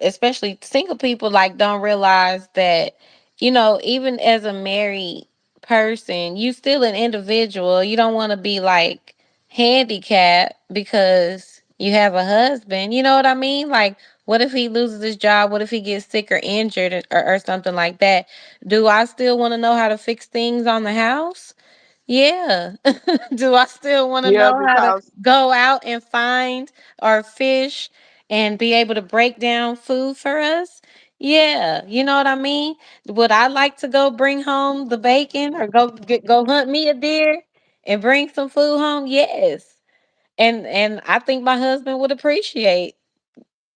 especially single people, like don't realize that, even as a married person, you still an individual. You don't want to be like handicapped because you have a husband. You know what I mean? Like, what if he loses his job? What if he gets sick or injured or something like that? Do I still want to know how to fix things on the house? Yeah. Do I still want to
Yeah,
know how to
because
go out and find or fish and be able to break down food for us? Yeah. You know what I mean? Would I like to go bring home the bacon or go hunt me a deer and bring some food home? Yes. And I think my husband would appreciate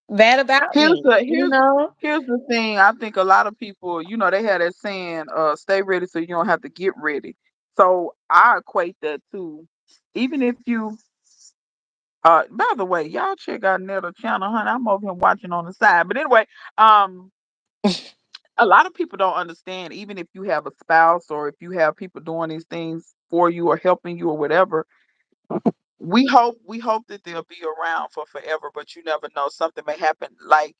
that about
here's
me,
the
you
here's
know?
here's the thing. I think a lot of people, they had that saying, "Stay ready so you don't have to get ready." So I equate that to, even if you. By the way, y'all check out Netta channel, honey. I'm over here watching on the side. But anyway, um, a lot of people don't understand, even if you have a spouse or if you have people doing these things for you or helping you or whatever, we hope that they'll be around for forever, but you never know, something may happen. Like,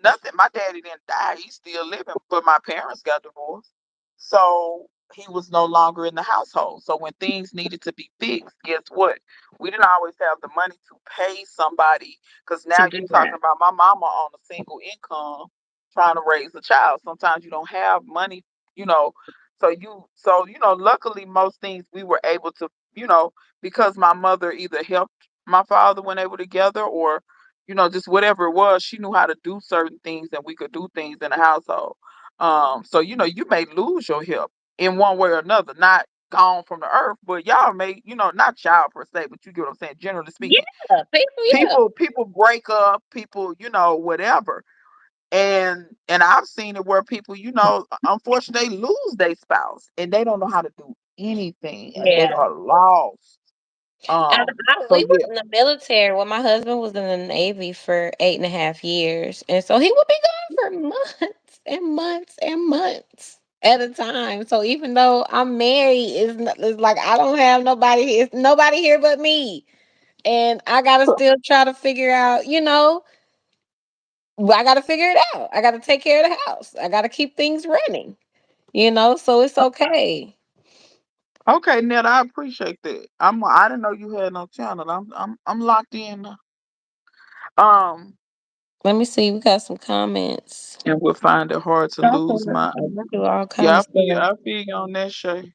nothing, my daddy didn't die, he's still living, but my parents got divorced, so he was no longer in the household. So when things needed to be fixed, guess what, we didn't always have the money to pay somebody, because
To
now you're
do
talking
that.
about my mama on a single income trying to raise a child. Sometimes you don't have money, you know luckily most things we were able to, because my mother either helped my father when they were together, or just whatever it was, she knew how to do certain things and we could do things in the household. So you may lose your help in one way or another, not gone from the earth, but y'all may, not child per se, but you get what I'm saying, generally speaking.
Yeah, people, yeah.
People break up, people, whatever. And I've seen it where people, unfortunately lose their spouse and they don't know how to do anything and they
Yeah.
are lost.
And
So
we was
yeah.
in the military. Well, my husband was in the Navy for 8.5 years, and so he would be gone for months and months and months at a time. So even though I'm married, it's like I don't have nobody. It's nobody here but me, and I gotta still try to figure out. I gotta figure it out. I gotta take care of the house. I gotta keep things running. So it's okay.
Okay, Ned, I appreciate that. I didn't know you had no channel. I'm locked in now. Um
Let me see. We got some comments.
and we'll find it hard to lose
Talking
mine.
do all kind
Yeah,
of stuff.
I feel you on that, Shay.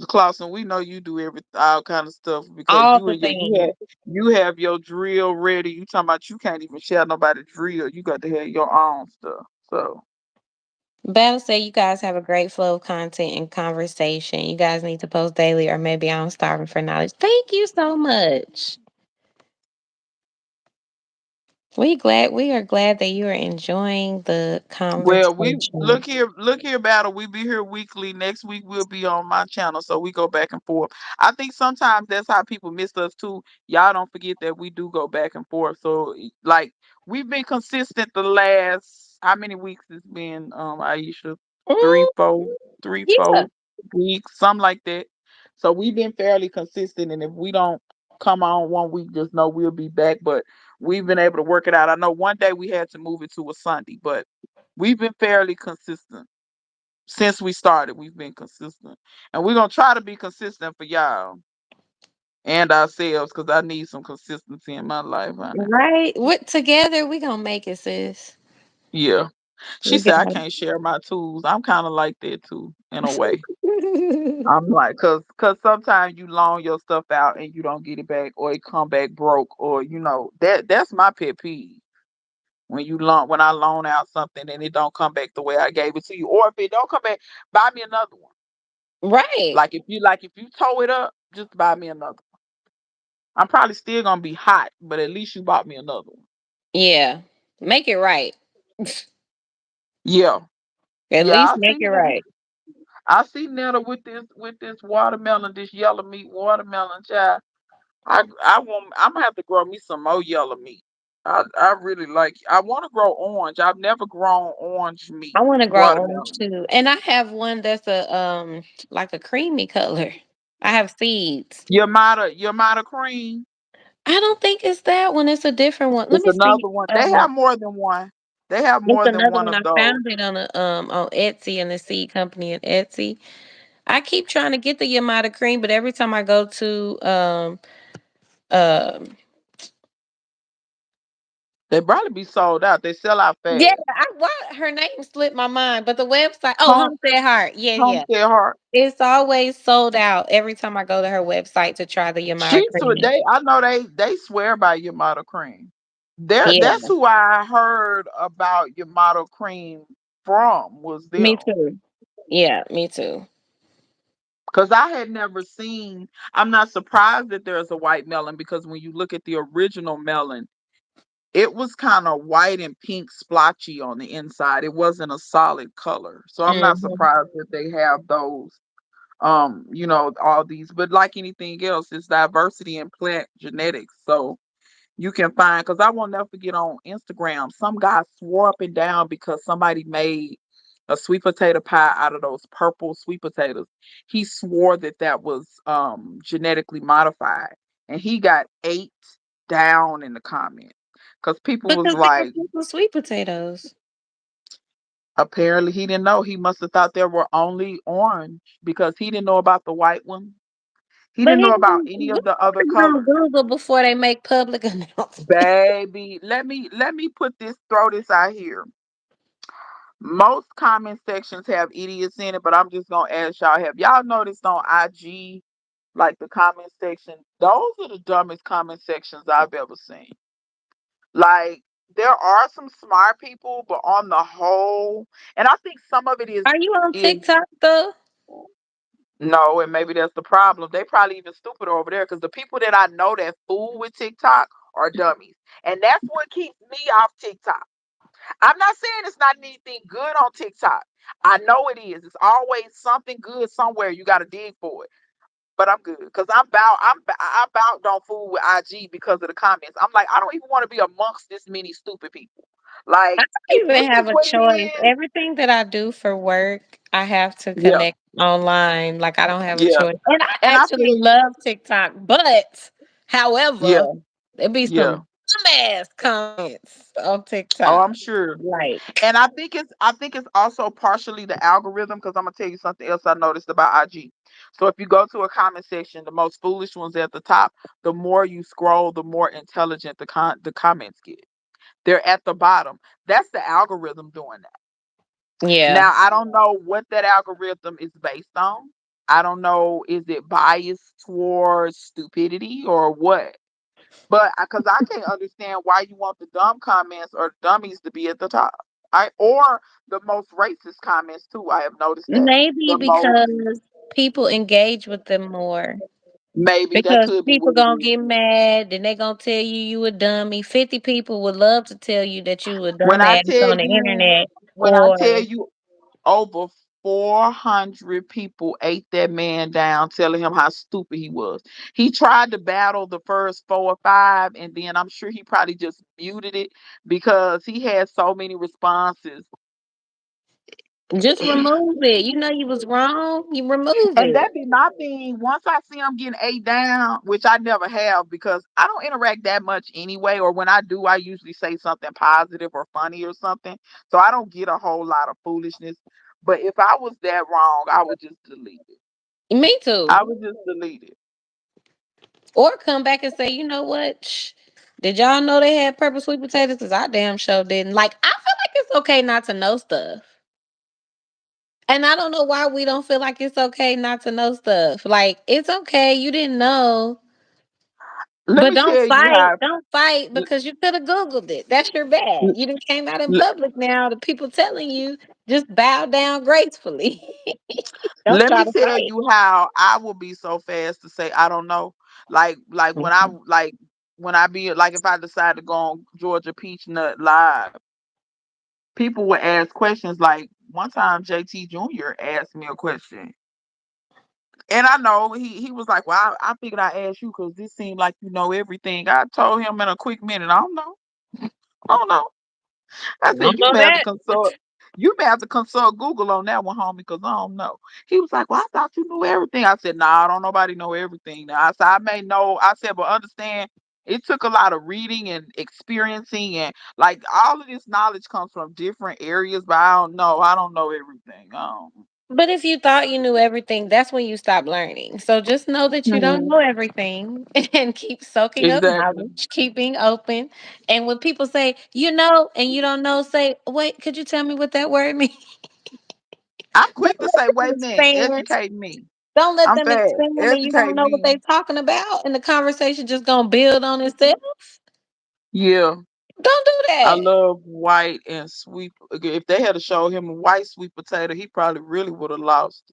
Clausen, we know you do all kind of stuff because
All the things.
you have your drill ready. You talking about you can't even share nobody drill. You got to have your own stuff. So
Battle say you guys have a great flow of content and conversation. You guys need to post daily, or maybe I'm starving for knowledge. Thank you so much. We are glad that you are enjoying the
well, we
conversation.
look here, battle. We be here weekly. Next week we'll be on my channel, so we go back and forth. I think sometimes that's how people miss us too. Y'all don't forget that we do go back and forth. So like we've been consistent the last how many weeks it's been, Aisha? Three,
Mm,
four, three,
yeah.
4 weeks, something like that. So we've been fairly consistent, and if we don't come on one week, just know we'll be back. But we've been able to work it out. I know one day we had to move it to a Sunday, but we've been fairly consistent since we started. We've been consistent, and we're gonna try to be consistent for y'all and ourselves because I need some consistency in my life, honey.
Right. What together we gonna make it, sis.
Yeah, she
We
said I
got
can't share my tools. I'm kind of like that too, in a way.
it.
I'm like, cause sometimes you loan your stuff out and you don't get it back, or it come back broke, or that's my pet peeve. When I loan out something and it don't come back the way I gave it to you, or if it don't come back, buy me another one.
Right.
Like if you tow it up, just buy me another one. I'm probably still gonna be hot, but at least you bought me another one.
Yeah. Make it right.
Yeah,
At
yeah.
least make it right.
I see Netta with this watermelon, this yellow meat watermelon, child. I'm gonna have to grow me some more yellow meat. I really like. I want to grow orange. I've never grown orange meat
I want to grow orange
watermelon.
too. And I have one that's a like a creamy color. I have seeds.
Your cream.
I don't think it's that one. It's a different one. Let
It's
me see.
another one. They have more than one. They have
It's
more than
another
one
one. I
of those.
found it on Etsy and the seed company at Etsy. I keep trying to get the Yamada cream, but every time I go to um
They probably be sold out. They sell out
yeah,
fast.
why her name slipped my mind, but the website, oh,
Home
Homestead Heart. Yeah, yeah.
Homestead Heart.
It's always sold out every time I go to her website to try the Yamada
She's what
cream.
I know they swear by your model cream. That's
Yeah,
who I heard about your model cream from was
me
them.
too. Yeah, me too.
Because I had never seen, I'm not surprised that there's a white melon because when you look at the original melon, it was kind of white and pink splotchy on the inside. It wasn't a solid color. So I'm not
Hmm.
surprised that they have those all these, but like anything else, it's diversity in plant genetics. So you can find, because I won't never forget on Instagram, some guy swore up and down because somebody made a sweet potato pie out of those purple sweet potatoes. He swore that that was genetically modified, and he got ate down in the comments because people was
Because they were
like,
purple sweet potatoes.
apparently he didn't know. He must have thought there were only orange because he didn't know about the white one. He
But
didn't know
he
about
was
any of the other
looking on
colors.
Google before they make public announcements.
Baby, let me throw this out here. Most comment sections have idiots in it, but I'm just gonna ask y'all, have y'all noticed on IG, like the comment section, those are the dumbest comment sections I've ever seen. Like there are some smart people, but on the whole, and I think some of it
Are you on
is
TikTok though?
no, and maybe that's the problem. They probably even stupider over there because the people that I know that fool with TikTok are dummies. And that's what keeps me off TikTok. I'm not saying it's not anything good on TikTok. I know it is. It's always something good somewhere. You got to dig for it. But I'm good because I about don't fool with IG because of the comments. I'm like I don't even want to be amongst this many stupid people. Like if
Even
this is
have a
what it
choice.
is,
Everything that I do for work, I have to
yeah,
connect online. Like I don't have a
yeah.
choice. And I
And I
actually
feel you.
love TikTok, but however,
Yeah,
there be
yeah.
some dumbass comments on
Oh,
TikTok.
I'm sure.
Like,
And I think it's also partially the algorithm because I'm gonna tell you something else I noticed about IG. So if you go to a comment section, the most foolish ones at the top, the more you scroll, the more intelligent the comments get. They're at the bottom. That's the algorithm doing that.
Yeah.
Now, I don't know what that algorithm is based on. I don't know, is it biased towards stupidity or what? But because I can't understand why you want the dumb comments or dummies to be at the top. Or the most racist comments too. I have noticed that
Maybe
the most.
because people engage with them more.
Maybe that
Because
could be
people
what it
gonna
is.
get mad, then they gonna tell you a dummy. 50 people would love to tell you that you a
When I
dumbass
tell
on the
you,
internet.
when I
Or
tell you, over 400 people ate that man down, telling him how stupid he was. He tried to battle the first four or five, and then I'm sure he probably just muted it because he had so many responses.
just remove it. You know you was wrong. You remove
And
it.
that be my thing. Once I see him getting ate down, which I never have because I don't interact that much anyway, or when I do, I usually say something positive or funny or something. So I don't get a whole lot of foolishness. But if I was that wrong, I would just delete it.
Me too.
I would just delete it.
Or come back and say, you know what? Did y'all know they had purple sweet potatoes? Because I damn sure didn't. Like, I feel like it's okay not to know stuff. And I don't know why we don't feel like it's okay not to know stuff. Like, it's okay. You didn't know.
Let
But
me tell you how.
don't fight
l-
because you could have Googled it. That's your bad.
l-
You just came out in
l-
public now. The people telling you just bow down gracefully. Don't
Let
try
me
to
tell
fight.
you how I will be so fast to say I don't know. Like when I be like if I decide to go on Georgia Peach Nut Live, people would ask questions like one time JT Jr. asked me a question. And I know he was like, well, I figured I'd ask you because this seemed like you know everything. I told him in a quick minute, I don't know. I don't know. I
Don't
said, you
know
may have to
that.
consult. You may have to consult Google on that one, homie, because I don't know. He was like, well, I thought you knew everything. I said, nah, I don't nobody know everything. Now, I said, I may know. I said, but understand, it took a lot of reading and experiencing, and like all of this knowledge comes from different areas, but I don't know. I don't know everything.
But if you thought you knew everything, that's when you stop learning. So just know that you don't
Mhm.
know everything and keep soaking up
Exactly.
knowledge, keep being open. And when people say, you know, and you don't know, say, wait, could you tell me what that word means?
I'm
Don't
quick to
let
say,
them
wait a minute,
expand.
educate me.
Don't let
I'm
them
fast.
expand and you don't
Educate
know what
me.
they're talking about. And the conversation just gonna build on itself.
Yeah.
Don't do
I
that.
love white and sweet. Okay, if they had to show him a white sweet potato, he probably really would have lost.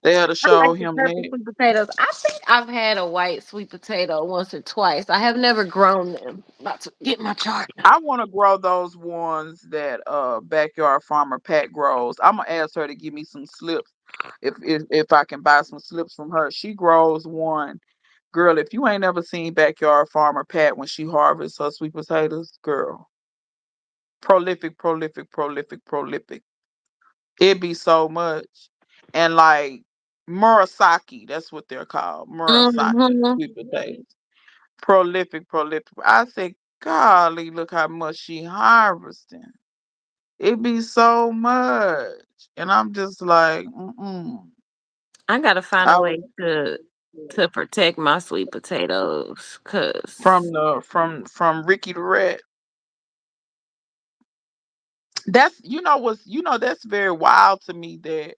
They had to
I
show
like the
him
purple
that.
sweet potatoes. I think I've had a white sweet potato once or twice. I have never grown them. About to get my chart.
I want to grow those ones that backyard farmer Pat grows. I'm gonna ask her to give me some slips if I can buy some slips from her. She grows one. Girl, if you ain't ever seen backyard farmer Pat when she harvests her sweet potatoes, girl, prolific, prolific, prolific, prolific. It be so much. And like Murasaki, that's what they're called. Murasaki
Hmm.
sweet potatoes. Prolific, prolific. I say, golly, look how much she harvesting. It be so much. And I'm just like, mm-mm.
I gotta find a
I was
way to protect my sweet potatoes, cause
from Ricky the Rat. That's that's very wild to me that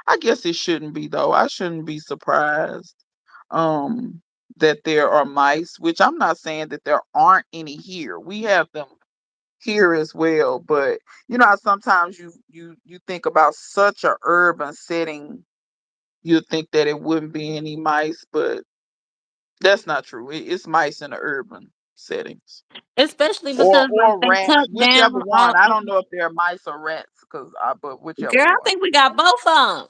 I guess it shouldn't be though. I shouldn't be surprised that there are mice, which I'm not saying that there aren't any here. We have them here as well, but you know how sometimes you think about such a urban setting, you think that it wouldn't be any mice, but that's not true. It's mice in the urban settings.
especially
Or
because like
or
they
rats,
cut down
whichever one.
all.
I don't know if they're mice or rats, but whichever
Girl, I
one.
think we got both of them.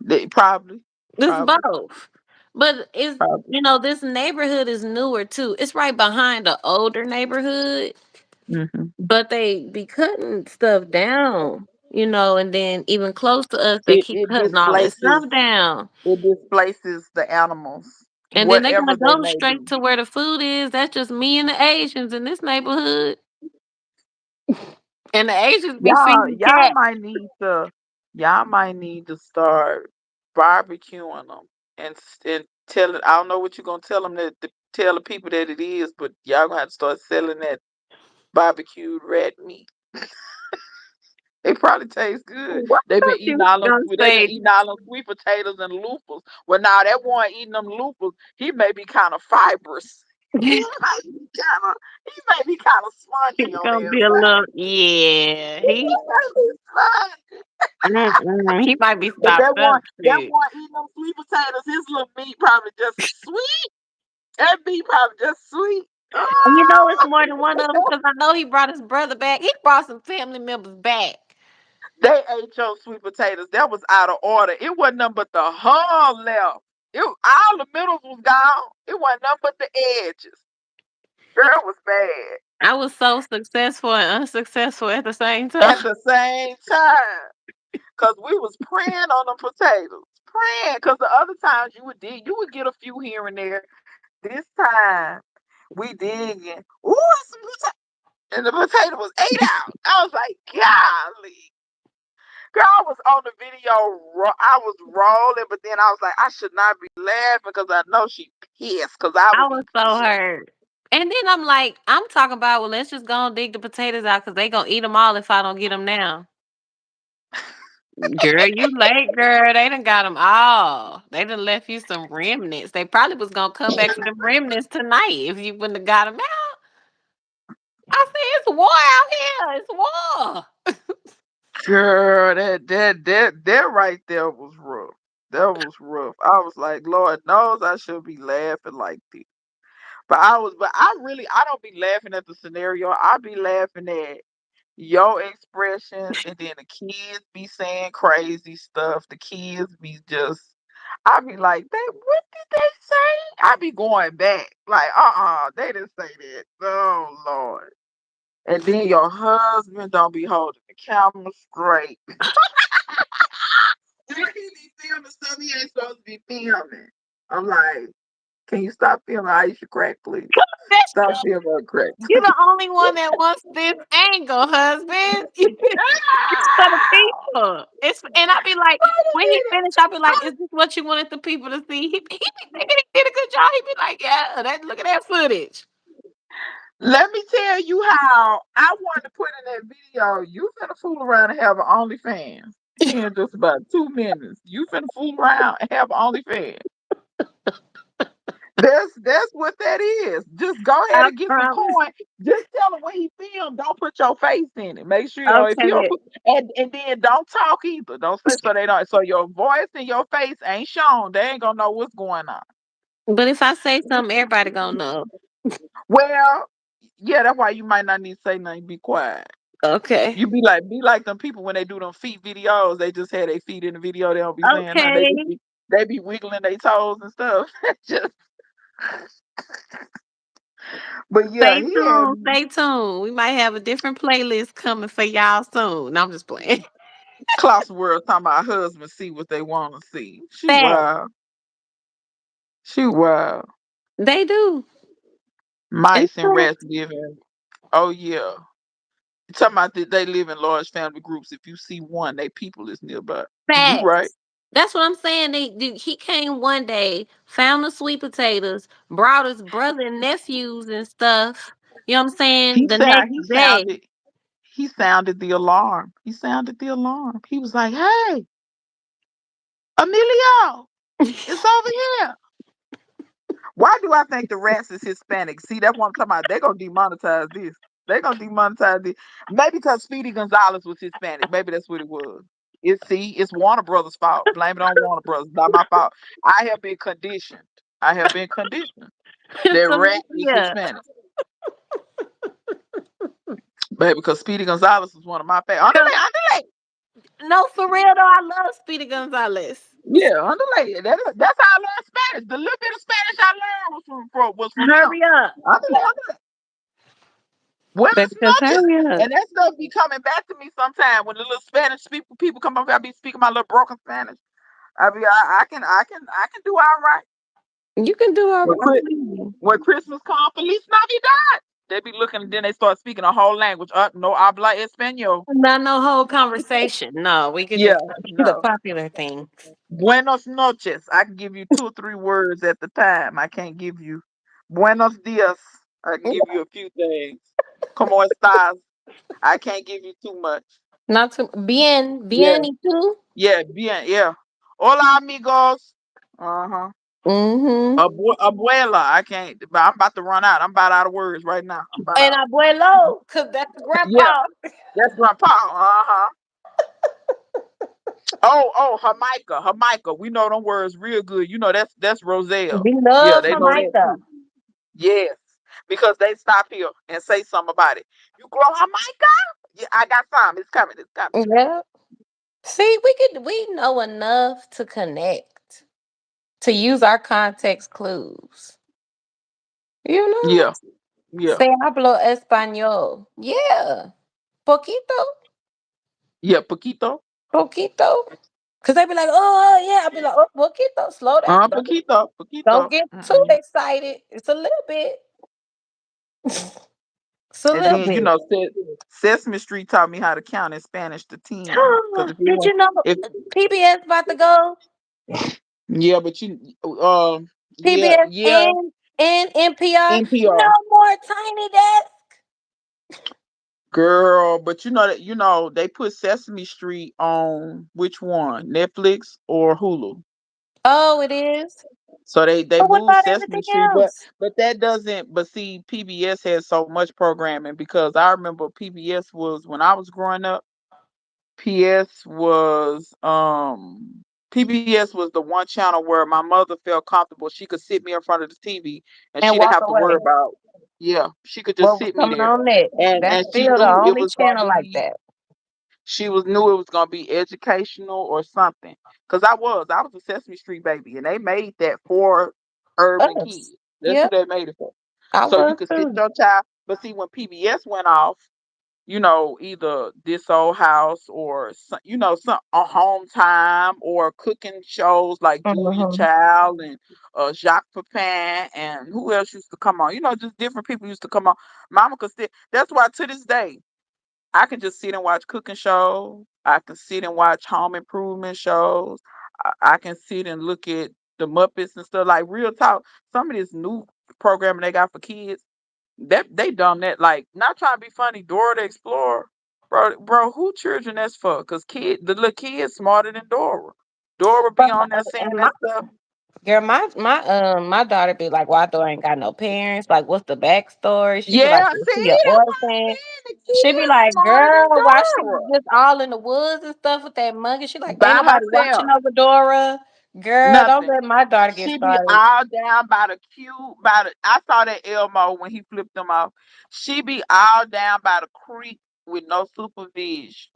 They probably,
It's
probably,
both. But it's
probably.
this neighborhood is newer too. It's right behind the older neighborhood,
Hmm.
but they be cutting stuff down, and then even close to us, they
It
keep
it
cutting all that
displaces
stuff down.
it displaces the animals,
And then they're
whatever
gonna
they
go
may
straight
be.
to where the food is. That's just me and the Asians in this neighborhood. And the Asians be
Y'all
feeding
y'all
cats.
might need to y'all might need to start barbecuing them and tell it. I don't know what you're gonna tell them to tell the people that it is, but y'all gonna have to start selling that barbecued red meat. It probably tastes good.
What
They've been
thought you
eating
was
all them
gonna
they've been
say?
eating all them sweet potatoes and loofahs. Well now that one eating them loofahs, he may be kind of fibrous. He might be kind of he may be kind of spongy
It's
on
gonna
the
be a
inside.
little, yeah.
He might be spongy.
He might be
But
stopped up
that
shit.
one eating them sweet potatoes, his little meat probably just sweet. That meat probably just sweet.
And it's
Oh,
more than one of them because I know he brought his brother back. He brought some family members back.
they ate your sweet potatoes. That was out of order. It wasn't nothing but the hull left. All the middles was gone. It wasn't nothing but the edges. Girl, it was bad.
I was so successful and unsuccessful at the same time.
At the same time, cause we was praying on the potatoes, praying. Cause the other times you would get a few here and there. This time we digging. Ooh, it's some and the potato was ate out. I was like, golly. Girl, I was on the video. I was rolling, but then I was like, I should not be laughing because I know she pissed. Because I
I
would be
was so
pissed.
hurt. And then I'm like, I'm talking about, well, let's just go and dig the potatoes out because they going to eat them all if I don't get them now. Girl, you late, girl. They done got them all. They done left you some remnants. They probably was going to come back for them remnants tonight if you wouldn't have got them out. I said, it's war out here. It's war.
Girl, that right there was rough. That was rough. I was like, Lord knows I should be laughing like this. But I don't be laughing at the scenario. I be laughing at your expressions, and then the kids be saying crazy stuff. The kids be just, I be like, what did they say? I be going back, like, they didn't say that. Oh Lord. And then your husband don't be holding the camera straight. He be filming stuff he ain't supposed to be filming. I'm like, can you stop filming Aisha crack, please?
That's
Stop filming crack.
you the only one that wants this angle, husband. It's for the people. It's and I be like,
Wait a
when he
minute.
finished, I be like, is this what you wanted the people to see? He be thinking he did a good job. He be like, yeah, look at that footage.
Let me tell you how I wanted to put in that video. You finna fool around and have an OnlyFans in just about 2 minutes. You finna fool around and have an OnlyFans. That's what that is. Just go ahead
I
and get some
promise.
coin. Just tell him when he filmed. Don't put your face in it. Make sure if he don't
Okay.
put, and then don't talk either. Don't say so they don't. So your voice and your face ain't shown. They ain't gonna know what's going on.
But if I say something, everybody gonna know.
Well, yeah, that's why you might not need to say nothing. Be quiet.
Okay.
You be like them people when they do them feet videos. They just had their feet in the video. They don't be saying nothing.
Okay.
They be wiggling their toes and stuff. Just, but yeah,
Stay
he had
tuned. Stay tuned. We might have a different playlist coming for y'all soon. No, I'm just playing.
Klaus World talking about husbands see what they want to see. She
Fact.
wild. She wild.
They do. It's
Mice and
true.
rats living. Oh yeah. Talking about that they live in large family groups. If you see one, they people is nearby. You right.
Facts. That's what I'm saying. He came one day, found the sweet potatoes, brought his brother and nephews and stuff. You know what I'm saying?
He
The
sound
next
he
day.
sounded he sounded the alarm. He sounded the alarm. He was like, "Hey, Emilio, it's over here." Why do I think the rats is Hispanic? See, that's what I'm talking about. They're gonna demonetize this. They're gonna demonetize this. Maybe because Speedy Gonzalez was Hispanic. Maybe that's what it was. It's Warner Brothers' fault. Blame it on Warner Brothers. Not my fault. I have been conditioned. I have been conditioned.
It's
That rat is
Amelia.
Hispanic. Baby, because Speedy Gonzalez is one of my favorite.
Cause
Underlay.
no, for real though, I love Speedy Gonzalez.
Yeah, underlay. That's how I learned Spanish. The little bit of Spanish I learned was from him.
Hurry up.
Underlay. Buenas
Baby, cause
noches.
hurry up.
And that stuff be coming back to me sometime when the little Spanish people come up. I be speaking my little broken Spanish. I can do all right.
You can do all
When,
right.
Chri- when Christmas comes, Feliz Navidad. They be looking, and then they start speaking a whole language. No habla español.
Not no whole conversation. No, we could
Yeah,
just the
no.
popular things.
Buenos noches. I can give you 2 or 3 words at the time. I can't give you buenos dias. I can give you a few things. Come on, stars. I can't give you too much.
Not too
Yeah,
bien too.
yeah, bien, yeah. Hola, amigos. Uh-huh.
Mm-hmm.
Abuela. I can't, but I'm about to run out. I'm about out of words right now. I'm about
And
out.
abuelo, cause that's the
Yeah,
grandpa.
that's grandpa. Uh-huh. Oh, Jamaica, Jamaica. We know them words real good. You know that's Roselle.
We
Yeah,
love
they know that
Jamaica.
too. Yes, because they stop here and say something about it. You grow Jamaica? Yeah, I got some. It's coming. It's coming.
Yeah. See, we know enough to connect, to use our context clues. You know?
Yeah, yeah,
Se hablo español. Yeah. Poquito,
yeah. Poquito.
poquito. Cause they be like, oh yeah. I'll be like, oh, poquito, slow down.
Poquito,
Don't
poquito.
get too
Mm-mm.
excited. It's a little bit. It's a
And
little
then
bit.
Sesame Street taught me how to count in Spanish to 10. Because if you
Did
want,
you know
if
PBS about to go?
yeah, but yeah,
PBS
yeah,
and NPR. No
NPR.
more Tiny Desk.
Girl, but you know they put Sesame Street on which one? Netflix or Hulu?
Oh, it is.
So they
But what
moved
about
Sesame
everything
Street, but
else?
but that doesn't. But see, PBS has so much programming because I remember PBS was when I was growing up. PS was PBS was the one channel where my mother felt comfortable. She could sit me in front of the TV and
And
she didn't
walk
have to worry
away.
about. Yeah, she could just
What was
sit me
coming
there,
on next?
and
That's
she
still the
knew it
only
was gonna
channel like
be.
that.
She was knew it was gonna be educational or something. Cause I was a Sesame Street baby, and they made that for urban
Us.
kids. That's who
Yep,
they made it for.
I
So you
was
could sit
too.
your child. But see, when PBS went off, either This Old House or some a Home Time or cooking shows like Julia
Hmm.
Child and Jacques Pepin and who else used to come on. Just different people used to come on. Mama could sit. That's why to this day I can just sit and watch cooking shows. I can sit and watch home improvement shows. I can sit and look at the Muppets and stuff like real talk. Some of this new programming they got for kids that they done that like not trying to be funny. Dora the Explorer, bro, who children that's for? Cause the little kids smarter than Dora. Dora
But
be on there saying
and my
that stuff.
girl, my daughter be like, "Why Thor ain't got no parents? Like, what's the backstory?" She be like,
Yeah,
"Is
see,
she an
that's what I'm
orphan?"
saying. The
She be
kids
like,
smarter
"Girl,
than
why she
Dora
just all in the woods and stuff with that monkey?" She like, "Ain't
by
nobody watching
herself.
over Dora." Girl, don't
Nothing.
let my daughter get
She be
started.
all down by the cute, by the. I saw that Elmo when he flipped them off. She be all down by the creek with no supervision.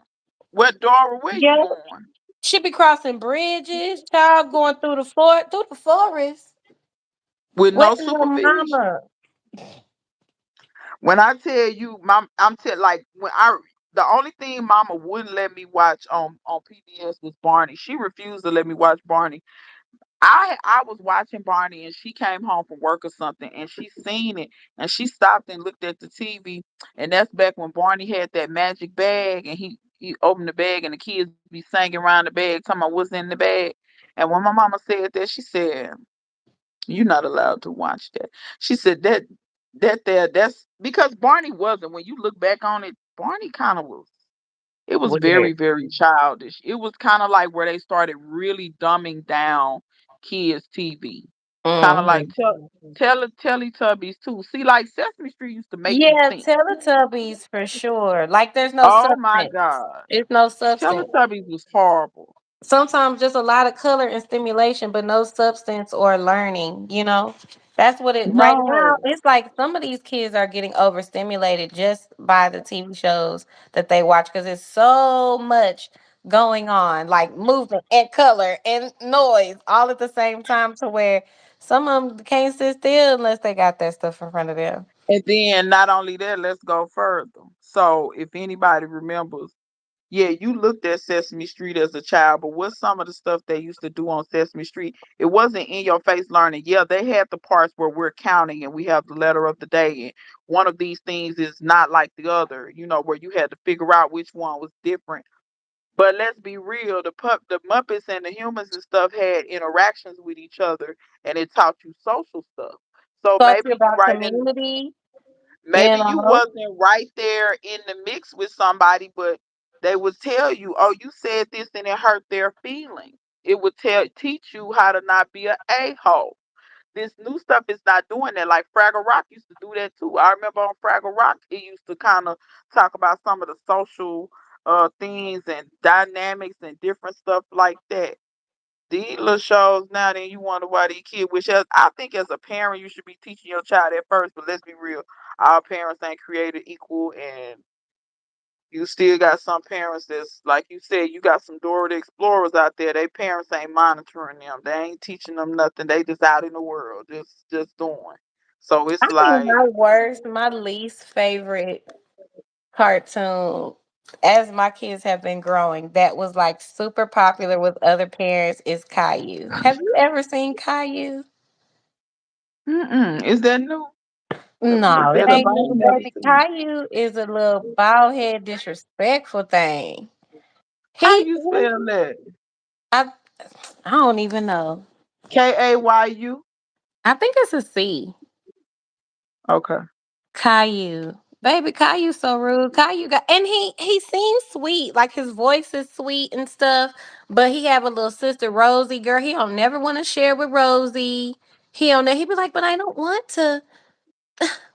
What Dora? Where you
Yeah,
going?
she be crossing bridges, child going through the forest
With
with
no
her
supervision.
mama.
When I tell you, mom, like the only thing Mama wouldn't let me watch on PBS was Barney. She refused to let me watch Barney. I was watching Barney and she came home from work or something and she seen it and she stopped and looked at the TV and that's back when Barney had that magic bag and he opened the bag and the kids be singing around the bag talking about what's in the bag. And when my mama said that, she said, "You're not allowed to watch that." She said that's because Barney wasn't. When you look back on it, Barney kind of was. It was
Weird.
very, very childish. It was kind of like where they started really dumbing down kids' TV. Kind of like
Hmm.
Teletubbies too. See, like Sesame Street used to make you
Yeah,
think.
Teletubbies for sure. Like there's no
Oh my
substance.
God,
It's no substance.
Teletubbies was horrible.
Sometimes just a lot of color and stimulation, but no substance or learning, you know? That's what it right now.
No,
It's like some of these kids are getting overstimulated just by the TV shows that they watch because it's so much going on, like movement and color and noise all at the same time to where some of them can't sit still unless they got that stuff in front of them.
and then not only that, let's go further. So if anybody remembers. Yeah, you looked at Sesame Street as a child, but what's some of the stuff they used to do on Sesame Street? It wasn't in your face learning. Yeah, they had the parts where we're counting and we have the letter of the day, and one of these things is not like the other, where you had to figure out which one was different. But let's be real, the Muppets and the humans and stuff had interactions with each other and it taught you social stuff. So
Taught you
maybe you
about
right in
community.
Maybe
You
you
know?
wasn't right there in the mix with somebody, but they would tell you, "Oh, you said this and it hurt their feelings." It would teach you how to not be a hole. This new stuff is not doing that. Like Fraggle Rock used to do that too. I remember on Fraggle Rock, it used to kind of talk about some of the social things and dynamics and different stuff like that. These little shows now, then you wonder why these kids, which I think as a parent, you should be teaching your child at first, but let's be real. Our parents ain't created equal, and you still got some parents that's, like you said, you got some Dora the Explorers out there. They parents ain't monitoring them. They ain't teaching them nothing. They just out in the world, just doing. So
I
it's
think
like,
my least favorite cartoon, as my kids have been growing, that was like super popular with other parents is Caillou. Have you ever seen Caillou?
is that new? Let me look
No, it
that up.
ain't
I
new,
ain't never
baby.
seen it.
Caillou is a little bald head, disrespectful thing.
How
He,
you spell that?
I, I don't even know.
Kayu.
I think it's a C.
Okay.
Caillou. Baby Caillou so rude. Caillou got and he seems sweet. Like his voice is sweet and stuff. But he have a little sister, Rosie. Girl, he don't never want to share with Rosie. He don't he be like, but I don't want to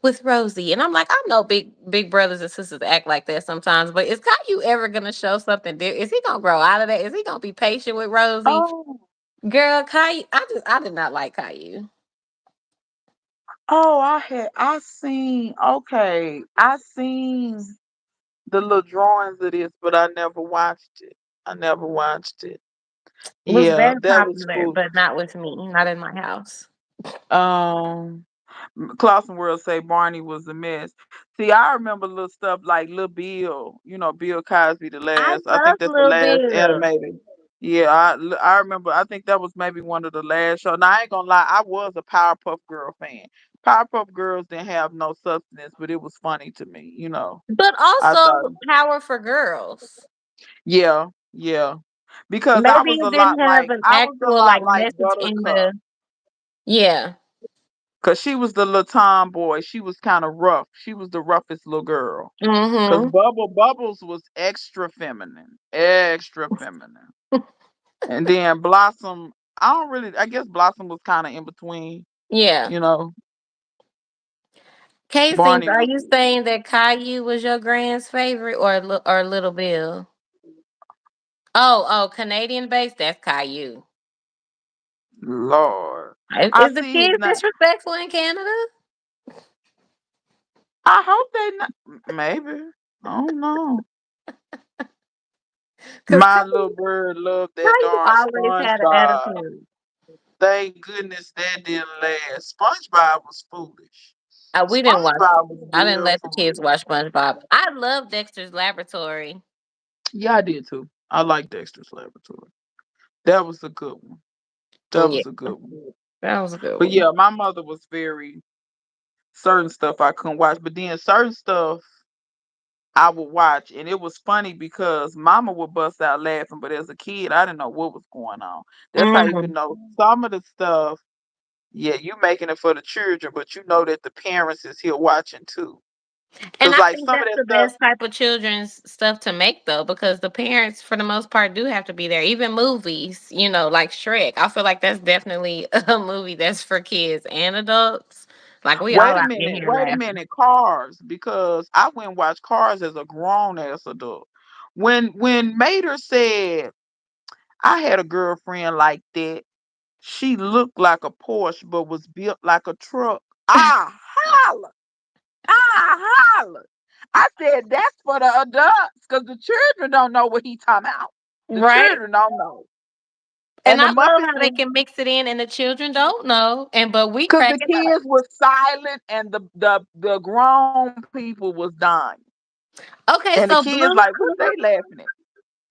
with Rosie. And I'm like, I know big brothers and sisters act like that sometimes, but is Caillou ever gonna show something different? Is he gonna grow out of that? Is he gonna be patient with Rosie?
Oh,
Girl, Caillou, I did not like Caillou.
oh, I seen. Okay, I seen the little drawings of this, but I never watched it. I never watched it.
It was
Yeah,
very
that was
popular,
cool.
but not with me, not in my house.
Um, Clausen World say Barney was a mess. See, I remember little stuff like Little Bill. You know, Bill Cosby, the
I
last. I think
love
that's the
Little
last
Bill.
animated. Yeah, I remember. I think that was maybe one of the last shows. Now I ain't gonna lie, I was a Powerpuff Girl fan. Powerpuff Girls didn't have no substance, but it was funny to me.
But
I
also
thought,
Power for Girls.
yeah, yeah, because
Maybe it didn't have an
I was a
actual
lot
like
like
message in
Buttercup.
the yeah.
Cause she was the little tomboy. She was kind of rough. She was the roughest little girl. Cause
Mm-hmm.
Bubbles was extra feminine, extra feminine. And then Blossom, I don't really. I guess Blossom was kind of in between.
Yeah.
You know,
Casey,
Barney
are
was
you saying that Caillou was your grand's favorite or Little Bill? Oh, Canadian based, that's Caillou.
Lord. I
Is the
see his
kids
name.
disrespectful in Canada?
I hope they not. Maybe. I don't know.
Because
My little bird loved that
Caillou
darn
always had an
SpongeBob.
attitude.
Thank goodness that didn't last. SpongeBob was foolish.
We didn't watch.
SpongeBob was
I didn't
real
let the kids
foolish.
watch SpongeBob. I love Dexter's Laboratory.
Yeah, I did too. I like Dexter's Laboratory. That was a good one. That
Yeah,
was a good one.
that was a good
But
one.
yeah, my mother was very certain stuff I couldn't watch, but then certain stuff I would watch, and it was funny because Mama would bust out laughing, but as a kid, I didn't know what was going on. That's how you
Mhm.
can know some of the stuff. Yeah, you making it for the children, but you know that the parents is here watching too.
And
Cause
I
like
think
some of
that's
that
the
stuff,
best type of children's stuff to make though, because the parents for the most part do have to be there. Even movies, like Shrek. I feel like that's definitely a movie that's for kids and adults. Like we all out in here
wait a
laughing.
minute, Cars, because I went and watched Cars as a grown ass adult. When Mater said I had a girlfriend like that, she looked like a Porsche but was built like a truck. I holla, I holla. I said that's for the adults because the children don't know what he talking about. The
Right?
children don't know.
And
And the
I love
Muppets
how they can mix it in and the children don't know. And but we
because
crack
the
it up.
kids were silent and the grown people was dying.
Okay,
And the
so
kids
Blue's
like, what they
Clues.
laughing at?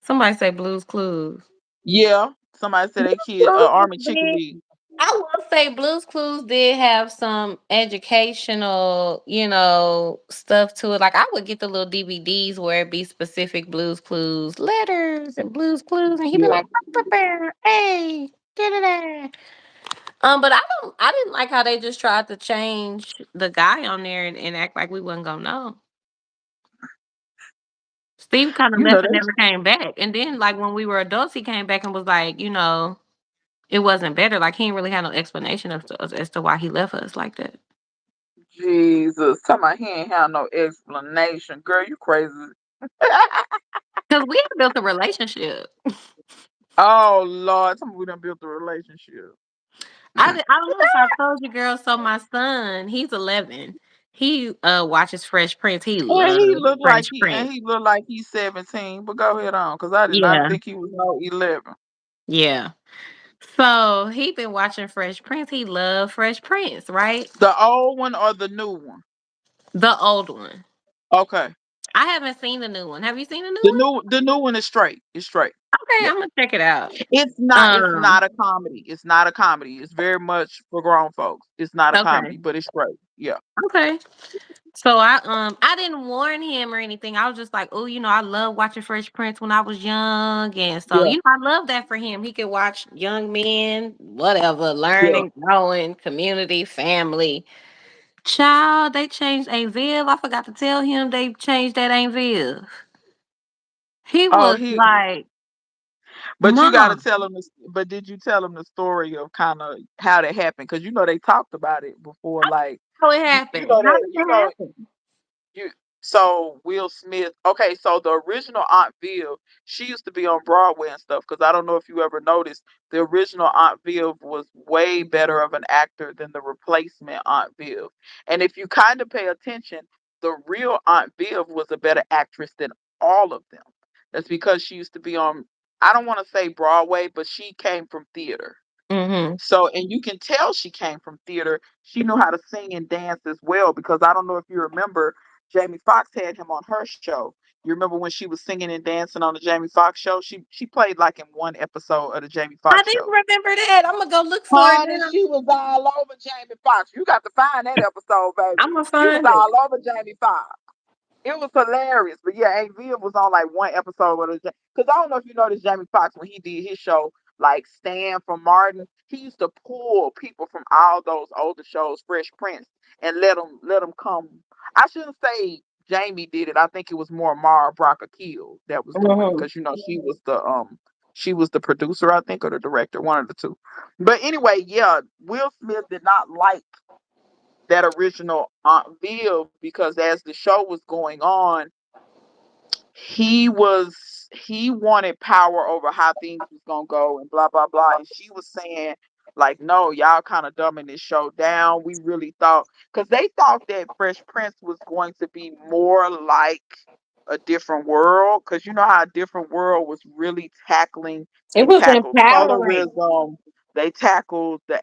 Somebody say Blue's Clues.
Yeah. Somebody said they
Blue's
kid
Clues was
Army
big.
Chickadee.
I will say Blue's Clues did have some educational, stuff to it. Like I would get the little DVDs where it be specific Blue's Clues letters and Blue's Clues, and he'd be
Yeah.
like, "Hey, da da da." But I didn't like how they just tried to change the guy on there and act like we wasn't gonna know. Steve kind of
You
left
know
and
they
never came back. And then, like when we were adults, he came back and was like, it wasn't better. Like he didn't really have no explanation as to why he left us like that.
Jesus, talking about he ain't have no explanation. Girl, you crazy.
Because we had built a relationship.
Oh Lord, tell me we done built a relationship.
I don't know if I told you, girl. So my son, he's 11. He watches Fresh Prince. He
And
loves
he looked like
Fresh
he
Prince.
and he looked like he's 17. But go ahead on, cause I did not
Yeah,
think he was no 11.
yeah. So he been watching Fresh Prince. He loved Fresh Prince, right?
The old one or the new one?
The old one.
Okay.
I haven't seen the new one. Have you seen the new
The new one is straight. It's straight.
one? Okay,
Yeah.
I'm gonna check it out.
It's not
Um.
a comedy. It's not a comedy. It's very much for grown folks. It's not a
Okay.
comedy, but it's straight. Yeah.
Okay. So I didn't warn him or anything. I was just like, oh, I love watching Fresh Prince when I was young, and so
Yeah.
I love that for him. He could watch young men, whatever,
Yeah.
learning, growing, community, family. Child, they changed Aunt Viv. I forgot to tell him they changed that Aunt Viv. He
Oh,
was
he
like,
but you got to
Mom,
tell him this, but did you tell him the story of kind of how that happened, cuz they talked about it before, like
how it
you
happened?
know
How
that
did it happen?
you so Will Smith. Okay, so the original Aunt Viv, she used to be on Broadway and stuff. Because I don't know if you ever noticed, the original Aunt Viv was way better of an actor than the replacement Aunt Viv. And if you kind of pay attention, the real Aunt Viv was a better actress than all of them. That's because she used to be on. I don't want to say Broadway, but she came from theater.
Mm-hmm.
So, and you can tell she came from theater. She knew how to sing and dance as well, because I don't know if you remember, Jamie Foxx had him on her show. You remember when she was singing and dancing on the Jamie Foxx show? She played like in one episode of the Jamie
I
Foxx
didn't
show.
remember that. I'm gonna go look for it
Honey,
now.
she was all over Jamie Foxx. You got to find that episode, baby.
I'm gonna
She was
find it.
all over Jamie Foxx. It was hilarious. But yeah, Aunt Viv was on like one episode with her. Because I don't know if you noticed Jamie Foxx when he did his show, like Stan from Martin, he used to pull people from all those older shows, Fresh Prince, and let them come. I shouldn't say Jamie did it. I think it was more Mara Brock Akil that was doing it,
Hmm.
because she was the producer, I think, or the director, one of the two. But anyway, yeah, Will Smith did not like that original Aunt Viv, because as the show was going on, he wanted power over how things was gonna go and blah blah blah. And she was saying, like, no, y'all kind of dumbing this show down. We really thought, because they thought that Fresh Prince was going to be more like a different world, because you know how a different world was really tackling
It
and
was
tackled
empowering.
colorism. They tackled the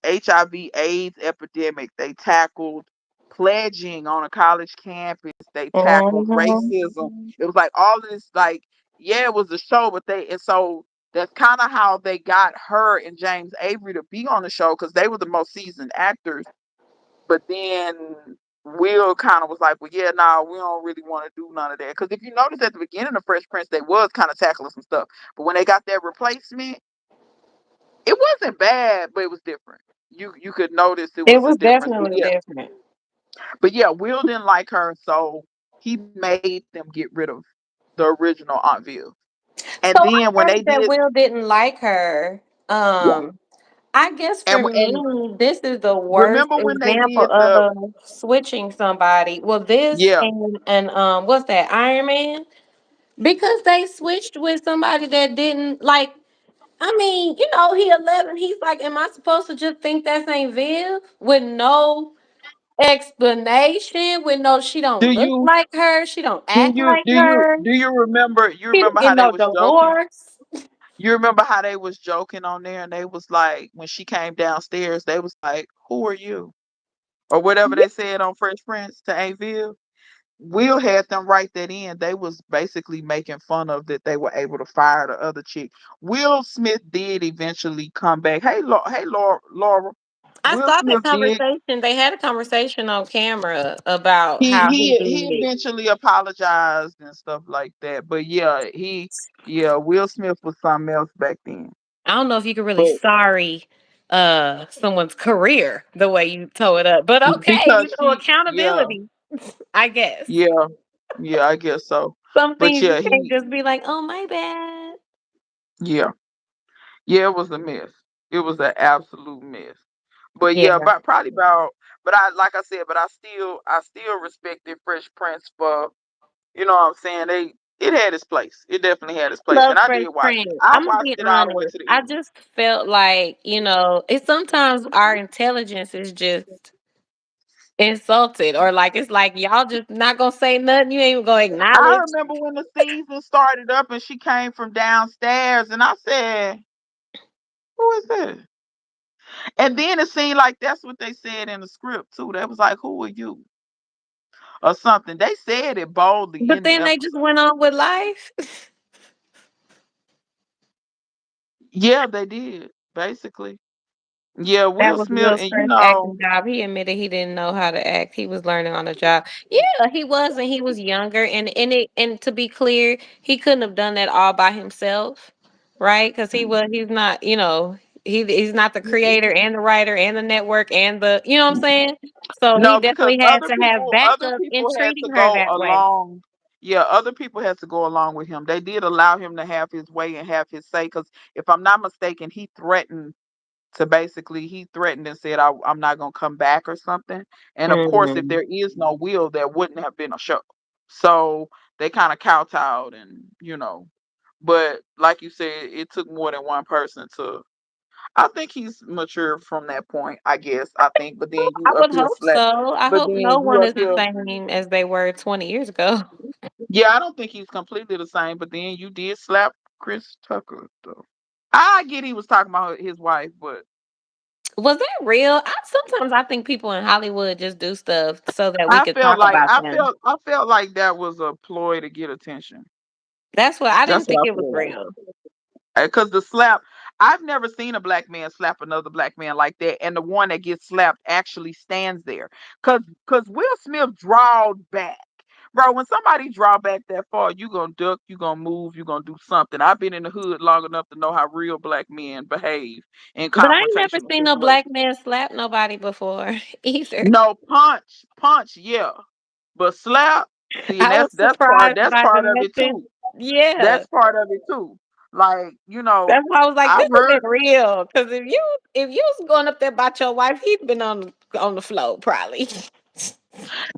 HIV AIDS epidemic. They tackled pledging on a college campus. They tackled
Mhm.
racism. It was like all of this, like, yeah, it was a show, but and so that's kind of how they got her and James Avery to be on the show, because they were the most seasoned actors. But then Will kind of was like, well, yeah, nah, we don't really want to do none of that. Because if you notice at the beginning of Fresh Prince, they was kind of tackling some stuff. But when they got their replacement, it wasn't bad, but it was different. You could notice it
It
was a
was
difference. But
definitely
yeah,
different.
Will didn't like her, so he made them get rid of the original Aunt Viv. And
So
then
I
when they
heard that
did,
Will didn't like her.
yeah,
I guess for
and
me, this is the worst
remember when they
example
did the,
of switching somebody. Well, this
yeah,
and what's that, Iron Man? Because they switched with somebody that didn't like. I mean, he 11. He's like, am I supposed to just think that's Aunt Viv with no explanation? With no, she
do
don't look
you
like her. She don't
do
act
you
like
do you
her.
do you remember
She didn't
how
get
they
no
was joking?
divorce.
You remember how they was joking on there, and they was like, when she came downstairs, they was like, who are you? Or whatever they said on Fresh Prince to Aunt Viv. Will had them write that in. They was basically making fun of that they were able to fire the other chick. Will Smith did eventually come back. Hey, Laura.
I
Will
saw that
Smith did.
conversation. They had a conversation on camera about
He
how he
he he
did.
eventually apologized and stuff like that. But yeah, Will Smith was something else back then.
I don't know if you could really
But
sorry. someone's career the way you tow it up. But okay,
because yeah,
accountability, I guess.
yeah, yeah, I guess so.
Some
But
things you
yeah,
can't
he,
just be like, "Oh, my bad."
yeah, yeah, it was a mess. It was an absolute mess. But
Yeah.
yeah, but probably about, but I, like I said, but I still respected Fresh Prince for, you know what I'm saying? It had its place. It definitely had its place.
Love
And I
Fresh
did watch it.
Prince.
I
Imma
watched
be
it all the way
honest,
to the
I
end.
just felt like, it's sometimes our intelligence is just insulted, or like, it's like, y'all just not gonna say nothing, you ain't even gonna
I
acknowledge.
remember when the season started up and she came from downstairs and I said, who is this? And then it seemed like that's what they said in the script too. They was like, who are you? Or something. They said it boldly
But
in the
then they just
episode.
went on with life.
Yeah, they did, basically. Yeah,
That
Will
was
Smith,
Will's
and
first acting job. He admitted he didn't know how to act. He was learning on the job. Yeah, he was, and he was younger. And to be clear, he couldn't have done that all by himself, right? Because he's not, he's not the creator and the writer and the network and the, you know what I'm saying? So he
no, because
definitely had to have
other
backup in
people had to
treating her
go
that way.
along. Yeah, other people had to go along with him. They did allow him to have his way and have his say. Because if I'm not mistaken, he threatened and said, I'm not gonna come back or something. And of course, if
Mhm.
there is no will, there wouldn't have been a show. So they kind of kowtowed, and but like you said, it took more than one person to. I think he's matured from that point. I guess I think, but then
I
you up
would
here
hope
slap.
so. I
But
hope
then
no
you
one
up
is the
here.
same as they were 20 years ago.
Yeah, I don't think he's completely the same. But then you did slap Chris Tucker though. I get he was talking about his wife, but
Was that real? Sometimes I think people in Hollywood just do stuff so that we
I
could
felt
talk
like
about
I
them.
felt I felt like that was a ploy to get attention.
That's what I
That's
didn't think
what I
it was
feel like.
real.
Because the slap, I've never seen a black man slap another black man like that, and the one that gets slapped actually stands there. Cause Will Smith drawed back, bro. When somebody draw back that far, you gonna duck, you gonna move, you gonna do something. I've been in the hood long enough to know how real black men behave in
But I ain't never
confrontational
seen no black
situations.
man slap nobody before either.
No, punch, yeah, but slap. See, and
I
that's
was
that's part
surprised
that's
by the
part of it
message.
too.
Yeah.
That's part of it too. Like,
That's why I was like,
I've
this
heard.
isn't real. Because if you was going up there about your wife, he'd been on the floor probably.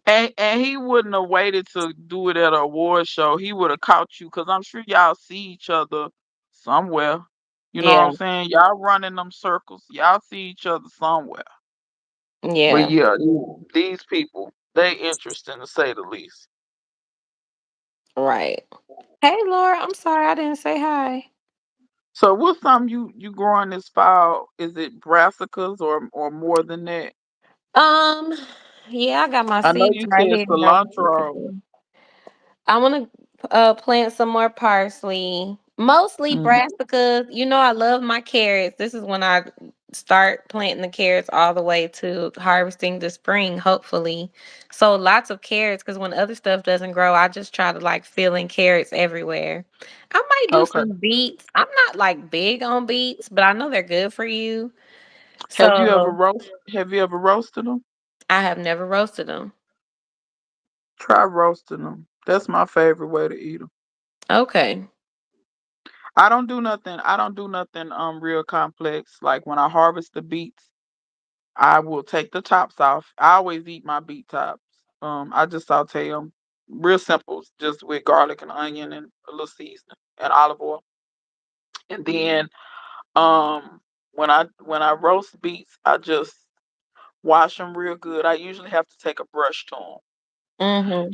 And he wouldn't have waited to do it at an award show. He would have caught you because I'm sure y'all see each other somewhere. You know what
Yeah.
I'm saying? Y'all running them circles. Y'all see each other somewhere. But
Yeah.
yeah, these people, they interesting to say the least.
Right. Hey Laura, I'm sorry I didn't say hi.
So what's something you growing this fall? Is it brassicas or more than that?
Um, yeah, I got my
I know
seeds
you
right
said
here.
cilantro.
I want to plant some more parsley, mostly
Mhm.
brassicas. I love my carrots. This is when I start planting the carrots all the way to harvesting the spring, hopefully. So lots of carrots because when other stuff doesn't grow, I just try to like fill in carrots everywhere. I might do
Okay.
some beets. I'm not like big on beets, but I know they're good for you.
Have you ever
So
roasted them?
I have never roasted them.
Try roasting them. That's my favorite way to eat them.
Okay.
I don't do nothing real complex. Like when I harvest the beets, I will take the tops off. I always eat my beet tops. I just saute them. Real simple, just with garlic and onion and a little seasoning and olive oil. And then when I roast beets, I just wash them real good. I usually have to take a brush to them.
Mhm.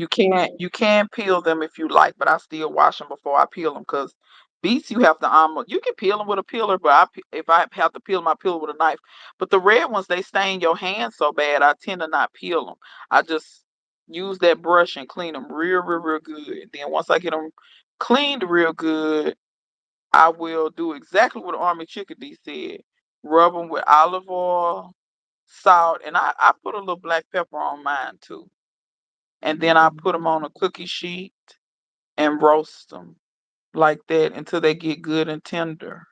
You can peel them if you like, but I still wash them before I peel them because beets you have to you can peel them with a peeler, but if I have to peel them, I peel with a knife. But the red ones they stain your hands so bad, I tend to not peel them. I just use that brush and clean them real good. Then once I get them cleaned real good, I will do exactly what Army Chickadee said. Rub them with olive oil, salt, and I put a little black pepper on mine too. And then I put them on a cookie sheet and roast them like that until they get good and tender.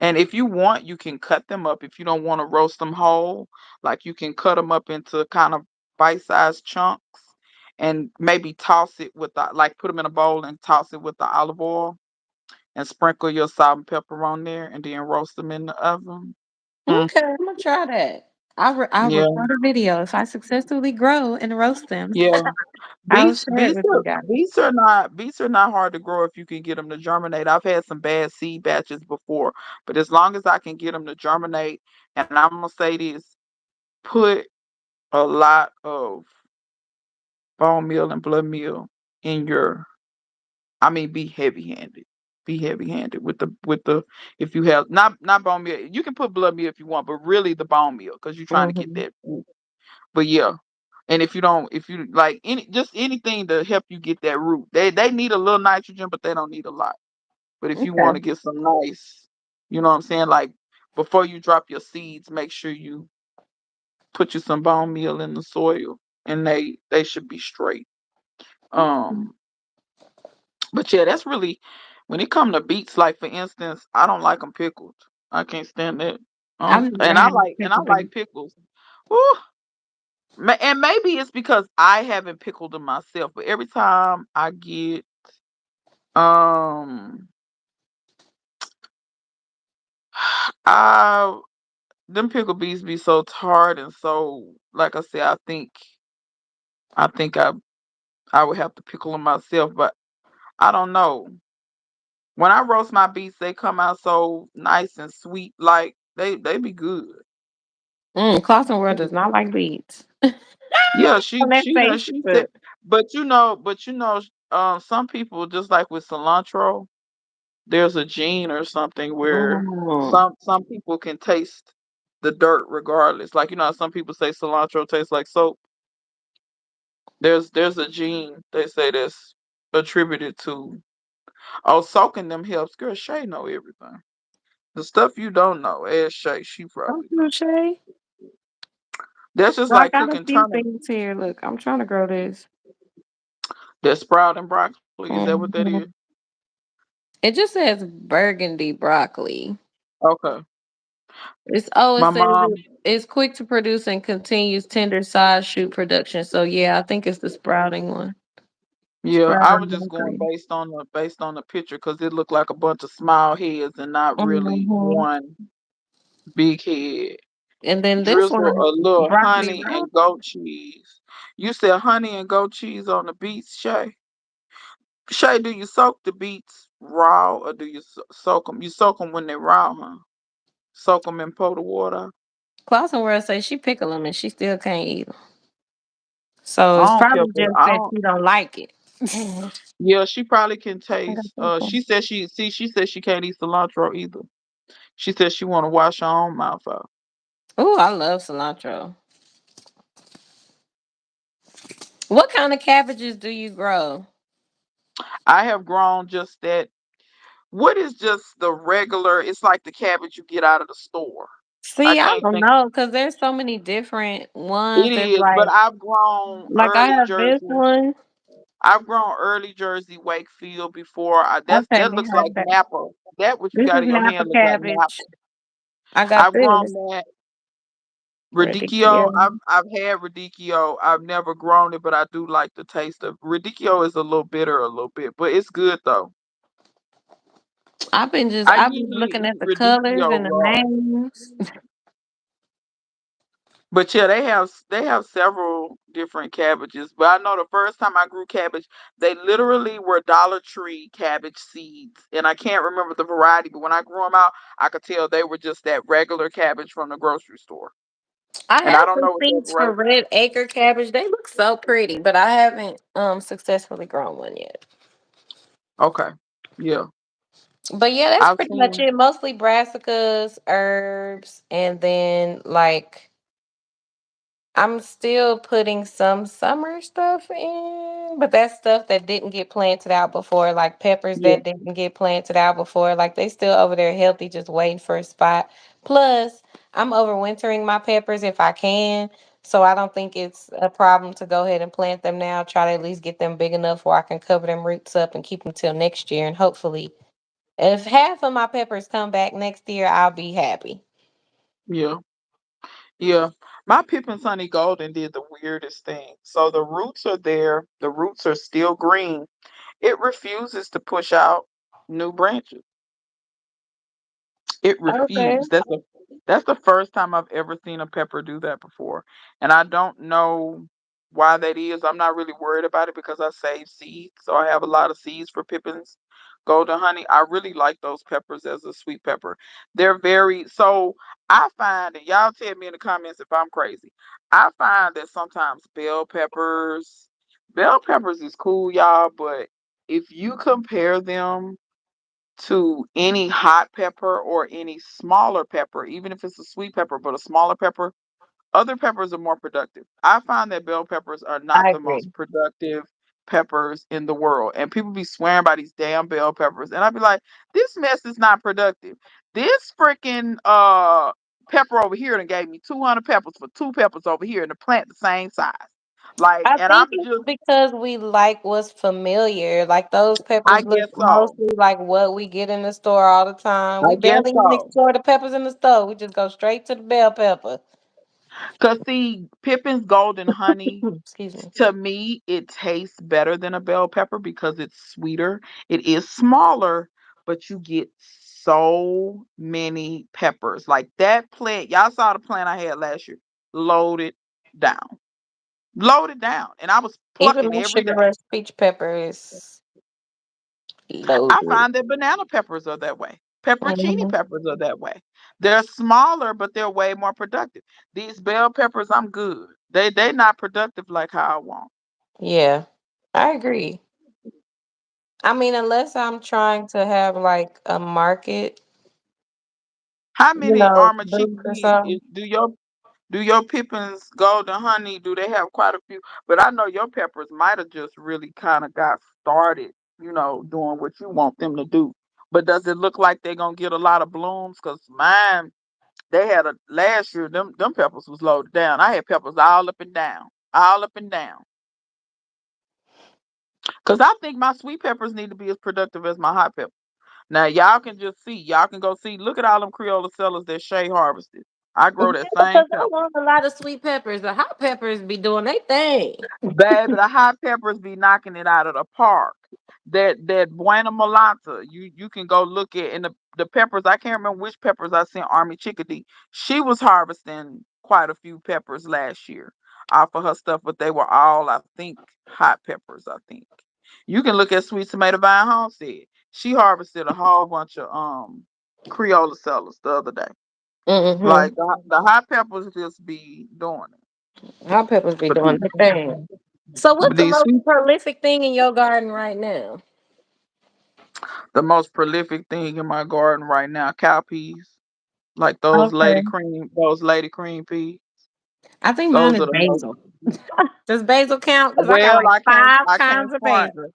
And if you want, you can cut them up. If you don't want to roast them whole, like you can cut them up into kind of bite-sized chunks and maybe toss it with the, like put them in a bowl and toss it with the olive oil and sprinkle your salt and pepper on there and then roast them in the oven. Mm,
Okay, I'm gonna try that. I'll
yeah,
record a video if I successfully grow and roast them.
yeah.
I'll
Beets,
share it
beets
with you
are
guys.
beets are not hard to grow if you can get them to germinate. I've had some bad seed batches before, but as long as I can get them to germinate, and I'm gonna say this, put a lot of bone meal and blood meal in your. I mean, be heavy handed. Be heavy handed with the if you have not bone meal. You can put blood meal if you want, but really the bone meal because you're trying to get
Mhm.
that. But yeah, and if you don't, if you like just anything to help you get that root, they need a little nitrogen, but they don't need a lot. But if you want to
Okay.
get some nice, you know what I'm saying, like before you drop your seeds, make sure you put you some bone meal in the soil, and they should be straight.
Mm.
Um, but yeah, that's really when it come to beets. Like for instance, I don't like them pickled. I can't stand that.
I've
And
never had
I
pickle
like
beets.
pickles. Woo. And maybe it's because I haven't pickled them myself, but every time I get um I them pickle beets be so hard and so like I said, I think I would have to pickle them myself, but I don't know. When I roast my beets, they come out so nice and sweet, like they be good.
Clausen World does not like beets.
Yeah,
On that face,
she said,
but
some people just like with cilantro, there's a gene or something where
mm,
some people can taste the dirt regardless. Like how some people say cilantro tastes like soap. There's a gene they say that's attributed to. Oh, soaking them helps. Girl, Shay know everything. The stuff you don't know, ask Shay. She
don't
probably
you,
know.
Shay?
That's just
Well, I
like
got a
cooking
few
turnip.
things here. Look, I'm trying to grow this.
That sprouting broccoli. Is that what that is?
Mhm. It just says burgundy broccoli.
Okay.
It
My
says
mom.
it's quick to produce and continues tender size shoot production. So yeah, I think it's the sprouting one.
Yeah, I
Sprouting
was just going
broccoli.
based on the picture because it looked like a bunch of small heads and not really
Hmm.
one big head.
And then this
Drizzle
one,
a little
broccoli
honey
raw.
and goat cheese. You said honey and goat cheese on the beets, Shay? Shay, do you soak the beets raw or do you soak them? You soak them when they're raw, huh? Soak them in pot of water.
Clausen World says she pickle them and she still can't eat them. So it's
I don't care
probably
for
just
I
that
don't.
she don't like it.
Yeah, she probably can
I got
taste.
this one.
She said she said she can't eat cilantro either. She said she want to wash her own mouth out.
Oh, I love cilantro. What kind of cabbages do you grow?
I have grown just that. What is just the regular? It's like the cabbage you get out of the store. I
See, I
can't
don't
think.
know because there's so many different ones.
It
There's
is, but
like I have this one.
I've grown early Jersey Wakefield before.
Okay,
That
we
looks
have
like
that.
Napa. That what you
This
got
is
in your
Napa
hand look like
cabbage.
Napa.
I got
I've grown
this.
that radicchio.
Radicchio.
I've had radicchio. I've never grown it, but I do like the taste of radicchio. Is a little bitter, a little bit, but it's good though. I
I've been
usually
looking
eat
at the colors
radicchio
and the
raw.
names.
But yeah, they have several different cabbages. But I know the first time I grew cabbage, they literally were Dollar Tree cabbage seeds, and I can't remember the variety. But when I grew them out, I could tell they were just that regular cabbage from the grocery store.
I
And I
have
don't
some
know what that
seeds for
right.
red acre cabbage. They look so pretty, but I haven't successfully grown one yet.
Okay, yeah,
But yeah, that's
I've
pretty much
seen.
it. Mostly brassicas, herbs, and then like I'm still putting some summer stuff in, but that's stuff that didn't get planted out before, like peppers
Yeah,
that didn't get planted out before. Like they still over there healthy, just waiting for a spot. Plus, I'm overwintering my peppers if I can. So I don't think it's a problem to go ahead and plant them now. Try to at least get them big enough where I can cover them roots up and keep them till next year. And hopefully If half of my peppers come back next year, I'll be happy.
Yeah, yeah. My Pippin's Honey Golden did the weirdest thing. So the roots are there, the roots are still green. It refuses to push out new branches. It
Okay.
refused. That's the first time I've ever seen a pepper do that before. And I don't know why that is. I'm not really worried about it because I save seeds. So I have a lot of seeds for Pippin's Golden Honey. I really like those peppers as a sweet pepper. They're very so I find and y'all tell me in the comments if I'm crazy. I find that sometimes bell peppers is cool, y'all, but if you compare them to any hot pepper or any smaller pepper, even if it's a sweet pepper, but a smaller pepper, other peppers are more productive. I find that bell peppers are not
I
the most
agree.
productive peppers in the world. And people be swearing by these damn bell peppers. And I be like, this mess is not productive. This freaking pepper over here and gave me 200 peppers for two peppers over here and the plant the same size. Like,
I
and
think
I'm
it's
just
because we like what's familiar. Like those
I
peppers look
guess so.
mostly like what we get in the store all the time.
I
We
guess
barely even
so.
explore the peppers in the store. We just go straight to the bell pepper.
Cause see, Pippin's Golden Honey,
Excuse me.
to me, it tastes better than a bell pepper because it's sweeter. It is smaller, but you get so many peppers. Like that plant, y'all saw the plant I had last year, loaded down, loaded down, and I was
Even
plucking
my
every
sugar
day.
rush peach pepper is
I
loaded.
find that banana peppers are that way. Pepperoncini
Hmm.
peppers are that way. They're smaller, but they're way more productive. These bell peppers, I'm good. They not productive like how I want.
Yeah, I agree. I mean, unless I'm trying to have like a market,
How many armor
booth or
chickpeas
something.
do your Pippins Golden Honey? Do they have quite a few? But I know your peppers might have just really kind of got started, doing what you want them to do. But does it look like they're gonna get a lot of blooms? Cause mine, they had a last year. Them peppers was loaded down. I had peppers all up and down, all up and down. Cause I think my sweet peppers need to be as productive as my hot peppers. Now y'all can just see. Y'all can go see. Look at all them Creola sellers that Shay harvested. I
Yeah,
grow that same
because I
pepper.
love a lot of sweet peppers. The hot peppers be doing their thing.
Baby, the hot peppers be knocking it out of the park. That Buena Malanta, you can go look at and the peppers. I can't remember which peppers I sent Army Chickadee. She was harvesting quite a few peppers last year off of her stuff, but they were all, I think, hot peppers. I think you can look at Sweet Tomato Vine Homestead. She harvested a whole bunch of Creola sellers the other day.
Mm-hmm.
Like the hot peppers just be doing it,
Hot peppers be
but
doing their thing. So, what's the
these
most
sweet
prolific thing in your garden right now?
the most prolific thing in my garden right now, cow peas. Like
Okay.
those lady cream peas.
I think mine
Those
is
are the most
basil. Does basil count? Because I got
well,
like five
I can't
kinds of
front.
basil.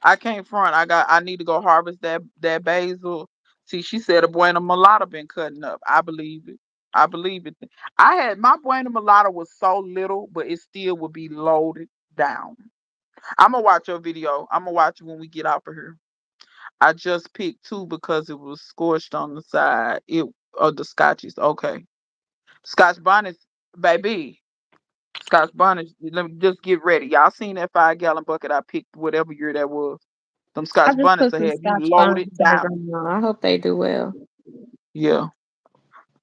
I can't front. I need to go harvest that basil. See, she said a buena mulata been cutting up. I believe it. I believe it. I had my buena mulata was so little, but it still would be loaded down. I'm gonna watch your video. I'm gonna watch it when we get out of here. I just picked two because it was scorched on the side. It the scotches. Okay. Scotch bonnets, baby. Scotch bonnets. Let me just get ready. Y'all seen that 5-gallon bucket I picked whatever year that was. Them
I
Scotch
just
bonnets
put
will
some
have you
Scotch bonnets
loaded
in the
down.
ground. I hope they do well.
Yeah.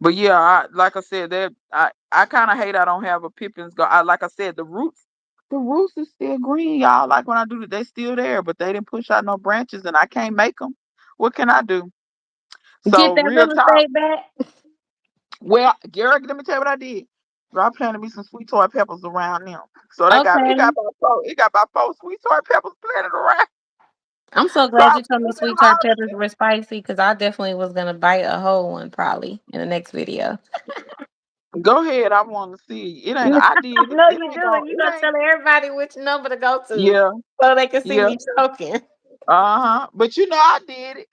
But yeah, like I said, that I kind of hate I don't have a Pippins go. Like I said, the roots is still green, y'all. Like when I do it, they still there, but they didn't push out no branches, and I can't make them. What can I do?
Get
So
that
real
real
talk.
estate back.
Well, Garrett, let me tell you what I did. So I planted me some sweet toy peppers around them. So they got it got
Okay.
about four, it got about four sweet toy peppers planted around.
I'm so
So
glad
I
you told me
went and
sweet tart peppers
harvested.
were spicy because I definitely was gonna bite a whole one probably in the next video.
Go ahead, I want to see. It ain't. I
I
did it.
know
It
you
ain't
do.
going.
You
It
gonna
ain't.
tell everybody which number to go to
Yeah,
so they can see
yeah.
me choking.
But I did it.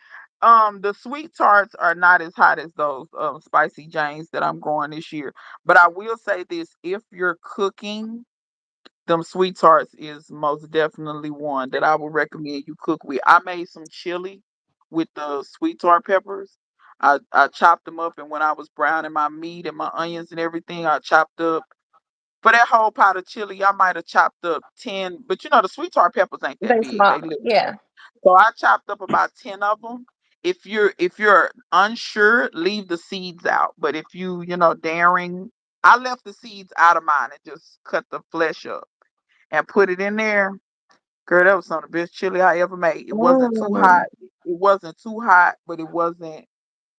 The sweet tarts are not as hot as those spicy Janes that I'm growing this year. But I will say this: if you're cooking, them sweet tarts is most definitely one that I would recommend you cook with. I made some chili with the sweet tart peppers. I chopped them up, and when I was browning my meat and my onions and everything, I chopped up for that whole pot of chili. I might have chopped up 10, but the sweet tart peppers ain't that
They
big. They
small.
little.
Yeah.
So I chopped up about 10 of them. If you're unsure, leave the seeds out. But if daring, I left the seeds out of mine and just cut the flesh up and put it in there. Girl, that was some of the best chili I ever made. It wasn't too
Mm.
hot. It wasn't too hot, but it wasn't,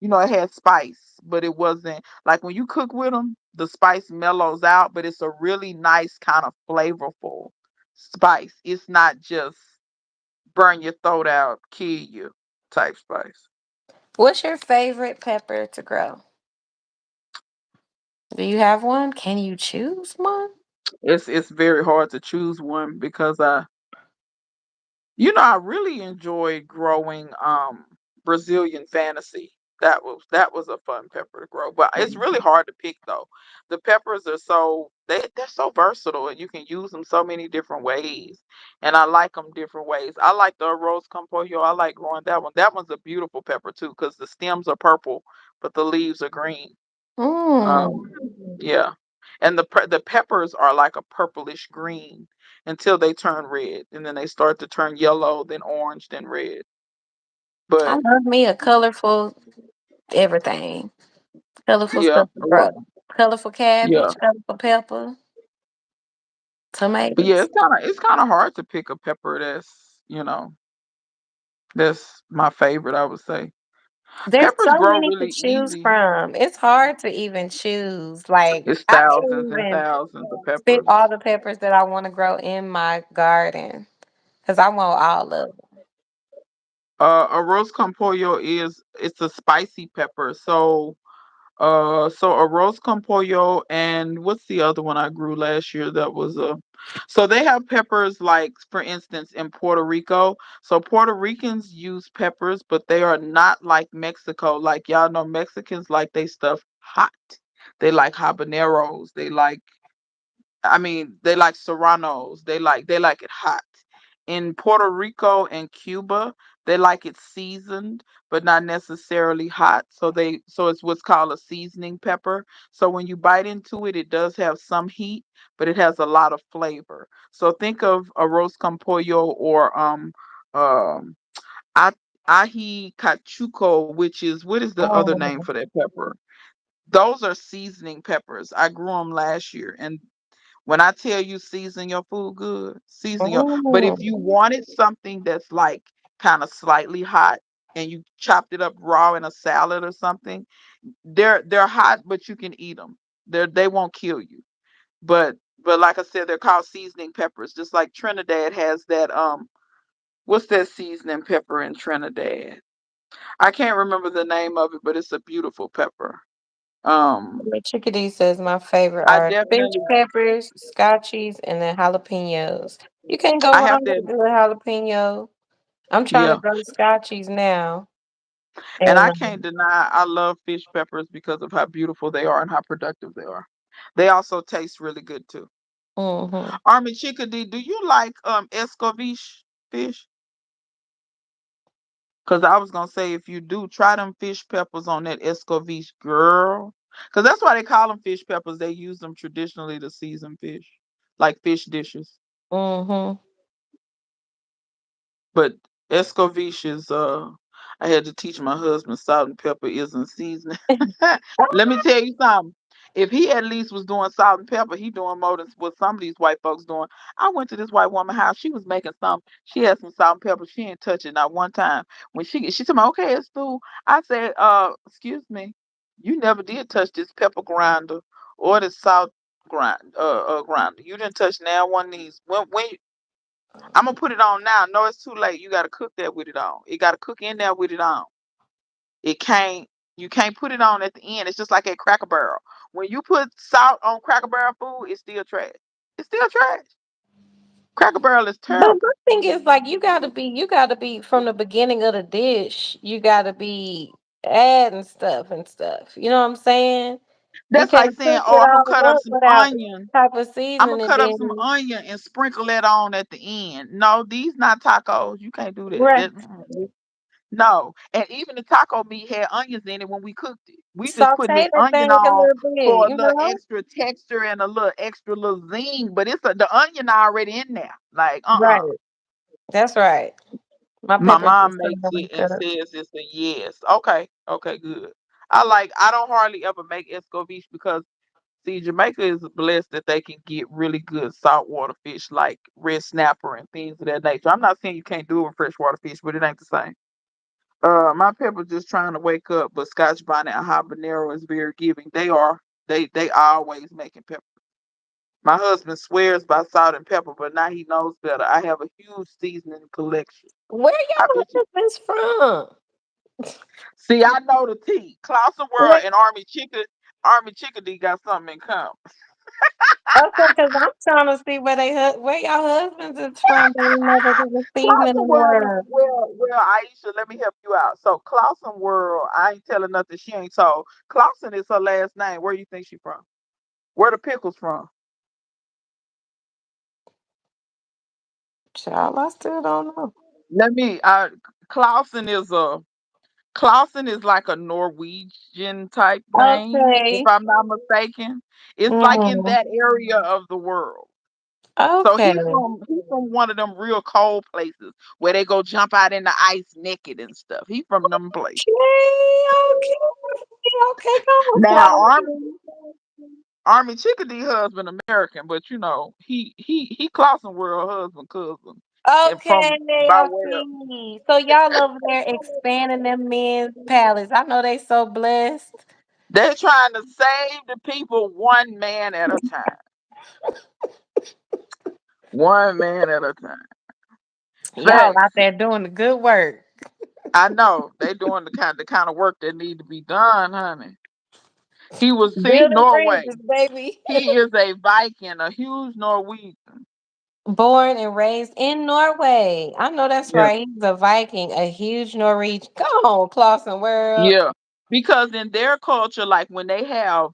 it had spice, but it wasn't like when you cook with them, the spice mellows out, but it's a really nice kind of flavorful spice. It's not just burn your throat out, kill you type spice.
What's your favorite pepper to grow? Do you have one? Can you choose one?
It's very hard to choose one because I really enjoyed growing Brazilian fantasy. That was a fun pepper to grow. But it's really hard to pick though. The peppers are they're so versatile and you can use them so many different ways. And I like them different ways. I like the rose compollo. I like growing that one. That one's a beautiful pepper too because the stems are purple but the leaves are green.
Mm.
Um, yeah, and the peppers are like a purplish green until they turn red, and then they start to turn yellow, then orange, then red.
I
But
love me a colorful everything. Colorful
yeah,
stuff to grow. Colorful
yeah,
cabbage, colorful pepper,
but yeah,
tomatoes.
it's kind of hard to pick a pepper that's my favorite. I would say
There's so
peppers grow
many to
really
choose
easy.
from. It's hard to even choose. Like
It's
I
thousands
can't
and
even
thousands of
fit
peppers.
all the peppers that I want to grow in my garden because I want all of them.
Arroz con pollo it's a spicy pepper, so arroz con pollo, and what's the other one I grew last year that was so they have peppers like for instance in Puerto Rico. So Puerto Ricans use peppers, but they are not like Mexico. Like y'all know Mexicans like they stuff hot. They like habaneros. They like serranos. They like it hot. In Puerto Rico and Cuba, they like it seasoned, but not necessarily hot. So it's what's called a seasoning pepper. So when you bite into it, it does have some heat, but it has a lot of flavor. So think of arroz con pollo or um a- ají cachuco, which is what is the other name
Mm.
for that pepper? Those are seasoning peppers. I grew them last year, and when I tell you season your food good, season your. But if you
Mm.
wanted something that's like kind of slightly hot and you chopped it up raw in a salad or something, they're hot, but you can eat them. They won't kill you. But like I said, they're called seasoning peppers. Just like Trinidad has that what's that seasoning pepper in Trinidad? I can't remember the name of it, but it's a beautiful pepper. Um,
The chickadee says my favorite
I
are fish
definitely
peppers, scotchies, and then jalapenos. You can't go
I have
wrong with
that.
a good jalapeno. I'm trying to
Yeah.
grow scotchies now.
And
And
I can't deny I love fish peppers because of how beautiful they are and how productive they are. They also taste really good too.
mhm.
Army Chickadee, do you like escovitch fish? Because I was gonna say if you do, try them fish peppers on that escovitch, girl. Because that's why they call them fish peppers. They use them traditionally to season fish, like fish dishes.
Mhm.
But escovitch is I had to teach my husband salt and pepper isn't seasoning. Let me tell you something. If he at least was doing salt and pepper, he doing more than what some of these white folks doing. I went to this white woman house. She was making some. She had some salt and pepper. She ain't touch it not one time. When she told me, okay, it's through. I said, excuse me, you never did touch this pepper grinder or the salt grinder. You didn't touch now one of these. When I'm gonna put it on now. No, it's too late. You gotta cook that with it on. It gotta cook in there with it on. It can't. You can't put it on at the end. It's just like a Cracker Barrel. When you put salt on Cracker Barrel food, it's still trash. It's still trash. Cracker Barrel is
But
terrible.
my thing is like you gotta be from the beginning of the dish, you gotta be adding stuff and stuff. You know what I'm saying? You
That's like
can't
saying,
cook
"Oh,
it
I'm gonna
all
cut up
up
some
without
onion.
type of
I'm gonna
seasoning
cut up some
then
onion and sprinkle that on at the end." No, these not tacos. You can't do that.
right.
That No, and even the taco meat had onions in it when we cooked it. We just putting
Saute
this
that
onion
thing a
on
little bit,
for a
you
little
know?
extra texture and a little extra little zing, but the onion already in there. Like,
Right. That's right. My
My
peppers are
mom
still
makes
really
it and
good.
says it's a yes. Okay, okay, good. I don't hardly ever make escovitch because see, Jamaica is blessed that they can get really good saltwater fish like red snapper and things of that nature. I'm not saying you can't do it with freshwater fish, but it ain't the same. My pepper just trying to wake up, but Scotch bonnet and habanero is very giving. They always making pepper. My husband swears by salt and pepper, but now he knows better. I have a huge seasoning collection.
Where
I
y'all
bet you.
husbands from?
See, I know the tea. Clausen World
Where
and Army Chickadee got something in common.
okay, because I'm trying to see where y'all husbands is from. They know that there's a seasoning
Clausen
in the
World,
world.
Aisha, let me help you out. So Clausen World, I ain't telling nothing she ain't told. Clausen is her last name. Where you think she from? Where the pickles from?
Child, I still don't know.
Let me. Clausen is a Clausen is like a Norwegian type name, if
Okay.
I'm not mistaken. It's like in
Mm,
that area of the world. So
okay.
he from one of them real cold places where they go jump out in the ice naked and stuff. He from them places.
Okay, okay, go on,
Now
Claudia.
Army Chickadee husband American, but he Clausen World husband cousin, and
Okay,
from by
I
way of
see. So y'all over there expanding them men's palace. I know they so blessed.
they're trying to save the people one man at a time. One man at a time.
Y'all out
Facts.
there doing the good work.
I know they doing the kind of work that need to be done, honey. He was see
Building
Norway.
bridges, baby.
He is a Viking, a huge Norwegian.
Born and raised in Norway. I know that's
Yeah.
right. He's a Viking, a huge Norwegian. Go on, Clausen World.
Yeah. Because in their culture, like when they have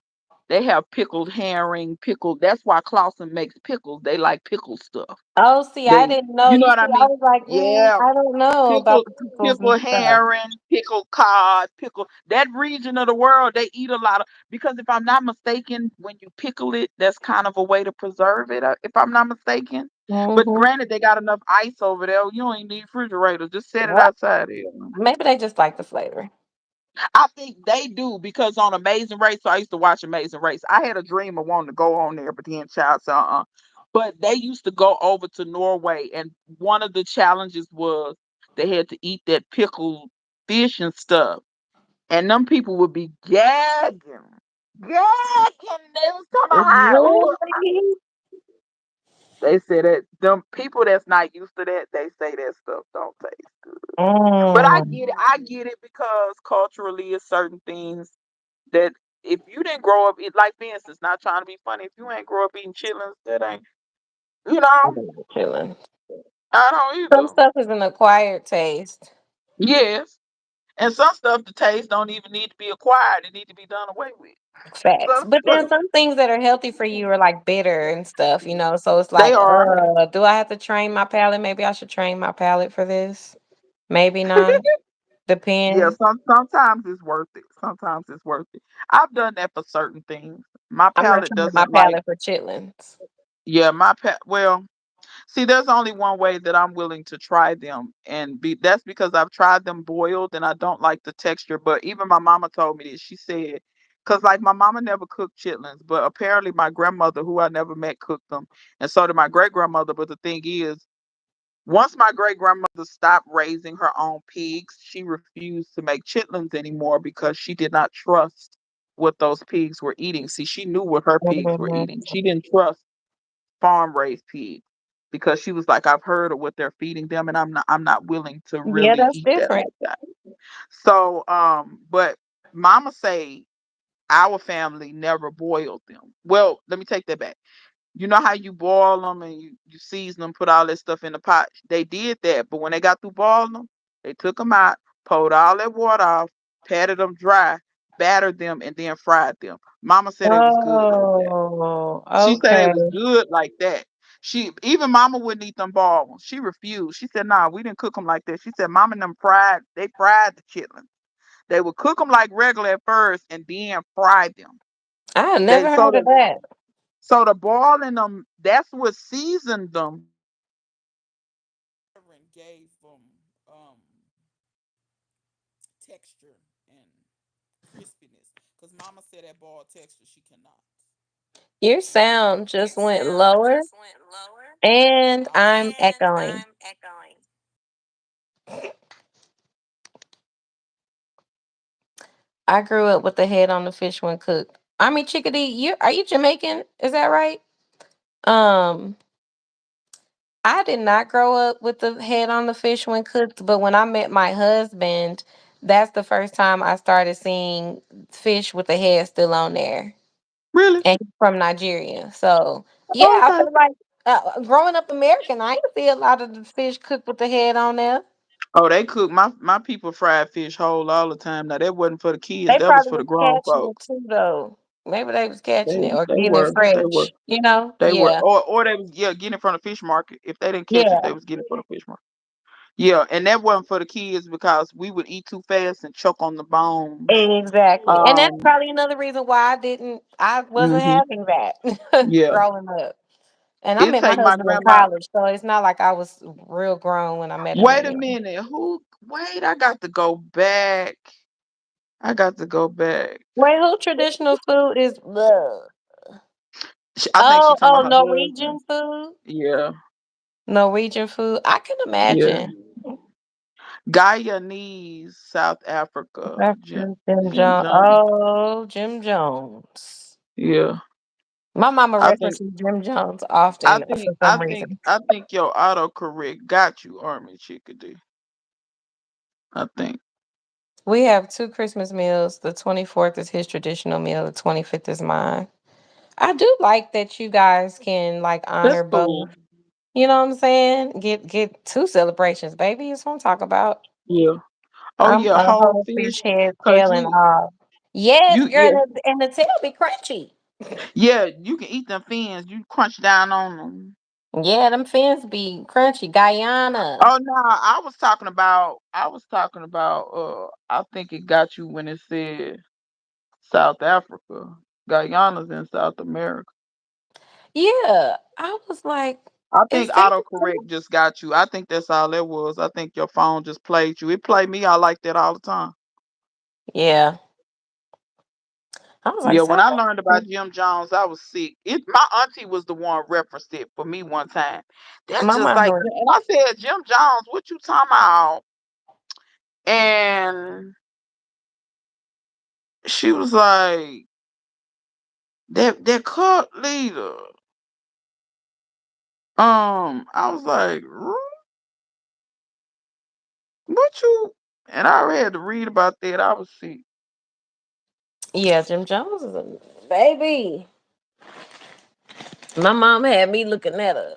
pickled herring, pickled. That's why Clausen makes pickles. They like pickled stuff.
Oh, see, I
They,
didn't know.
you know
You
what
see,
I
I
mean?
was like,
Yeah.
I don't know about
Pickle,
the pickles and
pickle
stuff.
herring, pickle cod, pickle that region of the world. They eat a lot of because if I'm not mistaken, when you pickle it, that's kind of a way to preserve it. If I'm not mistaken, but
Mm-hmm.
granted, they got enough ice over there. You don't even need refrigerators. Just set it outside here.
Maybe they just like the flavor.
I think they do because on Amazing Race, so I used to watch Amazing Race. I had a dream of wanting to go on there, but then child said, But they used to go over to Norway, and one of the challenges was they had to eat that pickled fish and stuff. And them people would be gagging. Gagging. They was talking about how, ooh.
Really?
They said that them people that's not used to that, they say that stuff don't taste. But I
Mm.
get it. I get it because culturally, it's certain things that if you didn't grow up eat like for instance, not trying to be funny, if you ain't grow up eating chitlins, that ain't you know,
Chilling.
I don't
Some
either.
stuff is an acquired taste.
Yes. And some stuff the taste don't even need to be acquired. It need to be done away with.
Facts.
Some
But
stuff
then some things that are healthy for you are like bitter and stuff, you know. So it's
they
like,
are.
do I have to train my palate? Maybe I should train my palate for this. Maybe not.
Yeah,
Depends.
sometimes it's worth it. Sometimes it's worth it. I've done that for certain things. My
I'm not
palate
trying my
doesn't like
palate for chitlins.
yeah, well, see, there's only one way that I'm willing to try them, and that's because I've tried them boiled and I don't like the texture. But even my mama told me this. She said, because like my mama never cooked chitlins, but apparently my grandmother, who I never met, cooked them, and so did my great grandmother. But the thing is, once my great grandmother stopped raising her own pigs, she refused to make chitlins anymore because she did not trust what those pigs were eating. See, she knew what her pigs were
Mhm.
eating. She didn't trust farm raised pigs because she was like, I've heard of what they're feeding them, and I'm not willing to
Yeah,
really
that's
eat that
different.
like that. So, but Mama say our family never boiled them. Well, let me take that back. You know how you boil them and you season them, put all that stuff in the pot. They did that, but when they got through boiling them, they took them out, pulled all that water off, patted them dry, battered them, and then fried them. Mama said it was good like that.
Oh,
She said
okay.
it was good like that. She even Mama wouldn't eat them boiled ones. She refused. She said, "Nah, we didn't cook them like that." She said, "Mama and them fried. They fried the chitlins. They would cook them like regular at first, and then fry them.
I had
They
never
so
heard of
the
that.
so the boiling them. That's what seasoned them. Gave them um texture and crispiness. Because Mama said that boiled texture she cannot.
Your sound
Your
just went
sound
lower
just went lower.
and
Oh,
I'm
and
echoing.
I'm echoing.
I grew up with the head on the fish when cooked. I mean, Chickadee, you are you Jamaican? Is that right? Um, I did not grow up with the head on the fish when cooked, but when I met my husband, that's the first time I started seeing fish with the head still on there.
Really?
And he's from Nigeria. So, yeah,
Oh,
I
okay.
feel like growing up American, I didn't see a lot of the fish cooked with the head on there.
Oh, they cook my people fried fish whole all the time. Now that wasn't for the kids.
They
That was
probably
for the
was
grown
catching it
folks.
too, though. Maybe they was catching it or
They
getting it
were. They were.
fresh. You know?
They were.
Yeah.
Or they was getting it from the fish market. If they didn't catch it,
Yeah.
they was getting it from the fish market. Yeah, and that wasn't for the kids because we would eat too fast and choke on the bones.
Exactly. And that's
Um.
probably another reason why I wasn't
Hmm.
having that
Yeah.
growing up. And I
It
met my
take my
husband in
grandma.
college, so it's not like I was real grown when I met him
Wait
in
a
there.
minute. Who? Wait, I got to go back. I got to go back.
Wait, who traditional food is? Ugh.
I think she
Oh,
talking
oh,
about her
Norwegian
husband.
food.
Yeah.
Norwegian food. I can
Yeah.
imagine.
Guyanese, South Africa, Jim,
Breakfast, Jim
Jim
Jones.
Jones.
Oh, Jim Jones.
Yeah,
My mama
I think,
references Jim Jones often for some reason.
I think your autocorrect got you, Army Chickadee. I think
We have two Christmas meals. The 24th is his traditional meal. The 25th is mine. I do like that you guys can like
that's
honor
cool.
both. You know what I'm saying? Get two celebrations, baby. That's what I'm talking about.
Yeah. Oh
I'm
yeah,
a
whole
whole fish
fish,
head,
cause
tail, and
you,
all. Yes, girl,
yeah,
and the tail be crunchy.
yeah, you can eat them fins. You crunch down on them.
Yeah, them fins be crunchy. Guyana.
Oh no, I was talking about. I think it got you when it said South Africa. Guyana's in South America.
Yeah, I was like,
I
is
think
that?
autocorrect just got you. I think that's all that was. I think your phone just played you. It played me. I like that all the time.
Yeah, I was like,
Yeah, when
South
I learned
Africa.
about Jim Jones, I was sick. It my auntie was the one referenced it for me one time. That's
My
just like,
mama.
and I said, Jim Jones, what you talking about? And she was like, that cult leader. I was like, what you? And I already had to read about that. I was sick.
Yeah, Jim Jones is a baby. My mom had me looking at her.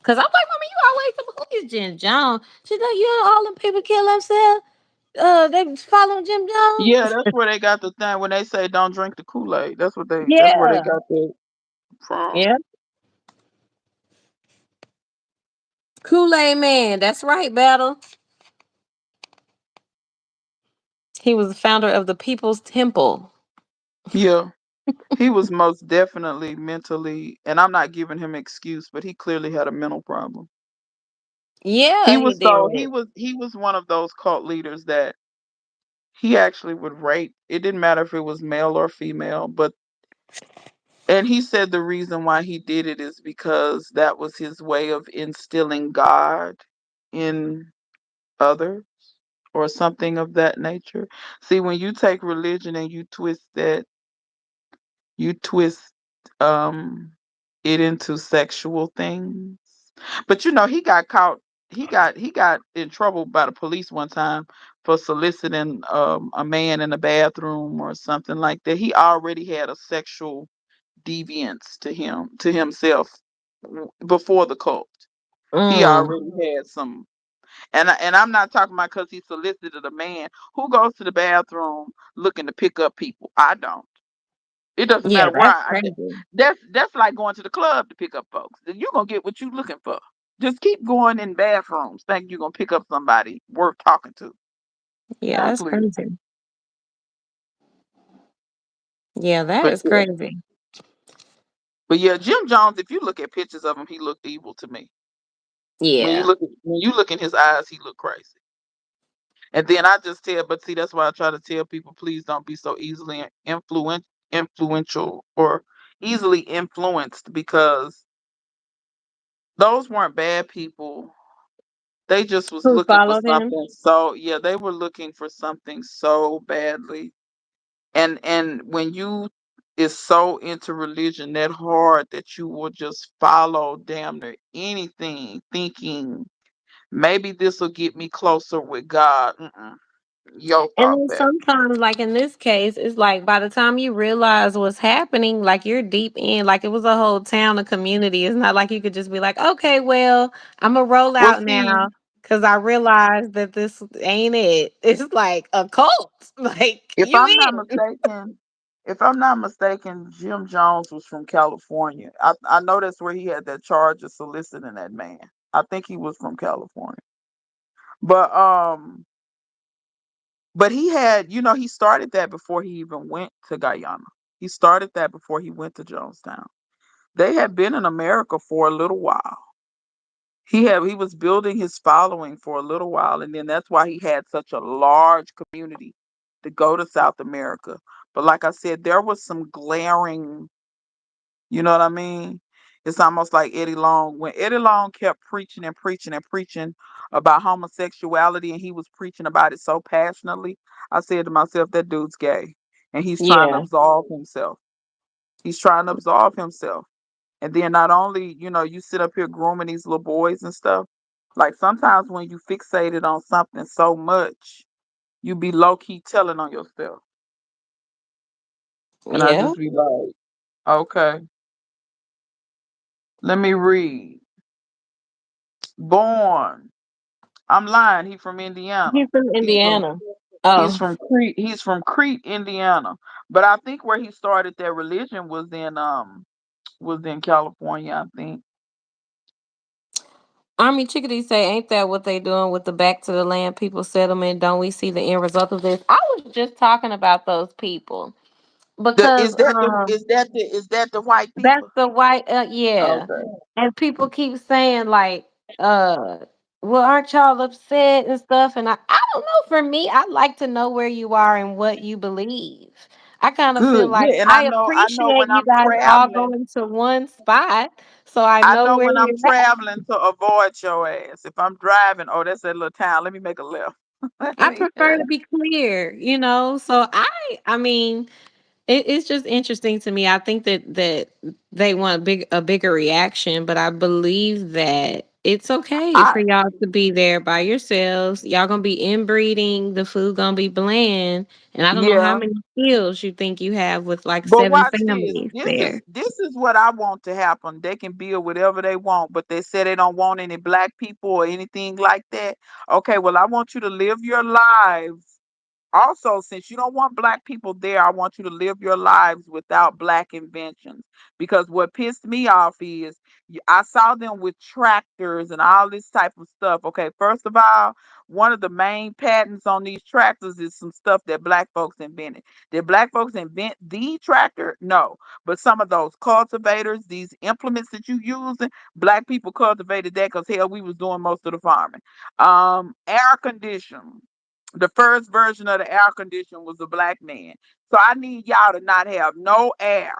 Cause I'm like, Mama, you always who is Jim Jones? She's like, you know, all them people kill themselves. They was following Jim
Yeah,
Jones.
that's where they got the thing when they say don't drink the Kool-Aid. That's where they
Yeah,
got that from.
yeah. Kool Aid Man. That's right, Battle. He was the founder of the People's Temple.
Yeah. He was most definitely mentally, and I'm not giving him excuse, but he clearly had a mental problem.
Yeah, he did.
He was one of those cult leaders that he actually would rape. It didn't matter if it was male or female, but and he said the reason why he did it is because that was his way of instilling God in others or something of that nature. See, when you take religion and you twist um it into sexual things. But you know, he got in trouble by the police one time for soliciting a man in a bathroom or something like that. He already had a sexual deviance to himself before the cult. He
Mm.
already had some, and I'm not talking about because he solicited a man who goes to the bathroom looking to pick up people. I don't. It doesn't
Yeah,
matter where
that's
I get.
crazy.
That's like going to the club to pick up folks. You're gonna get what you're looking for. Just keep going in bathrooms. Think you're gonna pick up somebody worth talking to.
Yeah,
Man,
that's
please.
crazy. Yeah, that
But
is
yeah.
crazy.
But yeah, Jim Jones, if you look at pictures of him, he looked evil to me.
Yeah.
When you look in his eyes, he looked crazy. And then I just tell, but see, that's why I try to tell people, please don't be so easily influential or easily influenced, because those weren't bad people. They just was
Who
looking for
followed him?
something. So yeah, they were looking for something so badly. And when you is so into religion that hard that you will just follow damn near anything, thinking maybe this will get me closer with God. Mm-mm. Yo
And
thought
then
that.
sometimes, like in this case, it's like by the time you realize what's happening, like you're deep in, like it was a whole town, a community. It's not like you could just be like, okay, well, I'm gonna roll
Well,
out
see,
now because I realized that this ain't it. It's like a cult. Like
if
you
I'm not
in.
mistaken, Jim Jones was from California. I know that's where he had that charge of soliciting that man. I think he was from California. But he had, he started that before he even went to Guyana. He started that before he went to Jonestown. They had been in America for a little while. He was building his following for a little while, and then that's why he had such a large community to go to South America. But like I said, there was some glaring, you know what I mean? It's almost like Eddie Long. When Eddie Long kept preaching and preaching and preaching about homosexuality, and he was preaching about it so passionately, I said to myself, that dude's gay. And he's trying to
Yeah.
absolve himself. He's trying to absolve himself. And then not only, you sit up here grooming these little boys and stuff. Like sometimes when you fixated on something so much, you be low key telling on yourself. And I
Yeah.
just be like, okay, let me read. Born. I'm lying. He from Indiana.
He's from
He's from
Indiana.
he's
Oh,
from Crete. He's from Crete, Indiana. But I think where he started that religion was in California, I think.
Army Chickadee say, ain't that what they doing with the back to the land people settlement? Don't we see the end result of this? I was just talking about those people
The
because
is that the white
that's
people?
the white yeah.
Okay.
And people keep saying like, uh, well, aren't y'all upset and stuff? And I don't know. For me, I like to know where you are and what you believe. I kind of feel
Good.
like
Yeah, and
I
I know
appreciate
when
you
I'm
guys all
traveling,
going to one spot, so I
I
know
know
where
when I'm
you're at.
traveling to avoid your ass. If I'm driving, oh, that's that little town. Let me make a left.
I prefer to be clear, So I mean, it's just interesting to me. I think that they want a bigger reaction, but I believe that it's okay
I
for y'all to be there by yourselves. Y'all gonna be inbreeding, the food gonna be bland, and I don't know how
yeah.
many skills you think you have with like
But
7
watch this.
families there.
This is what I want to happen. They can build whatever they want, but they say they don't want any black people or anything like that. Okay, well, I want you to live your lives. Also, since you don't want black people there, I want you to live your lives without black inventions. Because what pissed me off is I saw them with tractors and all this type of stuff. Okay, first of all, one of the main patents on these tractors is some stuff that black folks invented. Did black folks invent the tractor? No. But some of those cultivators, these implements that you using, black people cultivated that because hell, we was doing most of the farming. Air conditioning. The first version of the air conditioner was a black man. So I need y'all to not have no air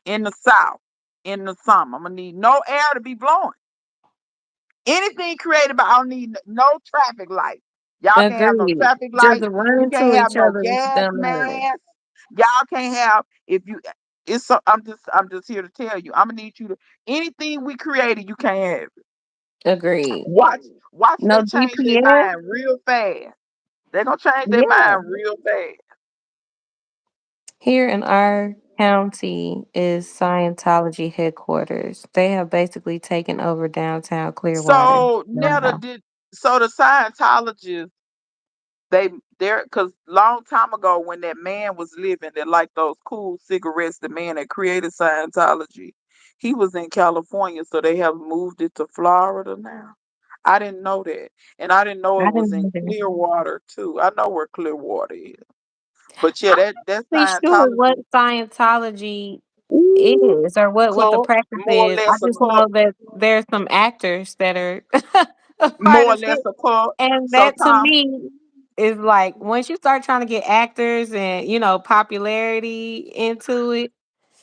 in the South in the summer. I'm gonna need no air to be blowing. Anything created by I don't need no traffic lights. Y'all can't have no
Agreed.
traffic
Just
lights.
run
You
into
can't have
each
no
other with
gas
them animals.
masks. Y'all can't have if you it's so I'm just here to tell you. I'm gonna need you to anything we created, you can't have it.
Agreed.
Watch watch
No
they change their
GPS.
mind real fast. They're gonna change their
Yeah.
mind real fast.
Here in our county is Scientology headquarters. They have basically taken over downtown Clearwater.
So Netta
Wow.
did so the Scientologists they there because long time ago when that man was living that like those cool cigarettes, the man that created Scientology, he was in California, so they have moved it to Florida now. I didn't know that. And I didn't know
I
it was
didn't
in
know that.
Clearwater too. I know where Clearwater is. But yeah,
I'm
that
not really sure what
Scientology,
Scientology
ooh,
is or what the
cult,
practice
more or
is. I
less a
just know
cult,
that there's some actors that are a part
more or
of
less
it.
a cult.
And
So
that to me is like once you start trying to get actors and popularity into it,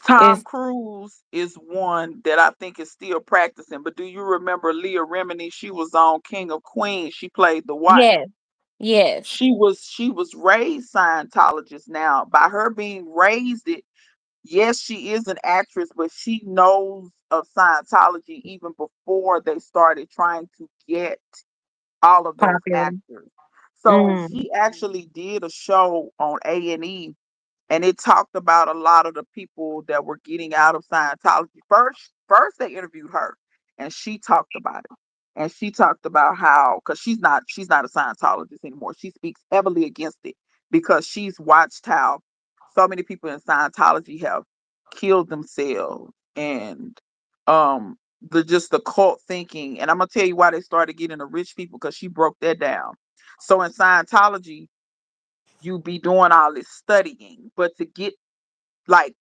Tom
it's
Cruise is one that I think is still practicing. But do you remember Leah Remini? She was on King of Queens. She played the wife.
yes, yes,
She was raised Scientologist. Now, by her being raised it, yes, she is an actress, but she knows of Scientology even before they started trying to get all of those
popular.
actors. So
Mm,
she actually did a show on A&E, and it talked about a lot of the people that were getting out of Scientology. First they interviewed her, and she talked about it. And she talked about how, because she's not a Scientologist anymore. She speaks heavily against it because she's watched how so many people in Scientology have killed themselves, and um the cult thinking. And I'm gonna tell you why they started getting the rich people, because she broke that down. So in Scientology, you be doing all this studying, but to get like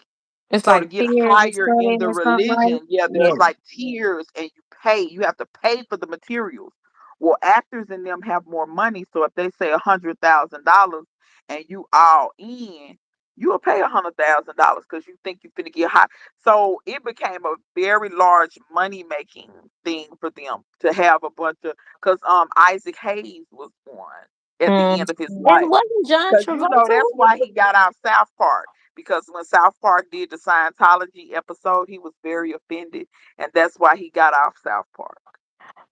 it's
so to
like
get
tears of
higher in
studying
the
or something, right?
religion, yeah,
Yeah.
there's like tiers, and you have to pay for the materials. Well, actors in them have more money, so if they say $100,000 and you all in, you'll pay $100,000 because you think you're gonna get high. So it became a very large money making thing for them to have a bunch of, because Isaac Hayes was one at the
Mm.
end of his
And
life.
wasn't John
Because that's
Travolta?
why he got out South Park. Because when South Park did the Scientology episode, he was very offended, and that's why he got off South Park.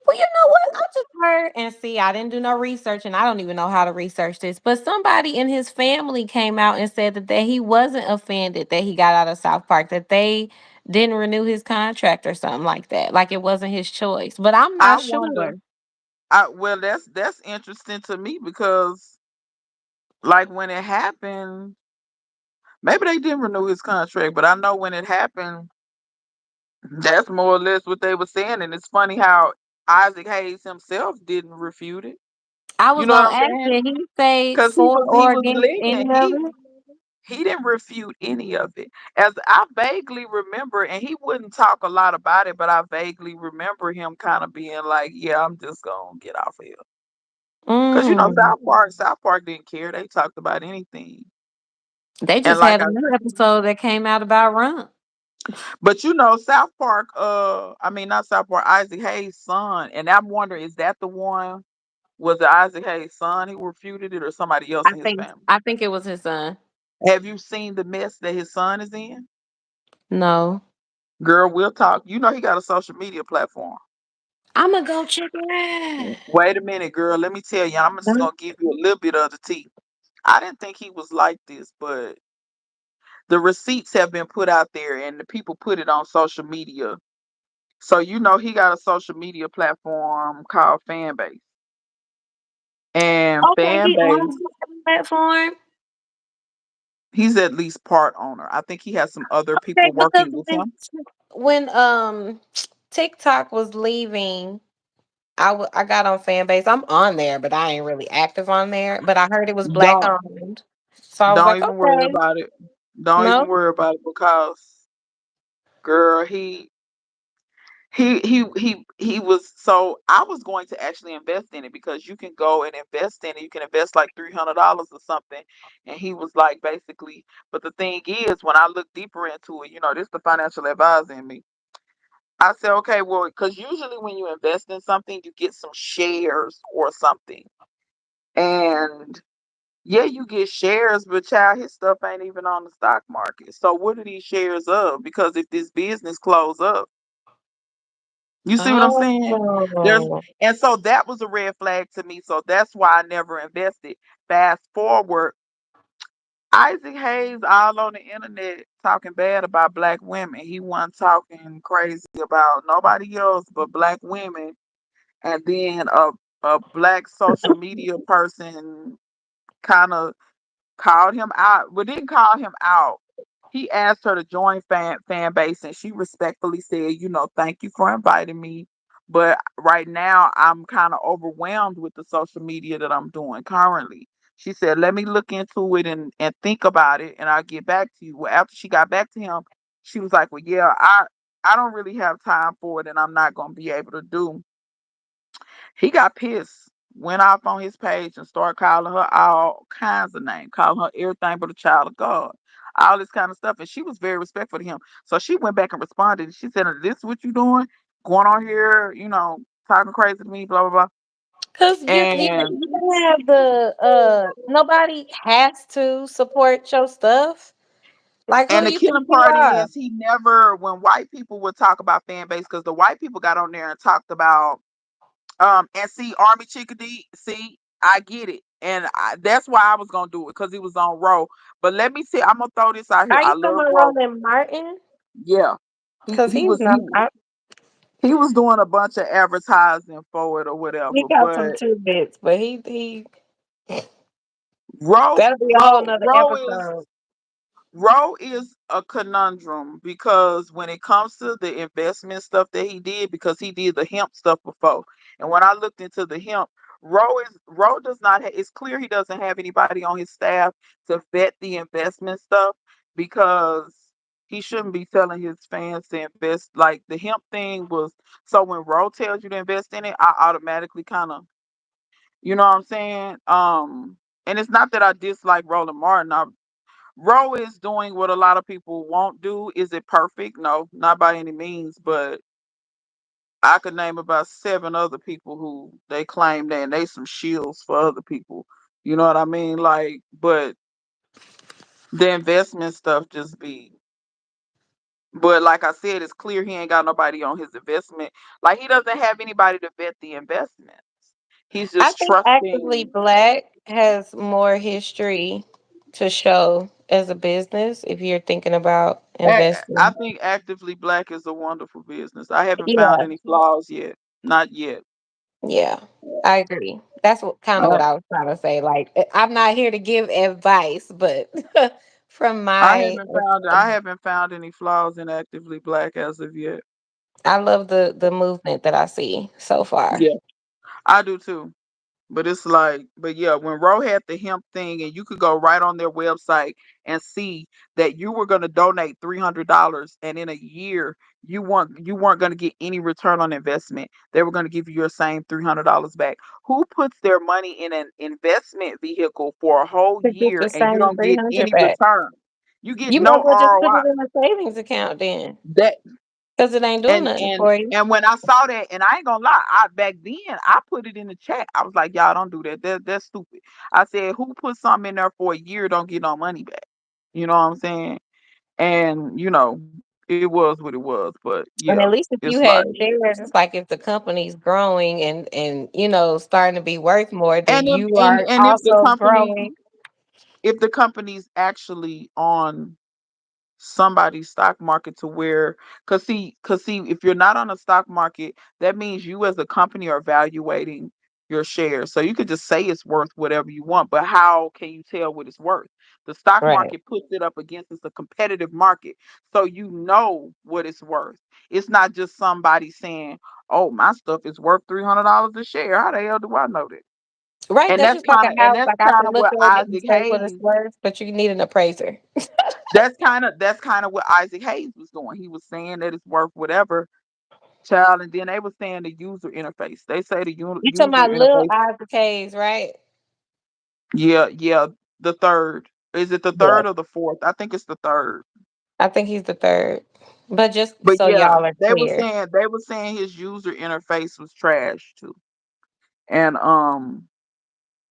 Well, you know what? I just heard and see, I didn't do no research and I don't even know how to research this, but somebody in his family came out and said that he wasn't offended that he got out of South Park, that they didn't renew his contract or something like that. Like it wasn't his choice. But I'm
I
not
wonder.
sure.
Well, that's interesting to me because, like, when it happened, maybe they didn't renew his contract, but I know when it happened, that's more or less what they were saying. And it's funny how Isaac Hayes himself didn't refute it.
I
You
was
know what
gonna
I'm
ask
saying?
you, he say
Because he
for
was he
or
was
against any
living.
of
He
it.
He didn't refute any of it. As I vaguely remember, and he wouldn't talk a lot about it, but I vaguely remember him kind of being like, "Yeah, I'm just gonna get off here." Because
Mm.
South Park didn't care. They talked about anything.
They
And
just
like
had
I
a new
said,
episode that came out about Rum.
but South Park, I mean not South Park, Isaac Hayes' son, and I'm wondering, is that the one? Was it Isaac Hayes' son who refuted it, or somebody else
I
in his
think
family?
I think it was his son.
Have you seen the mess that his son is in?
No.
Girl, we'll talk. He got a social media platform.
I'ma go check it
Wait a minute, girl. Let me tell you. I'm just
out.
gonna give you a little bit of the tea. I didn't think he was like this, but the receipts have been put out there, and the people put it on social media. So he got a social media platform called Fanbase, and
Okay, he
Fanbase,
owns the platform.
he's at least part owner. I think he has some other
Okay,
people
because
working with
when
him.
TikTok was leaving, I got on Fanbase. I'm on there, but I ain't really active on there. But I heard it was black
Don't
owned, so I was
don't
like,
even worry
okay,
about it. Don't
no,
even worry about it because, girl, he was. So I was going to actually invest in it because you can go and invest in it. You can invest like $300 or something. And he was like, basically, but the thing is, when I look deeper into it, this is the financial advisor in me. I said, okay, well, because usually when you invest in something, you get some shares or something. And yeah, you get shares, but child, his stuff ain't even on the stock market. So what are these shares of? Because if this business close up, you see what I'm saying? There's
oh,
and so that was a red flag to me. So that's why I never invested. Fast forward, Isaac Hayes all on the internet talking bad about black women. He wasn't talking crazy about nobody else but black women. And then a black social media person. kind of called him out, but didn't call him out. He asked her to join fan base, and she respectfully said, thank you for inviting me, but right now I'm kind of overwhelmed with the social media that I'm doing currently. She said, let me look into it and think about it, and I'll get back to you. Well, after she got back to him, she was like, well, yeah, I don't really have time for it, and I'm not gonna be able to do. He got pissed, went off on his page and started calling her all kinds of names, calling her everything but a child of God, all this kind of stuff. And she was very respectful to him. So she went back and responded. She said, this is what you doing? Going on here, talking crazy to me, blah, blah, blah.
Cause
And
you have the nobody has to support your stuff. Like who
and
do
the
you think
killing
you
part
are?
is he never, when white people would talk about fan base, because the white people got on there and talked about and see, Army Chickadee, see, I get it. And that's why I was gonna do it, because he was on row. But let me see, I'm gonna throw this out here.
Are you
I
talking
love
about
row.
Roland Martin?
Yeah. He
Cause
he
he's
was
not.
he he was doing a bunch of advertising for it or
He
whatever.
got some
But
tidbits, but he
row
that'll be a whole
row
nother
row is
episode.
Roe is a conundrum, because when it comes to the investment stuff that he did, because he did the hemp stuff before, and when I looked into the hemp, Roe does not. It's clear he doesn't have anybody on his staff to vet the investment stuff, because he shouldn't be telling his fans to invest. Like the hemp thing was, so when Roe tells you to invest in it, I automatically kind of, you know what I'm saying? And it's not that I dislike Roland Martin. Roe is doing what a lot of people won't do. Is it perfect? No, not by any means. But I could name about seven other people who they claim that, and they some shields for other people. You know what I mean? Like, but the investment stuff just be. But like I said, it's clear he ain't got nobody on his investment. Like he doesn't have anybody to vet the investments. He's
I
just
think Actively
trusting.
Black has more history to show as a business if you're thinking about
I
investing.
think Actively Black is a wonderful business. I haven't found
Yeah,
any flaws yet. Not yet.
yeah, I agree. That's what kind of what I was trying to say. Like, I'm not here to give advice, but from my,
I haven't found any flaws in Actively Black as of yet.
I love the movement that I see so far.
Yeah, I do too. But it's like, but yeah, when Roe had the hemp thing, and you could go right on their website and see that you were going to donate $300, and in a year you weren't going to get any return on investment. They were going to give you your same $300 back. Who puts their money in an investment vehicle for a whole
To get
year
the
and you
same
don't get
300
any
back.
return? You get
You might
no
as well just put
ROI.
it in a savings account then,
That
because it ain't doing
and
nothing
and
for you.
and when I saw that, and I ain't gonna lie, I back then I put it in the chat. I was like, y'all don't do that. That's stupid. I said, who put something in there for a year don't get no money back? You know what I'm saying? And it was what it was. But yeah,
And at least if
it's
you
like,
had shares, it's like if the company's growing and starting to be worth more, then
and if
you
and,
are
and
also growing.
if the company's actually on somebody's stock market, to where, cause see if you're not on a stock market, that means you as a company are evaluating your shares. So you could just say it's worth whatever you want, but how can you tell what it's worth? The stock
Right.
market puts it up against, it's a competitive market, so you know what it's worth. It's not just somebody saying, oh, my stuff is worth $300 a share. How the hell do I know that?
Right.
and
That's
that's
just like
kind of
a
and
house.
that's
Like I
kind
could
of
look
what
at it and
Isaac
say what it's
Hayes
worth, but you need an appraiser.
that's kind of what Isaac Hayes was doing. He was saying that it's worth whatever, child, and then they were saying the user interface. They say the
You talking
user
about little
interface.
Isaac Hayes, right?
Yeah, yeah, the third. Is it the
Yeah.
third or the fourth? I think it's the third.
I think he's the third. But just
But
so
yeah,
y'all are clear.
they were saying his user interface was trash too, and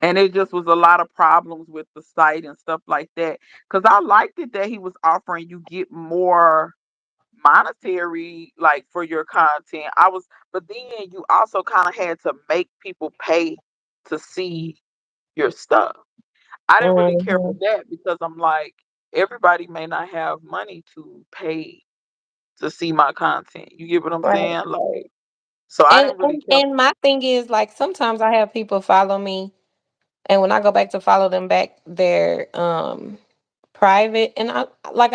it just was a lot of problems with the site and stuff like that. Because I liked it that he was offering you get more monetary, like, for your content. But then you also kind of had to make people pay to see your stuff. I didn't really care for
Mhm.
that, because I'm like, everybody may not have money to pay to see my content. You get what I'm
Right.
saying? Like, so I
And,
didn't really
and
care.
and my thing is like sometimes I have people follow me And when I go back to follow them back, they're private. And I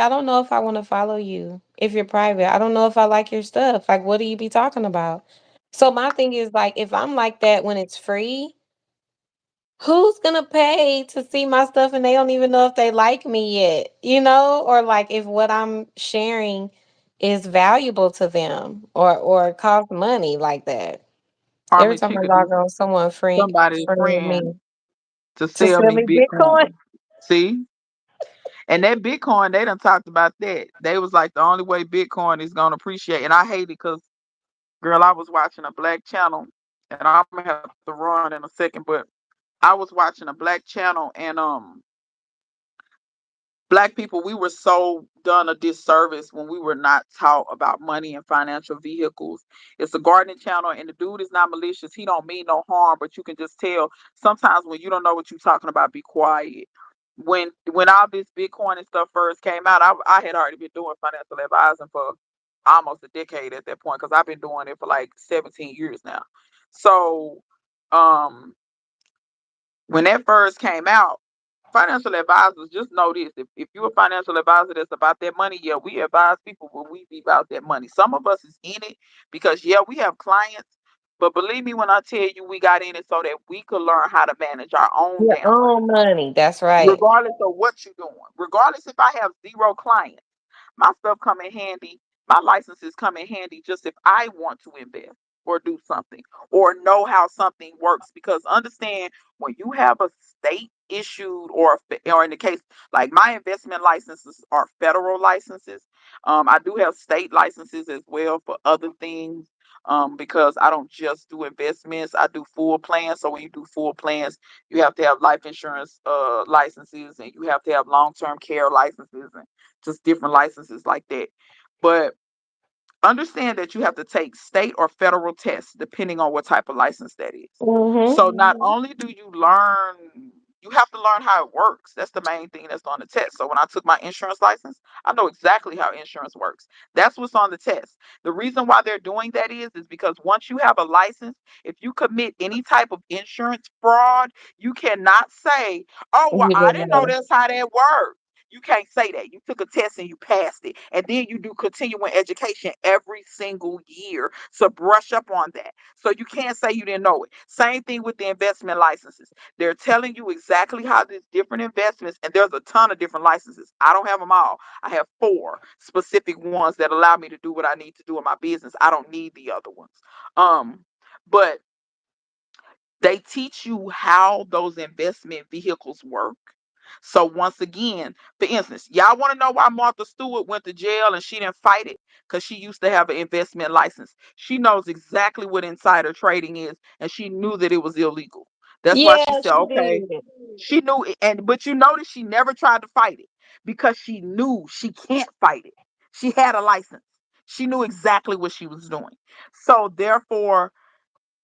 don't know if I want to follow you if you're private. I don't know if I like your stuff. Like, what do you be talking about? So my thing is like, if I'm like that when it's free, who's gonna pay to see my stuff and they don't even know if they like me yet, or like if what I'm sharing is valuable to them or cost money like that. Every
Army
time I
chicken
log on, someone
somebody's
friend me
friend to
to
sell
sell
me
me Bitcoin.
Bitcoin. See? And that Bitcoin, they done talked about that. They was like the only way Bitcoin is gonna appreciate. And I hate it because girl, I was watching a black channel and I'm gonna have to run in a second, but I was watching a black channel and black people, we were so done a disservice when we were not taught about money and financial vehicles. It's a gardening channel, and the dude is not malicious. He don't mean no harm, but you can just tell sometimes when you don't know what you're talking about, be quiet. When all this Bitcoin and stuff first came out, I had already been doing financial advising for almost a decade at that point because I've been doing it for like 17 years now. So um when that first came out, financial advisors just know this. If you're a financial advisor that's about that money, yeah, we advise people when we be about that money. Some of us is in it because yeah, we have clients, but believe me when I tell you we got in it so that we could learn how to manage our own
Your
damn money.
own money. That's right.
Regardless of what you're doing. Regardless if I have zero clients. My stuff come in handy. My licenses come in handy just if I want to invest or do something or know how something works. Because understand when you have a state issued or in the case like my investment licenses are federal licenses. I do have state licenses as well for other things. Because I don't just do investments, I do full plans. So when you do full plans, you have to have life insurance licenses and you have to have long-term care licenses and just different licenses like that. But understand that you have to take state or federal tests depending on what type of license that is.
Mm-hmm.
So not only do you learn, you have to learn how it works. That's the main thing that's on the test. So when I took my insurance license, I know exactly how insurance works. That's what's on the test. The reason why they're doing that is because once you have a license, if you commit any type of insurance fraud, you cannot say, "Oh, well,
You
I
didn't
didn't know
know.
that's how that works." You can't say that. You took a test and you passed it. And then you do continuing education every single year to brush up on that. So you can't say you didn't know it. Same thing with the investment licenses. They're telling you exactly how these different investments, and there's a ton of different licenses. I don't have them all. I have 4 specific ones that allow me to do what I need to do in my business. I don't need the other ones. But they teach you how those investment vehicles work. So once again, for instance, y'all want to know why Martha Stewart went to jail and she didn't fight it? Because she used to have an investment license. She knows exactly what insider trading is, and she knew that it was illegal. That's why
Yeah,
she said,
she
okay,
did.
she knew it. And but you notice she never tried to fight it because she knew she can't fight it. She had a license. She knew exactly what she was doing. So therefore,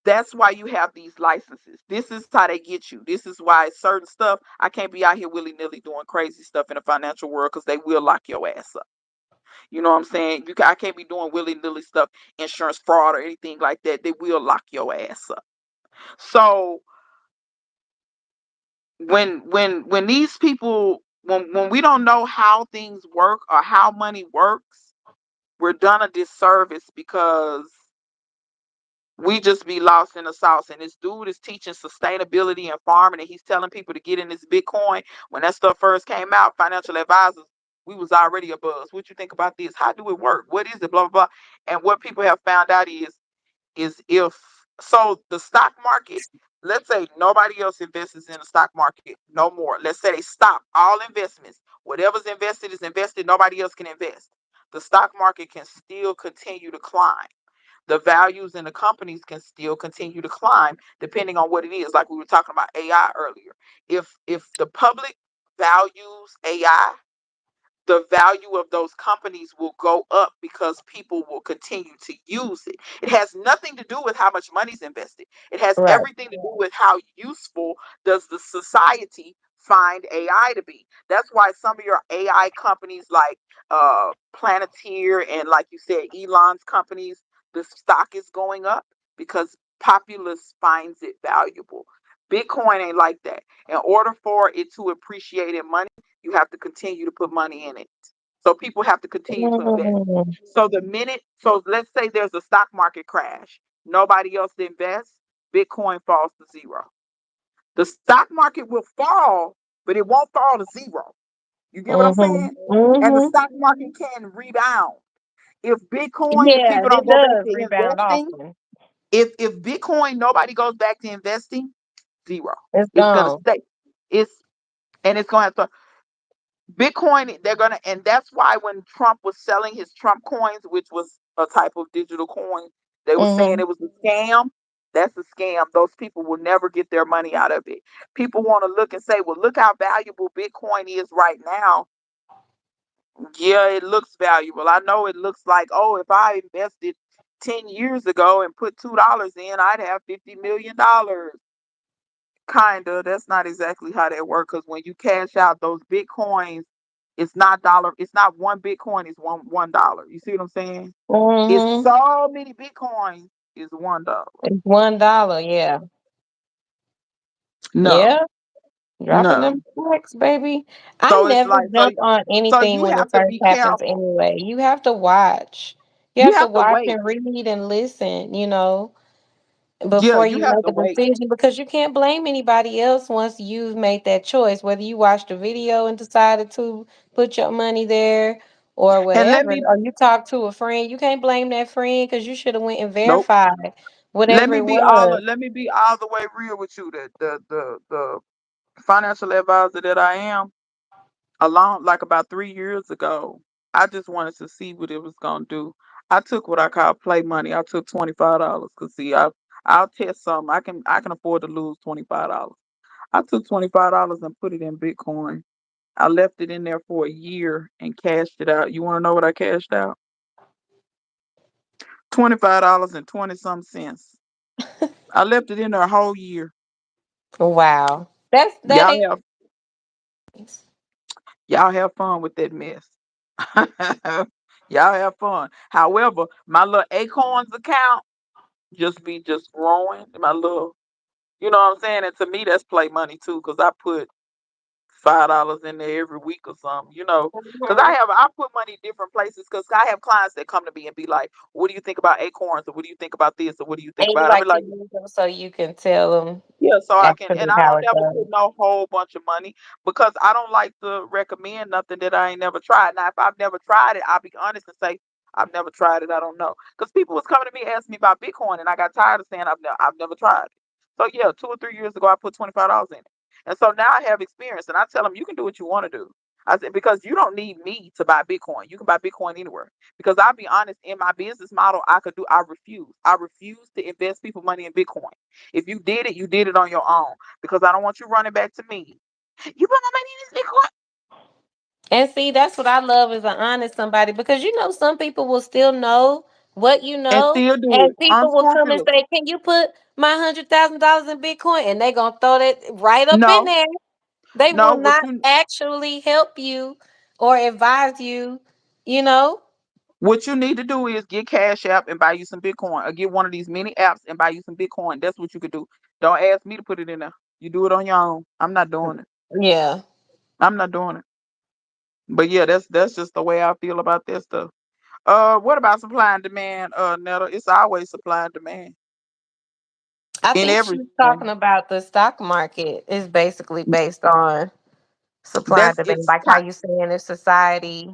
that's why you have these licenses. This is how they get you. This is why certain stuff, I can't be out here willy nilly doing crazy stuff in the financial world because they will lock your ass up. You know what I'm saying? I can't be doing willy nilly stuff, insurance fraud or anything like that. They will lock your ass up. So when these people when we don't know how things work or how money works, we're done a disservice because we just be lost in the sauce. And this dude is teaching sustainability and farming, and he's telling people to get in this Bitcoin. When that stuff first came out, financial advisors, we was already a buzz. What you think about this? How do it work? What is it? Blah blah blah. And what people have found out is if so the stock market. Let's say nobody else invests in the stock market no more. Let's say they stop all investments. Whatever's invested is invested. Nobody else can invest. The stock market can still continue to climb. The values in the companies can still continue to climb depending on what it is. Like we were talking about AI earlier. If the public values AI, the value of those companies will go up because people will continue to use it. It has nothing to do with how much money's invested. It has
Right.
everything to do with how useful does the society find AI to be. That's why some of your AI companies like Planeteer and like you said, Elon's companies, the stock is going up because populace finds it valuable. Bitcoin ain't like that. In order for it to appreciate in money, you have to continue to put money in it. So people have to continue to invest.
Mm,
So let's say there's a stock market crash, nobody else invests, Bitcoin falls to zero. The stock market will fall, but it won't fall to zero. You get what I'm
mhm,
saying? And the
mhm.
stock market can rebound. If
Yeah,
people don't
it
go back
does
to
rebound
investing,
often.
if Bitcoin nobody goes back to investing, zero.
It's
It's gonna
gone.
stay. It's and it's gonna have to Bitcoin, they're gonna, and that's why when Trump was selling his Trump coins, which was a type of digital coin, they were saying
Mhm,
it was a scam. That's a scam. Those people will never get their money out of it. People want to look and say, well, look how valuable Bitcoin is right now. Yeah, it looks valuable. I know it looks like, oh, if I invested 10 years ago and put $2 in, I'd have $50 million. Kinda. That's not exactly how that works. Because when you cash out those bitcoins, it's not dollar. It's not one bitcoin. It's $1. You see what I'm saying? It's
mhm.
so many bitcoins. Is $1.
It's $1. Yeah,
No,
yeah. Dropping
no.
them bricks, baby. I
So it's
never
like
jump on
so
anything
you
when it
have to
first
be
happens
careful.
anyway. You have to watch. You
You
have to
have to
watch
wait.
and read and listen,
Yeah,
before
you
you
have
make
to
a
wait.
decision because you can't blame anybody else once you've made that choice. Whether you watched a video and decided to put your money there or
And let
whatever,
me
or you talked to a friend, you can't blame that friend because you should have went and
nope.
verified whatever it was.
Let me be all the way real with you. The financial advisor that I am, along like about 3 years ago, I just wanted to see what it was gonna do. I took what I call play money. I took $25 because see, I'll test something. I can afford to lose $25. I took $25 and put it in Bitcoin. I left it in there for a year and cashed it out. You want to know what I cashed out? $25 and 20 some cents. I left it in there a whole year.
Wow, that
Y'all
is.
have y'all have fun with that mess. Y'all have fun. However, my little Acorns account just growing. My little, you know what I'm saying? And to me, that's play money too, because I put $5 in there every week or something, because
Mhm.
I put money in different places because I have clients that come to me and be like, what do you think about Acorns? Or what do you think about this? Or what do you think
And you
about it? I be
like to
like,
use them so you can tell them
yeah, so I can, and
actually
I
how
don't
it
never put
goes.
no whole bunch of money because I don't like to recommend nothing that I ain't never tried. Now, if I've never tried it, I'll be honest and say I've never tried it. I don't know because people was coming to me asking me about Bitcoin, and I got tired of saying I've never tried it. So yeah, 2 or 3 years ago, I put $25 in it, and so now I have experience, and I tell them you can do what you want to do. I said because you don't need me to buy Bitcoin. You can buy Bitcoin anywhere. Because I'll be honest, in my business model, I could do. I refuse. I refuse to invest people money in Bitcoin. If you did it on your own because I don't want you running back to me. You put my money in this Bitcoin
And see, that's what I love is an honest somebody because some people will still know what you
and
know,
still do
and
it.
people will come and
Unscrupulous.
say, "Can you put my $100,000 in Bitcoin?" And they gonna throw that right up in
No,
there. They
no,
will not actually help you or advise you. You know.
what you need to do is get Cash App and buy you some Bitcoin, or get one of these mini apps and buy you some Bitcoin. That's what you could do. Don't ask me to put it in there. You do it on your own. I'm not doing it.
Yeah,
I'm not doing it. But yeah, that's just the way I feel about that stuff. What about supply and demand, Netta? It's always supply and demand
I
in
think she's talking
everything.
about the stock market is basically based on supply and
That's
demand,
it's
like how you saying if society,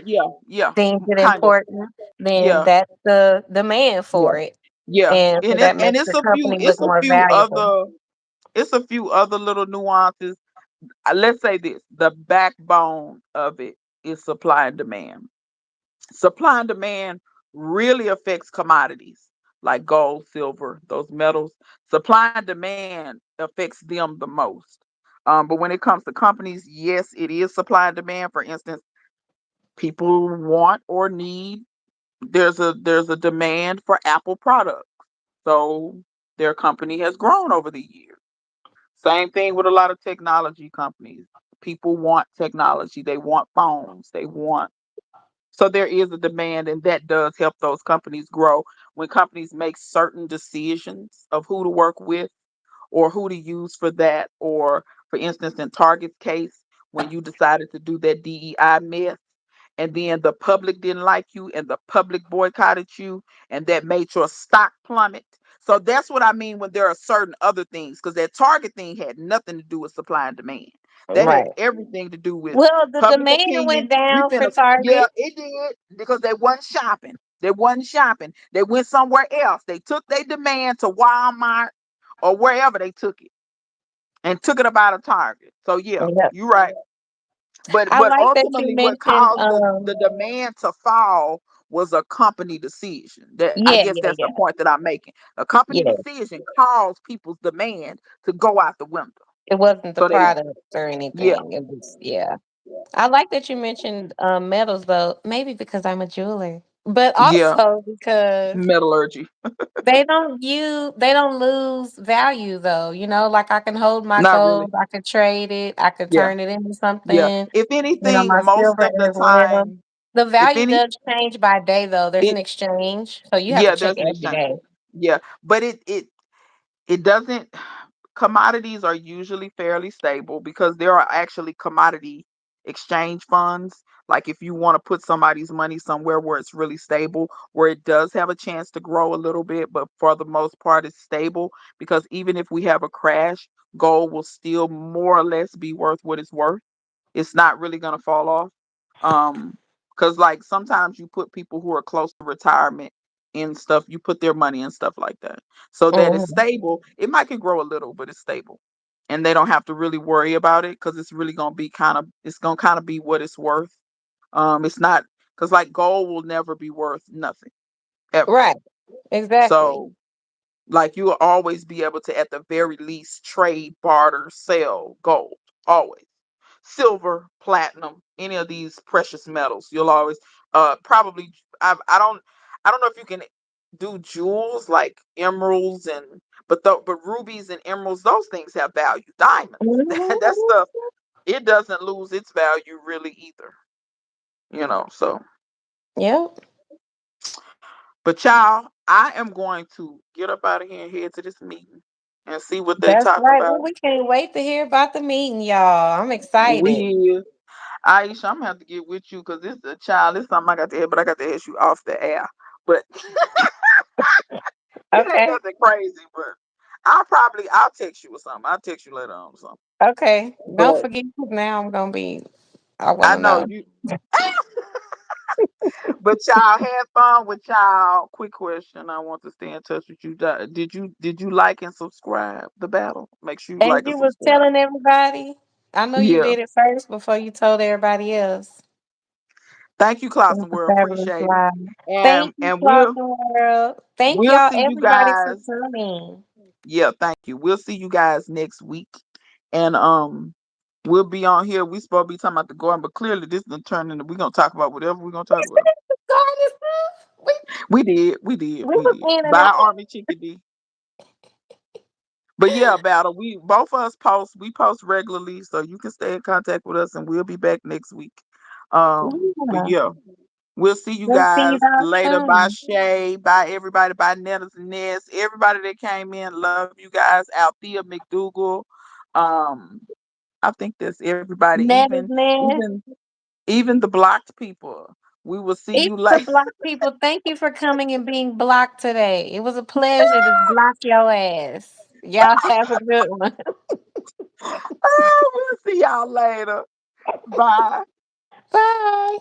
yeah, yeah,
deems it
kind of.
important, then
Yeah,
that's the demand
yeah,
for it.
yeah.
And so that
And
makes the company look more valuable.
it's a few other little nuances. Let's say this: the backbone of it is supply and demand. Supply and demand really affects commodities like gold, silver, those metals. Supply and demand affects them the most. But when it comes to companies, yes, it is supply and demand. For instance, people want or need. There's a demand for Apple products, so their company has grown over the years. Same thing with a lot of technology companies. People want technology. They want phones. So there is a demand, and that does help those companies grow. When companies make certain decisions of who to work with or who to use for that. Or, for instance, in Target's case, when you decided to do that DEI mess, and then the public didn't like you and the public boycotted you, and that made your stock plummet. So that's what I mean when there are certain other things, because that Target thing had nothing to do with supply and demand. That had
Right.
everything to do with
Well, the
public
demand
opinion.
went
We
down for
finna, yeah,
Target.
it did, because they wasn't shopping. They wasn't shopping. They went somewhere else. They took their demand to Walmart or wherever they took it, and took it up out of Target. So yeah,
Yep.
you're right. But
I like that you
ultimately, what
mentioned.
caused the demand to fall was a company decision. That, I
Yeah,
guess
yeah,
that's the
yeah,
point that I'm making. A company
yeah.
decision caused people's demand to go out the window.
It wasn't the
So they,
product or
yeah,
anything. It was, yeah. I like that you mentioned metals though. Maybe because I'm a jeweler, but
yeah,
also because
metallurgy,
they don't lose value though. You know, like I can hold my
not really.
gold, I could trade it, I could
Yeah,
turn it into
yeah.
something.
If
You know,
anything,
my
most
silver
of the
as well.
time,
The
if
value
any,
does change by day though. There's an
it,
exchange, so you have to
yeah,
check
there's an
every
exchange.
day.
Yeah, but it doesn't. Commodities are usually fairly stable because there are actually commodity exchange funds. Like, if you want to put somebody's money somewhere where it's really stable, where it does have a chance to grow a little bit, but for the most part it's stable, because even if we have a crash, gold will still more or less be worth what it's worth. It's not really going to fall off. Um, because like sometimes you put people who are close to retirement in stuff, you put their money in stuff like that, so that it's
Hmm.
stable. It might can grow a little, but it's stable, and they don't have to really worry about it because it's really gonna be it's gonna kind of be what it's worth. It's not, because like gold will never be worth nothing ever.
Right. Exactly.
So like, you will always be able to, at the very least, trade, barter, sell gold. Always. Silver, platinum, any of these precious metals. You'll always probably, I don't know if you can do jewels like emeralds and, but rubies and emeralds, those things have value. Diamonds. That
Mhm.
stuff, it doesn't lose its value really either. So,
Yep.
but y'all, I am going to get up out of here and head to this meeting and see what they
That's
talk
right.
about.
Well, we can't wait to hear about the meeting, y'all. I'm excited.
We Aisha, I'm gonna have to get with you because this a child. This something I got to hear, but I got to ask you off the air. But it ain't
Okay.
nothing crazy. But I'll text you or something. I'll text you later on or something.
Okay. Don't
But
forget 'cause now I'm gonna be I
I
wanna
know
know.
you. But y'all had fun with y'all. Quick question: I want to stay in touch with you. Did you like and subscribe the battle? Make sure you
As
like and
you was
subscribe.
telling everybody, I know you
Yeah.
did it first before you told everybody else.
Thank you,
It
Klaus
was
and
a
World.
fabulous
Appreciate it.
live.
And
Thank you,
and
Clark
we'll
World. Thank
we'll
y'all,
see you
everybody, for
guys.
coming.
Yeah, thank you. We'll see you guys next week. And we'll be on here. We supposed to be talking about the garden, but clearly this is turn into, we're gonna talk about whatever we're gonna talk about.
Garden stuff.
We did, we did,
We
we
was
did.
in and
Bye,
out.
Army Chickadee. But yeah, battle. We both of us post. We post regularly, so you can stay in contact with us, and we'll be back next week. But
Yeah.
yeah, we'll see you
We'll see you
guys
guys
later. Bye,
soon.
Shay. Bye, everybody. Bye, Nettles and Ness. Everybody that came in, love you guys. Althea McDougal. Um, I think that's everybody,
That is man.
even the blocked people. We will see
Even
you
the
later.
block people, thank you for coming and being blocked today. It was a pleasure to block your ass. Y'all have a good one.
We'll see y'all later. Bye.
Bye.